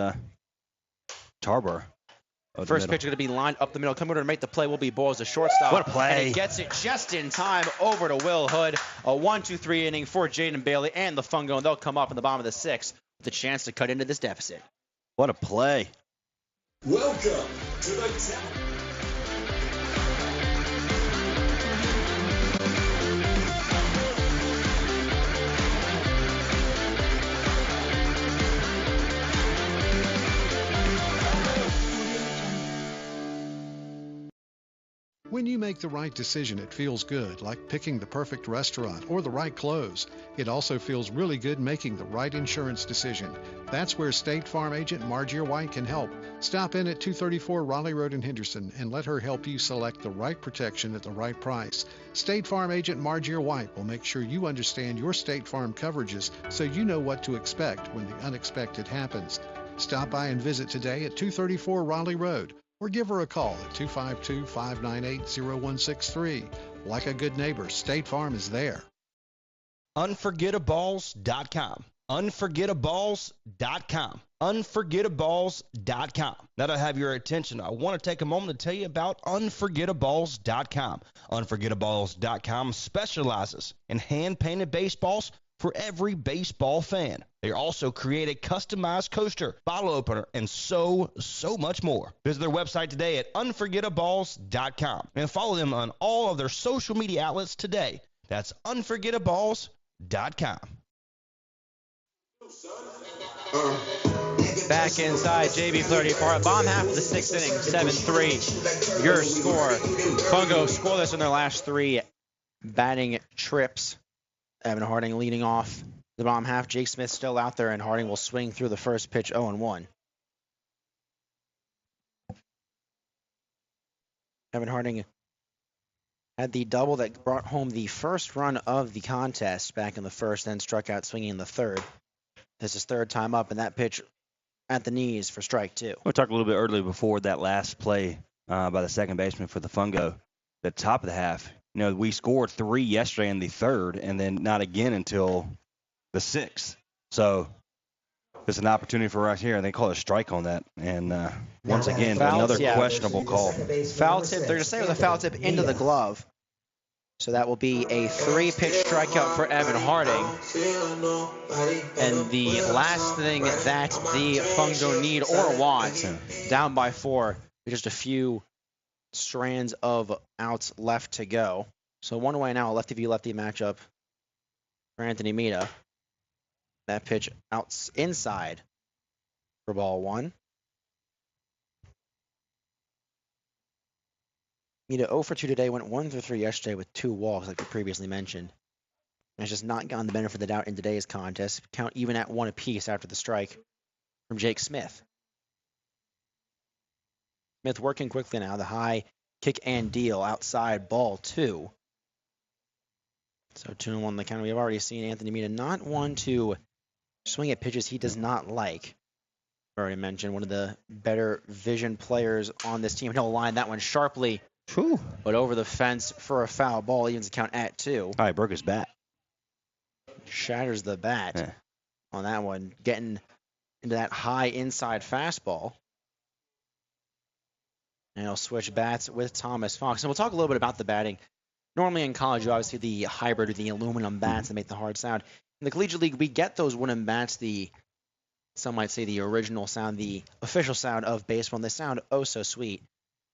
Tarboro. First pitch going to be lined up the middle. Coming over to make the play will be Boyles, the shortstop. What a play. And he gets it just in time over to Will Hood. A 1-2-3 inning for Jaden Bailey and the Fungo, and they'll come up in the bottom of the 6th with a chance to cut into this deficit. What a play. Welcome to the When you make the right decision, it feels good, like picking the perfect restaurant or the right clothes. It also feels really good making the right insurance decision. That's where State Farm agent Margie White can help. Stop in at 234 Raleigh Road in Henderson and let her help you select the right protection at the right price. State Farm agent Margie White will make sure you understand your State Farm coverages so you know what to expect when the unexpected happens. Stop by and visit today at 234 Raleigh Road, or give her a call at 252-598-0163. Like a good neighbor, State Farm is there. Unforgettaballs.com. Unforgettaballs.com. Unforgettaballs.com. That'll have your attention. I want to take a moment to tell you about Unforgettaballs.com. Unforgettaballs.com specializes in hand-painted baseballs for every baseball fan. They also create a customized coaster, bottle opener, and so much more. Visit their website today at unforgettaballs.com and follow them on all of their social media outlets today. That's unforgettaballs.com. Back inside, JB Flaherty for a bomb half of the sixth inning, 7-3. Your score. Fungo scoreless in their last three batting trips. Evan Harding leading off the bottom half. Jake Smith still out there, and Harding will swing through the first pitch 0-1. Evan Harding had the double that brought home the first run of the contest back in the first, then struck out swinging in the third. This is third time up, and that pitch at the knees for strike two. We talked a little bit earlier before that last play by the second baseman for the Fungo, the top of the half. You know, we scored 3 yesterday in the third, and then not again until the sixth. So it's an opportunity for us here. They call it a strike on that, and once again, another questionable call. Foul tip. They're going to say it was a foul tip into the glove. So that will be a 3-pitch strikeout for Evan Harding. And the last thing that the Fungo need or want, down by 4, just a few strands of outs left to go. So one away now, lefty-lefty matchup for Anthony Mita. That pitch out inside for ball 1. Mita 0 for 2 today, went 1 for 3 yesterday with 2 walks, like we previously mentioned. And has just not gotten the benefit of the doubt in today's contest. Count even at 1 apiece after the strike from Jake Smith. Smith working quickly now. The high kick and deal outside ball 2. So 2-1 the count. We have already seen Anthony Mita not one to swing at pitches he does not like. I already mentioned one of the better vision players on this team. He'll line that one sharply. Whew. But over the fence for a foul ball, evens the count at 2. Oh, he broke his bat. Shatters the bat on that one, getting into that high inside fastball. And he'll switch bats with Thomas Fox. And we'll talk a little bit about the batting. Normally in college, you obviously the hybrid or the aluminum bats that make the hard sound. In the collegiate league, we get those wooden bats, some might say the original sound, the official sound of baseball, and they sound oh so sweet.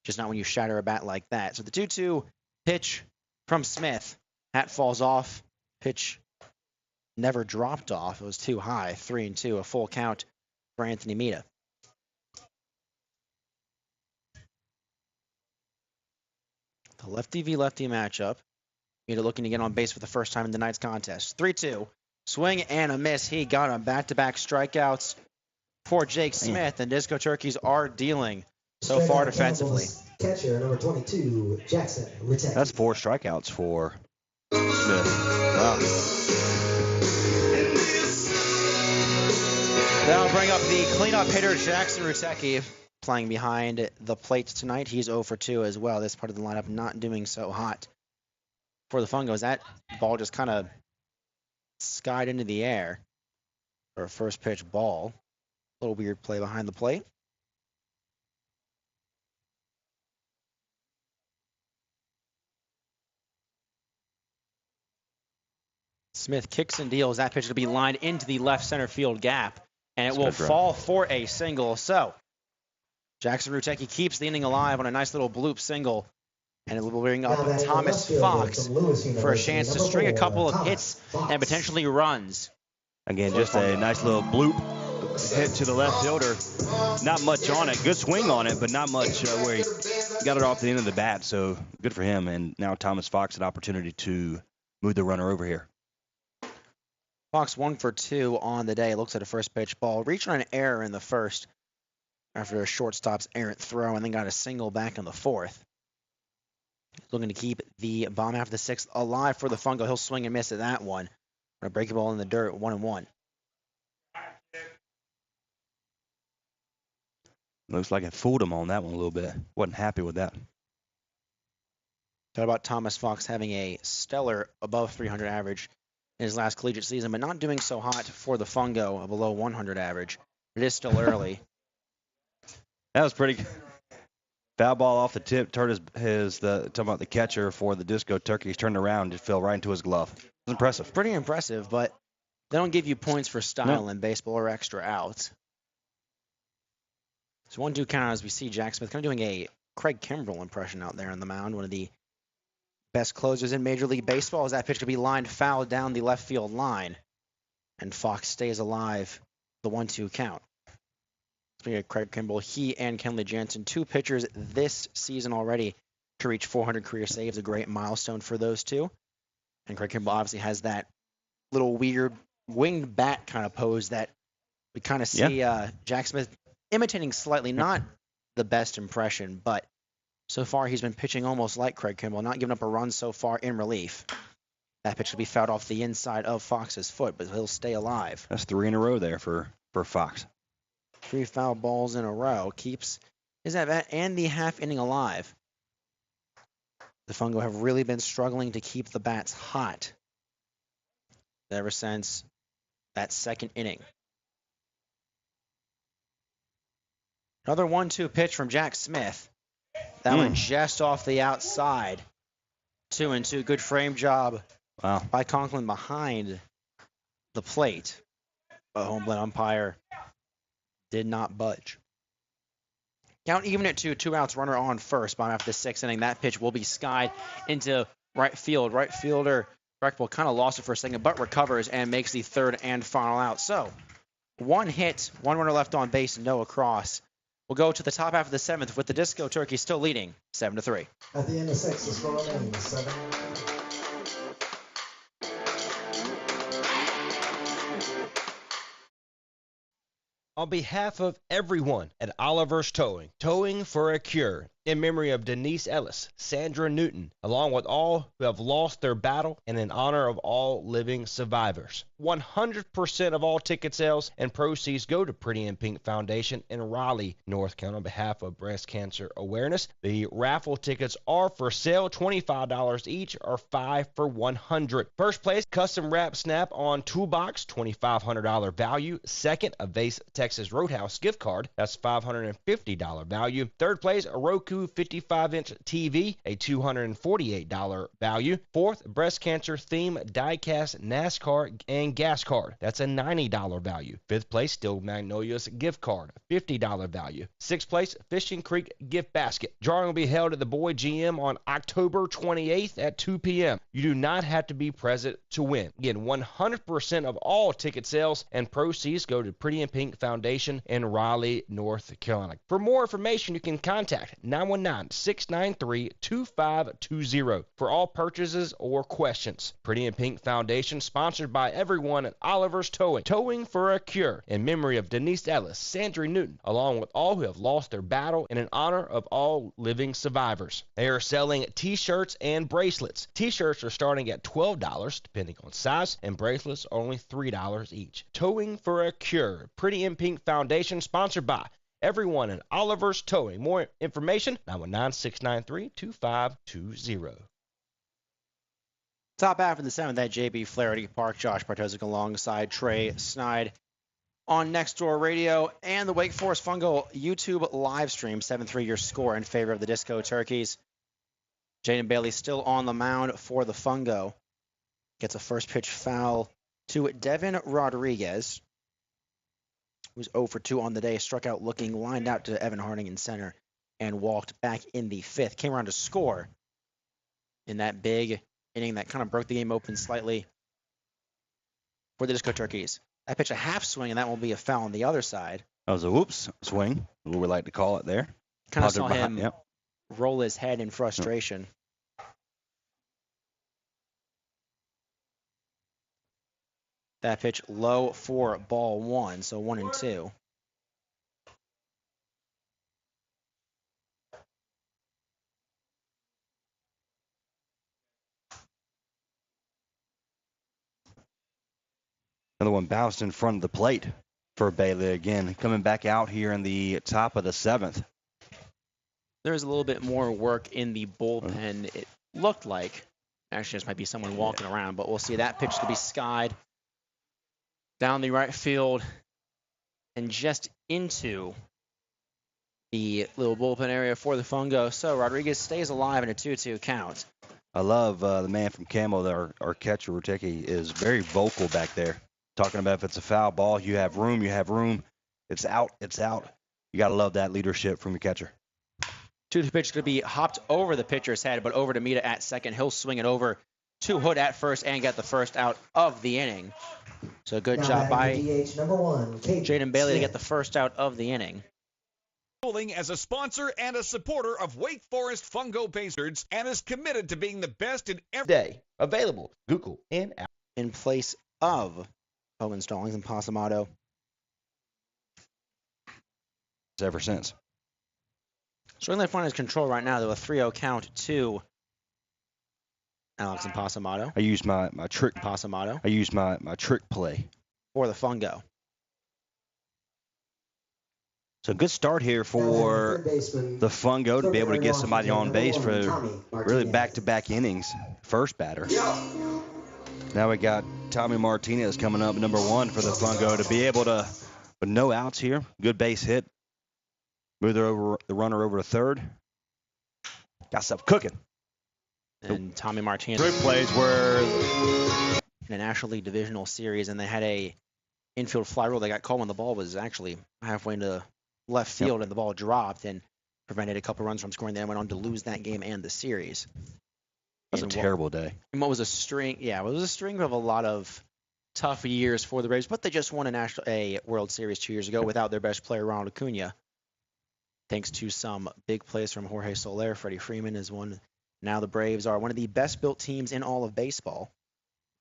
Just not when you shatter a bat like that. So the 2-2 pitch from Smith. Hat falls off. Pitch never dropped off. It was too high. 3-2, a full count for Anthony Mita. The lefty v lefty matchup. Mita looking to get on base for the first time in tonight's contest. 3-2. Swing and a miss. He got on back-to-back strikeouts for Jake Smith, and Disco Turkeys are dealing so far defensively. Catcher number 22, Jackson Rittek. That's 4 strikeouts for Smith. Wow. That'll bring up the cleanup hitter, Jackson Rittek, playing behind the plate tonight. He's 0 for 2 as well. This part of the lineup not doing so hot for the Fungos. That ball just kind of skied into the air for a first pitch ball. A little weird play behind the plate. Smith kicks and deals. That pitch will be lined into the left center field gap, and it will fall for a single. So Jackson Rittek keeps the inning alive on a nice little bloop single, and it will bring up Thomas Fox for a chance to string a couple of hits and potentially runs. Again, just a nice little bloop hit to the left fielder. Not much on it. Good swing on it, but not much where he got it off the end of the bat. So good for him. And now Thomas Fox an opportunity to move the runner over here. Fox 1 for 2 on the day. Looks at a first pitch ball. Reached on an error in the first after a shortstop's errant throw, and then got a single back in the fourth. Looking to keep the bottom half of the sixth alive for the Fungo. He'll swing and miss at that one. A breaking ball in the dirt, 1-1. Looks like it fooled him on that one a little bit. Wasn't happy with that. Talk about Thomas Fox having a stellar above 300 average in his last collegiate season, but not doing so hot for the Fungo, a below 100 average. It is still early. That was pretty good. Foul ball off the tip, turned talking about the catcher for the Disco Turkeys, turned around, just fell right into his glove. It was impressive. Pretty impressive, but they don't give you points for style in baseball or extra outs. So 1-2 count as we see Jack Smith kind of doing a Craig Kimbrell impression out there on the mound, one of the best closers in Major League Baseball, as that pitch could be lined foul down the left field line. And Fox stays alive, the 1-2 count. Speaking of Craig Kimbrell, he and Kenley Jansen, 2 pitchers this season already to reach 400 career saves, a great milestone for those two. And Craig Kimbrell obviously has that little weird winged bat kind of pose that we kind of see Jack Smith imitating slightly, not the best impression, but so far he's been pitching almost like Craig Kimbrell, not giving up a run so far in relief. That pitch will be fouled off the inside of Fox's foot, but he'll stay alive. That's 3 in a row there for Fox. 3 foul balls in a row keeps his at-bat and the half inning alive. The Fungo have really been struggling to keep the bats hot ever since that second inning. Another 1-2 pitch from Jack Smith. That went just off the outside. 2-2. Good frame job by Conklin behind the plate. But home plate umpire did not budge. Count even at 2. 2 outs, runner on first. Bottom after the 6th inning, that pitch will be skied into right field. Right fielder Breckville kind of lost it for a second, but recovers and makes the third and final out. So, 1 hit, 1 runner left on base, no across. We'll go to the top half of the 7th with the Disco Turkeys still leading 7-3. At the end of 6, the score remains 7. On behalf of everyone at Oliver's Towing, Towing for a Cure, in memory of Denise Ellis, Sandra Newton, along with all who have lost their battle, and in honor of all living survivors. 100% of all ticket sales and proceeds go to Pretty in Pink Foundation in Raleigh, North Carolina, on behalf of breast cancer awareness. The raffle tickets are for sale, $25 each, or 5 for $100. First place, custom wrap snap on toolbox, $2,500 value. Second, a Vase Texas Roadhouse gift card, that's $550 value. Third place, a Roku 55-inch TV, a $248 value. Fourth, breast cancer theme die-cast NASCAR and gas card, that's a $90 value. Fifth place, Steel Magnolias gift card, $50 value. Sixth place, Fishing Creek gift basket. Drawing will be held at the Boy GM on October 28th at 2 p.m. You do not have to be present to win. Again, 100% of all ticket sales and proceeds go to Pretty in Pink Foundation in Raleigh, North Carolina. For more information, you can contact 919-693-2520 for all purchases or questions. Pretty in Pink Foundation, sponsored by everyone at Oliver's Towing. Towing for a Cure, in memory of Denise Ellis, Sandra Newton, along with all who have lost their battle, and in honor of all living survivors. They are selling t-shirts and bracelets. T-shirts are starting at $12, depending on size, and bracelets are only $3 each. Towing for a Cure, Pretty in Pink Foundation, sponsored by everyone at Oliver's Towing. More information, 919-693-2520. Top half of the 7th at JB Flaherty Park. Josh Bartosik alongside Trey Snide on Nextdoor Radio and the Wake Forest Fungo YouTube live stream. 7-3 your score in favor of the Disco Turkeys. Jaden Bailey still on the mound for the Fungo. Gets a first pitch foul to Devin Rodriguez, who's 0 for 2 on the day. Struck out looking, lined out to Evan Harding in center, and walked back in the 5th. Came around to score in that big inning that kind of broke the game open slightly for the Disco Turkeys. That pitch a half swing, and that will be a foul on the other side. That was a whoops swing, what we like to call it there. Kind of Popped it saw behind- him yep. roll his head in frustration. That pitch low for ball 1, so 1-2. Another one bounced in front of the plate for Bailey again, coming back out here in the top of the 7th. There's a little bit more work in the bullpen, it looked like. Actually, this might be someone walking around, but we'll see. That pitch to be skied down the right field and just into the little bullpen area for the Fungo. So Rodriguez stays alive in a 2-2 count. I love the man from Camel, our catcher, Rutecki, is very vocal back there, talking about if it's a foul ball, you have room, it's out, it's out. You got to love that leadership from your catcher. 2-2 pitch going to be hopped over the pitcher's head, but over to Mita at second. He'll swing it over to Hood at first and get the first out of the inning. So good job by Jaden Bailey to get the first out of the inning. Cooling as a sponsor and a supporter of Wake Forest Fungo Bastards and is committed to being the best in every Day. Available. Google and Apple. In place of Owen Stallings and Pasamato. Ever since. Struggling to find his control right now, though. A 3-0 count to Alex and Pasamato. I used my trick. Pasamato I used my trick play. for the Fungo. So good start here for the Fungo to be able to get somebody on base for really back-to-back innings. First batter. Now we got Tommy Martinez coming up, number 1 for the Fungo, to be able to, with no outs here, good base hit. Move the runner over to third. Got stuff cooking. And Tommy Martinez Trick plays where in a National League Divisional Series, and they had a infield fly rule that got called when the ball was actually halfway into left field, and the ball dropped and prevented a couple runs from scoring. They went on to lose that game and the series. That was a terrible day. And what was a string? Yeah, it was a string of a lot of tough years for the Braves, but they just won a World Series 2 years ago without their best player, Ronald Acuna. Thanks to some big plays from Jorge Soler, Freddie Freeman is one. Now the Braves are one of the best built teams in all of baseball,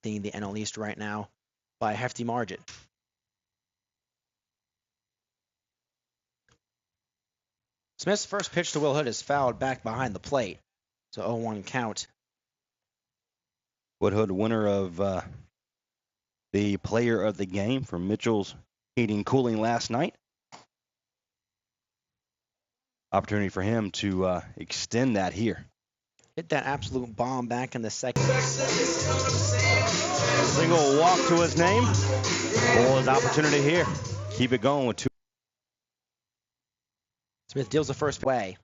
leading the NL East right now by a hefty margin. Smith's first pitch to Will Hood is fouled back behind the plate. So 0-1 count. Will Hood, winner of the player of the game from Mitchell's Heating Cooling last night. Opportunity for him to extend that here. Hit that absolute bomb back in the second. Single walk to his name. For his opportunity here. Keep it going with 2. Smith deals the first way.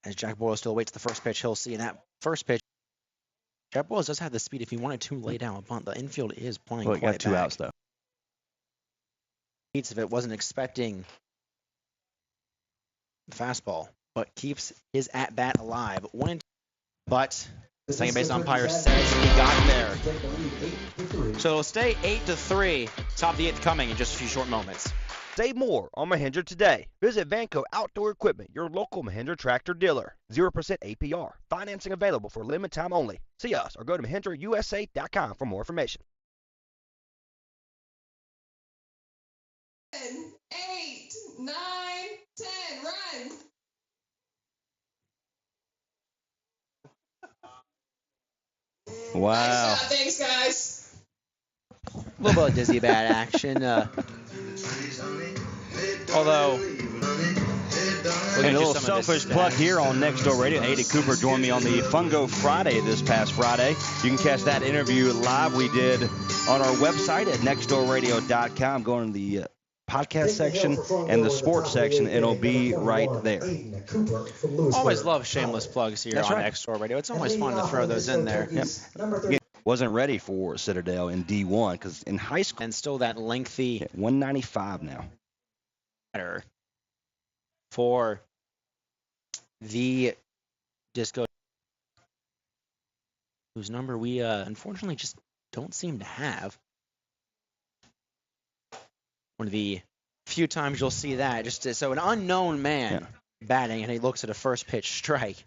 As Jack Boyle still waits the first pitch, he'll see in that first pitch. Jack Boyle does have the speed if he wanted to lay down a bunt. The infield is playing Well, he got quite 2 back. outs though. If it wasn't expecting the fastball, but keeps his at-bat alive. 1-2, but the second base umpire says he got there. So it'll stay 8-3. Top of the 8th coming in just a few short moments. Save more on Mahindra today. Visit Vanco Outdoor Equipment, your local Mahindra tractor dealer. 0% APR. Financing available for limited time only. See us or go to MahindraUSA.com for more information. 10, 8, 9, 10, run. Wow. Nice job, thanks, guys. A little bit of dizzy bat action. Although, And a little selfish plug here on Next Door Radio. Ada Cooper joined me on the Fungo Friday this past Friday. You can catch that interview live we did on our website at nextdoorradio.com. Go in the podcast section and the sports section. It'll be right there. Always love shameless plugs here That's on right. Next Door Radio. It's always fun to throw those in there. Yep. Again, wasn't ready for Citadel in D1 because in high school, And still that lengthy 195 now. batter for the Disco, whose number we unfortunately just don't seem to have. One of the few times you'll see that. So an unknown man batting, and he looks at a first pitch strike.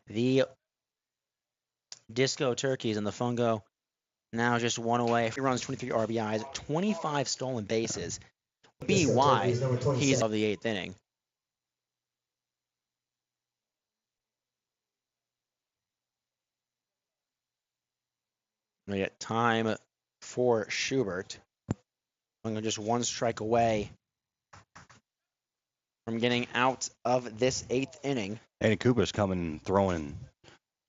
The Disco Turkeys and the Fungo now just one away. He runs 23 RBIs, 25 stolen bases. Be why he's of the 8th inning. We get time for Schubert. Fungo just one strike away from getting out of this 8th inning. Eddie Cooper's coming throwing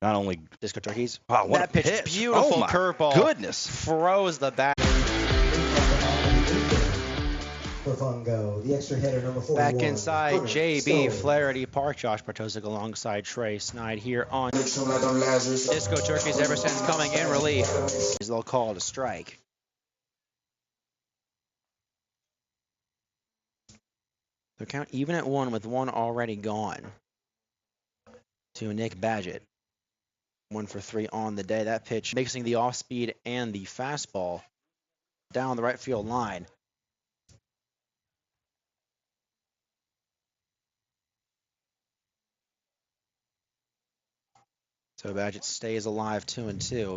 not only Disco Turkeys. Wow, what that a pitch. pitch. Beautiful curveball. Goodness. Froze the bat. For Fungo, the extra hitter, number 41. Back inside, Hunter JB Stone. Flaherty Park. Josh Bartosik alongside Trey Snide here on Disco Turkeys ever since coming in relief. They'll call it a strike. The count even at 1 with 1 already gone to Nick Badgett. 1 for 3 on the day. That pitch mixing the off speed and the fastball down the right field line. So Badgett stays alive 2-2.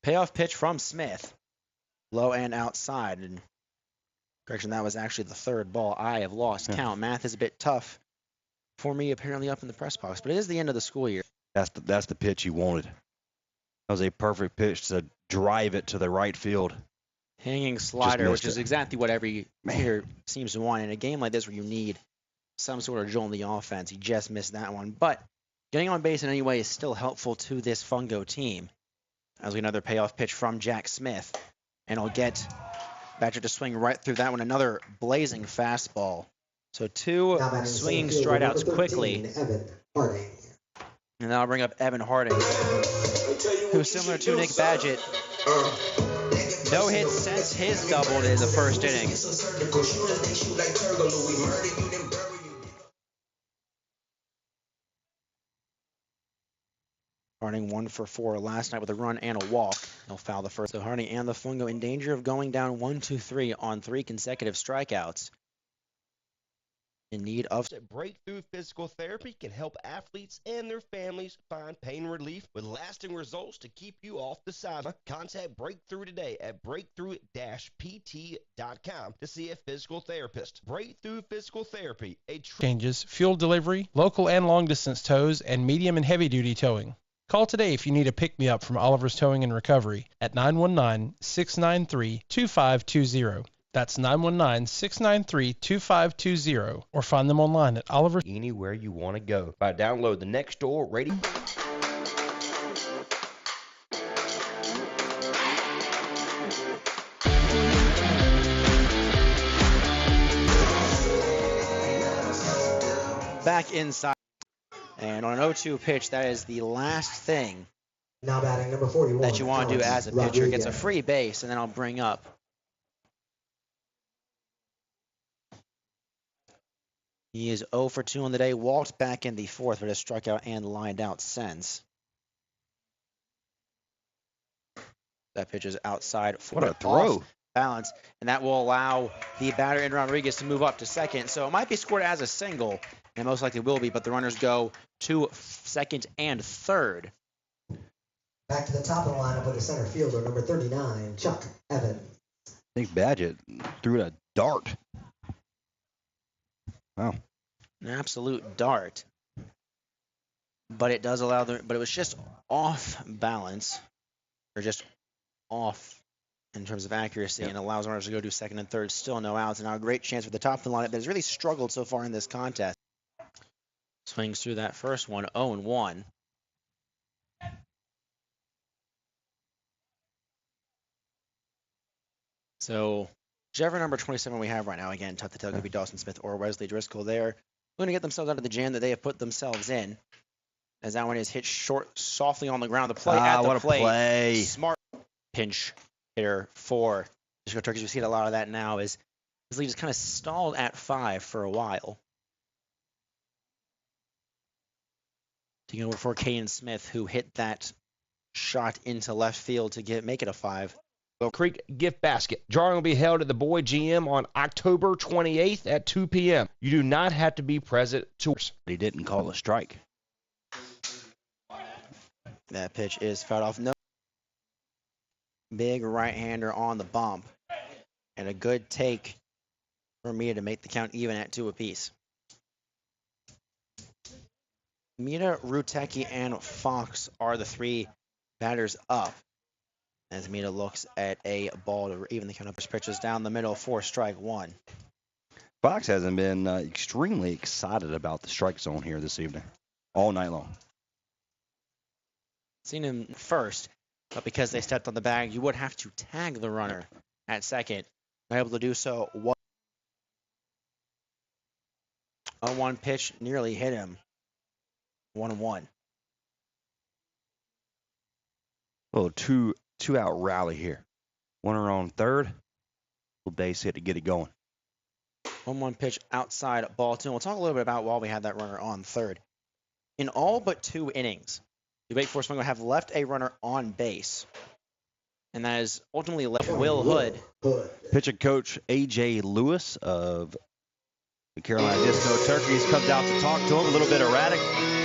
Payoff pitch from Smith. Low and outside. And correction, that was actually the 3rd ball. I have lost count. Math is a bit tough for me apparently up in the press box, but it is the end of the school year. that's the pitch he wanted. That was a perfect pitch to drive it to the right field. Hanging slider, which is exactly what every hitter seems to want in a game like this where you need some sort of jolt in the offense. He just missed that one. But getting on base in any way is still helpful to this Fungo team. As we get another payoff pitch from Jack Smith. And he'll get Badgett to swing right through that one. Another blazing fastball. So 2 swinging strikeouts quickly. And that'll bring up Evan Harding, who's similar to Nick Badgett. No hits since his doubled in the first inning. Harding 1 for 4 last night with a run and a walk. He'll foul the first. So Harding and the Fungo in danger of going down 1-2-3 on 3 consecutive strikeouts. In need of Breakthrough Physical Therapy can help athletes and their families find pain relief with lasting results to keep you off the sideline. Contact Breakthrough today at breakthrough-pt.com to see a physical therapist. Breakthrough Physical Therapy, changes, fuel delivery, local and long distance tows, and medium and heavy duty towing. Call today if you need a pick-me-up from Oliver's Towing and Recovery at 919-693-2520. That's 919-693-2520, or find them online at Oliver's. Anywhere you want to go by download the Nextdoor radio. Back inside. And on an 0-2 pitch, that is the last thing Now batting number 41. that you want to do as a pitcher. Rodriguez. Gets a free base, and then I'll bring up he is 0 for 2 on the day, walked back in the 4th, but has struck out and lined out since. That pitch is outside for What a throw. Balance, and that will allow the batter in Rodriguez to move up to second. So it might be scored as a single, and most likely will be, but the runners go to second and third. Back to the top of the lineup with the center fielder, number 39, Chuck Evans. Nick Badgett threw a dart. Wow. An absolute dart. But it does allow but it was just off balance, or just off in terms of accuracy, and allows runners to go to second and third. Still no outs, and now a great chance for the top of the lineup that has really struggled so far in this contest. Swings through that first one, 0-1. So, whichever number 27 we have right now, again, tough to tell, could be Dawson Smith or Wesley Driscoll there. Going to get themselves out of the jam that they have put themselves in. As that one is hit short, softly on the ground. The play at the what plate. a play. Smart pinch hitter for Disco Turkeys. We see a lot of that now. Is his lead is kind of stalled at 5 for a while. Taking over for Caden Smith, who hit that shot into left field to make it a 5. Creek gift basket. Drawing will be held at the Boyd GM on October 28th at 2 p.m. You do not have to be present to. He didn't call a strike. That pitch is fouled off. No. Big right-hander on the bump. And a good take for Mita to make the count even at 2 apiece. Mita, Rutecki, and Fox are the 3 batters up. As Mita looks at a ball to even the count up his pitches down the middle for strike 1. Fox hasn't been extremely excited about the strike zone here this evening, all night long. Seen him first, but because they stepped on the bag, you would have to tag the runner at second. Not able to do so. 1-1 pitch nearly hit him. 1-1. Oh, two-out rally here. Runner on third. Little base hit to get it going. 1-1 pitch outside ball 2. We'll talk a little bit about why we had that runner on third. In all but 2 innings, the Wake Forest Fungo have left a runner on base. And that is ultimately left Will Hood. Pitching coach A.J. Lewis of the Carolina Disco Turkeys comes out to talk to him. A little bit erratic.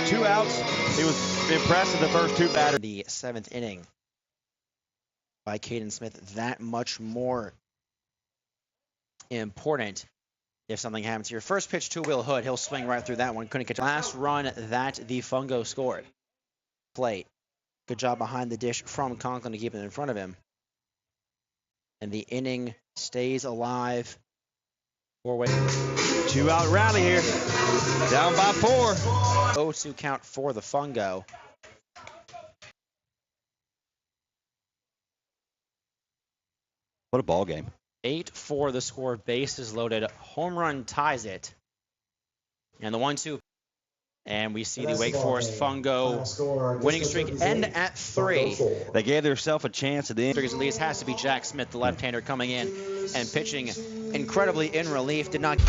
2 outs. He was impressed in the first 2 batters. The 7th inning by Caden Smith, that much more important if something happens here. First pitch to Will Hood. He'll swing right through that one. Couldn't catch it. Last run that the Fungo scored. Plate. Good job behind the dish from Conklin to keep it in front of him. And the inning stays alive. 2-out rally here. Down by 4. 0-2 count for the Fungo. What a ball game. 8-4 the score. Bases loaded. Home run ties it. And the 1-2. And we see the Wake Forest Fungo winning streak end at 3. They gave themselves a chance at the end. At least has to be Jack Smith, the left-hander, coming in and pitching incredibly in relief. Did not.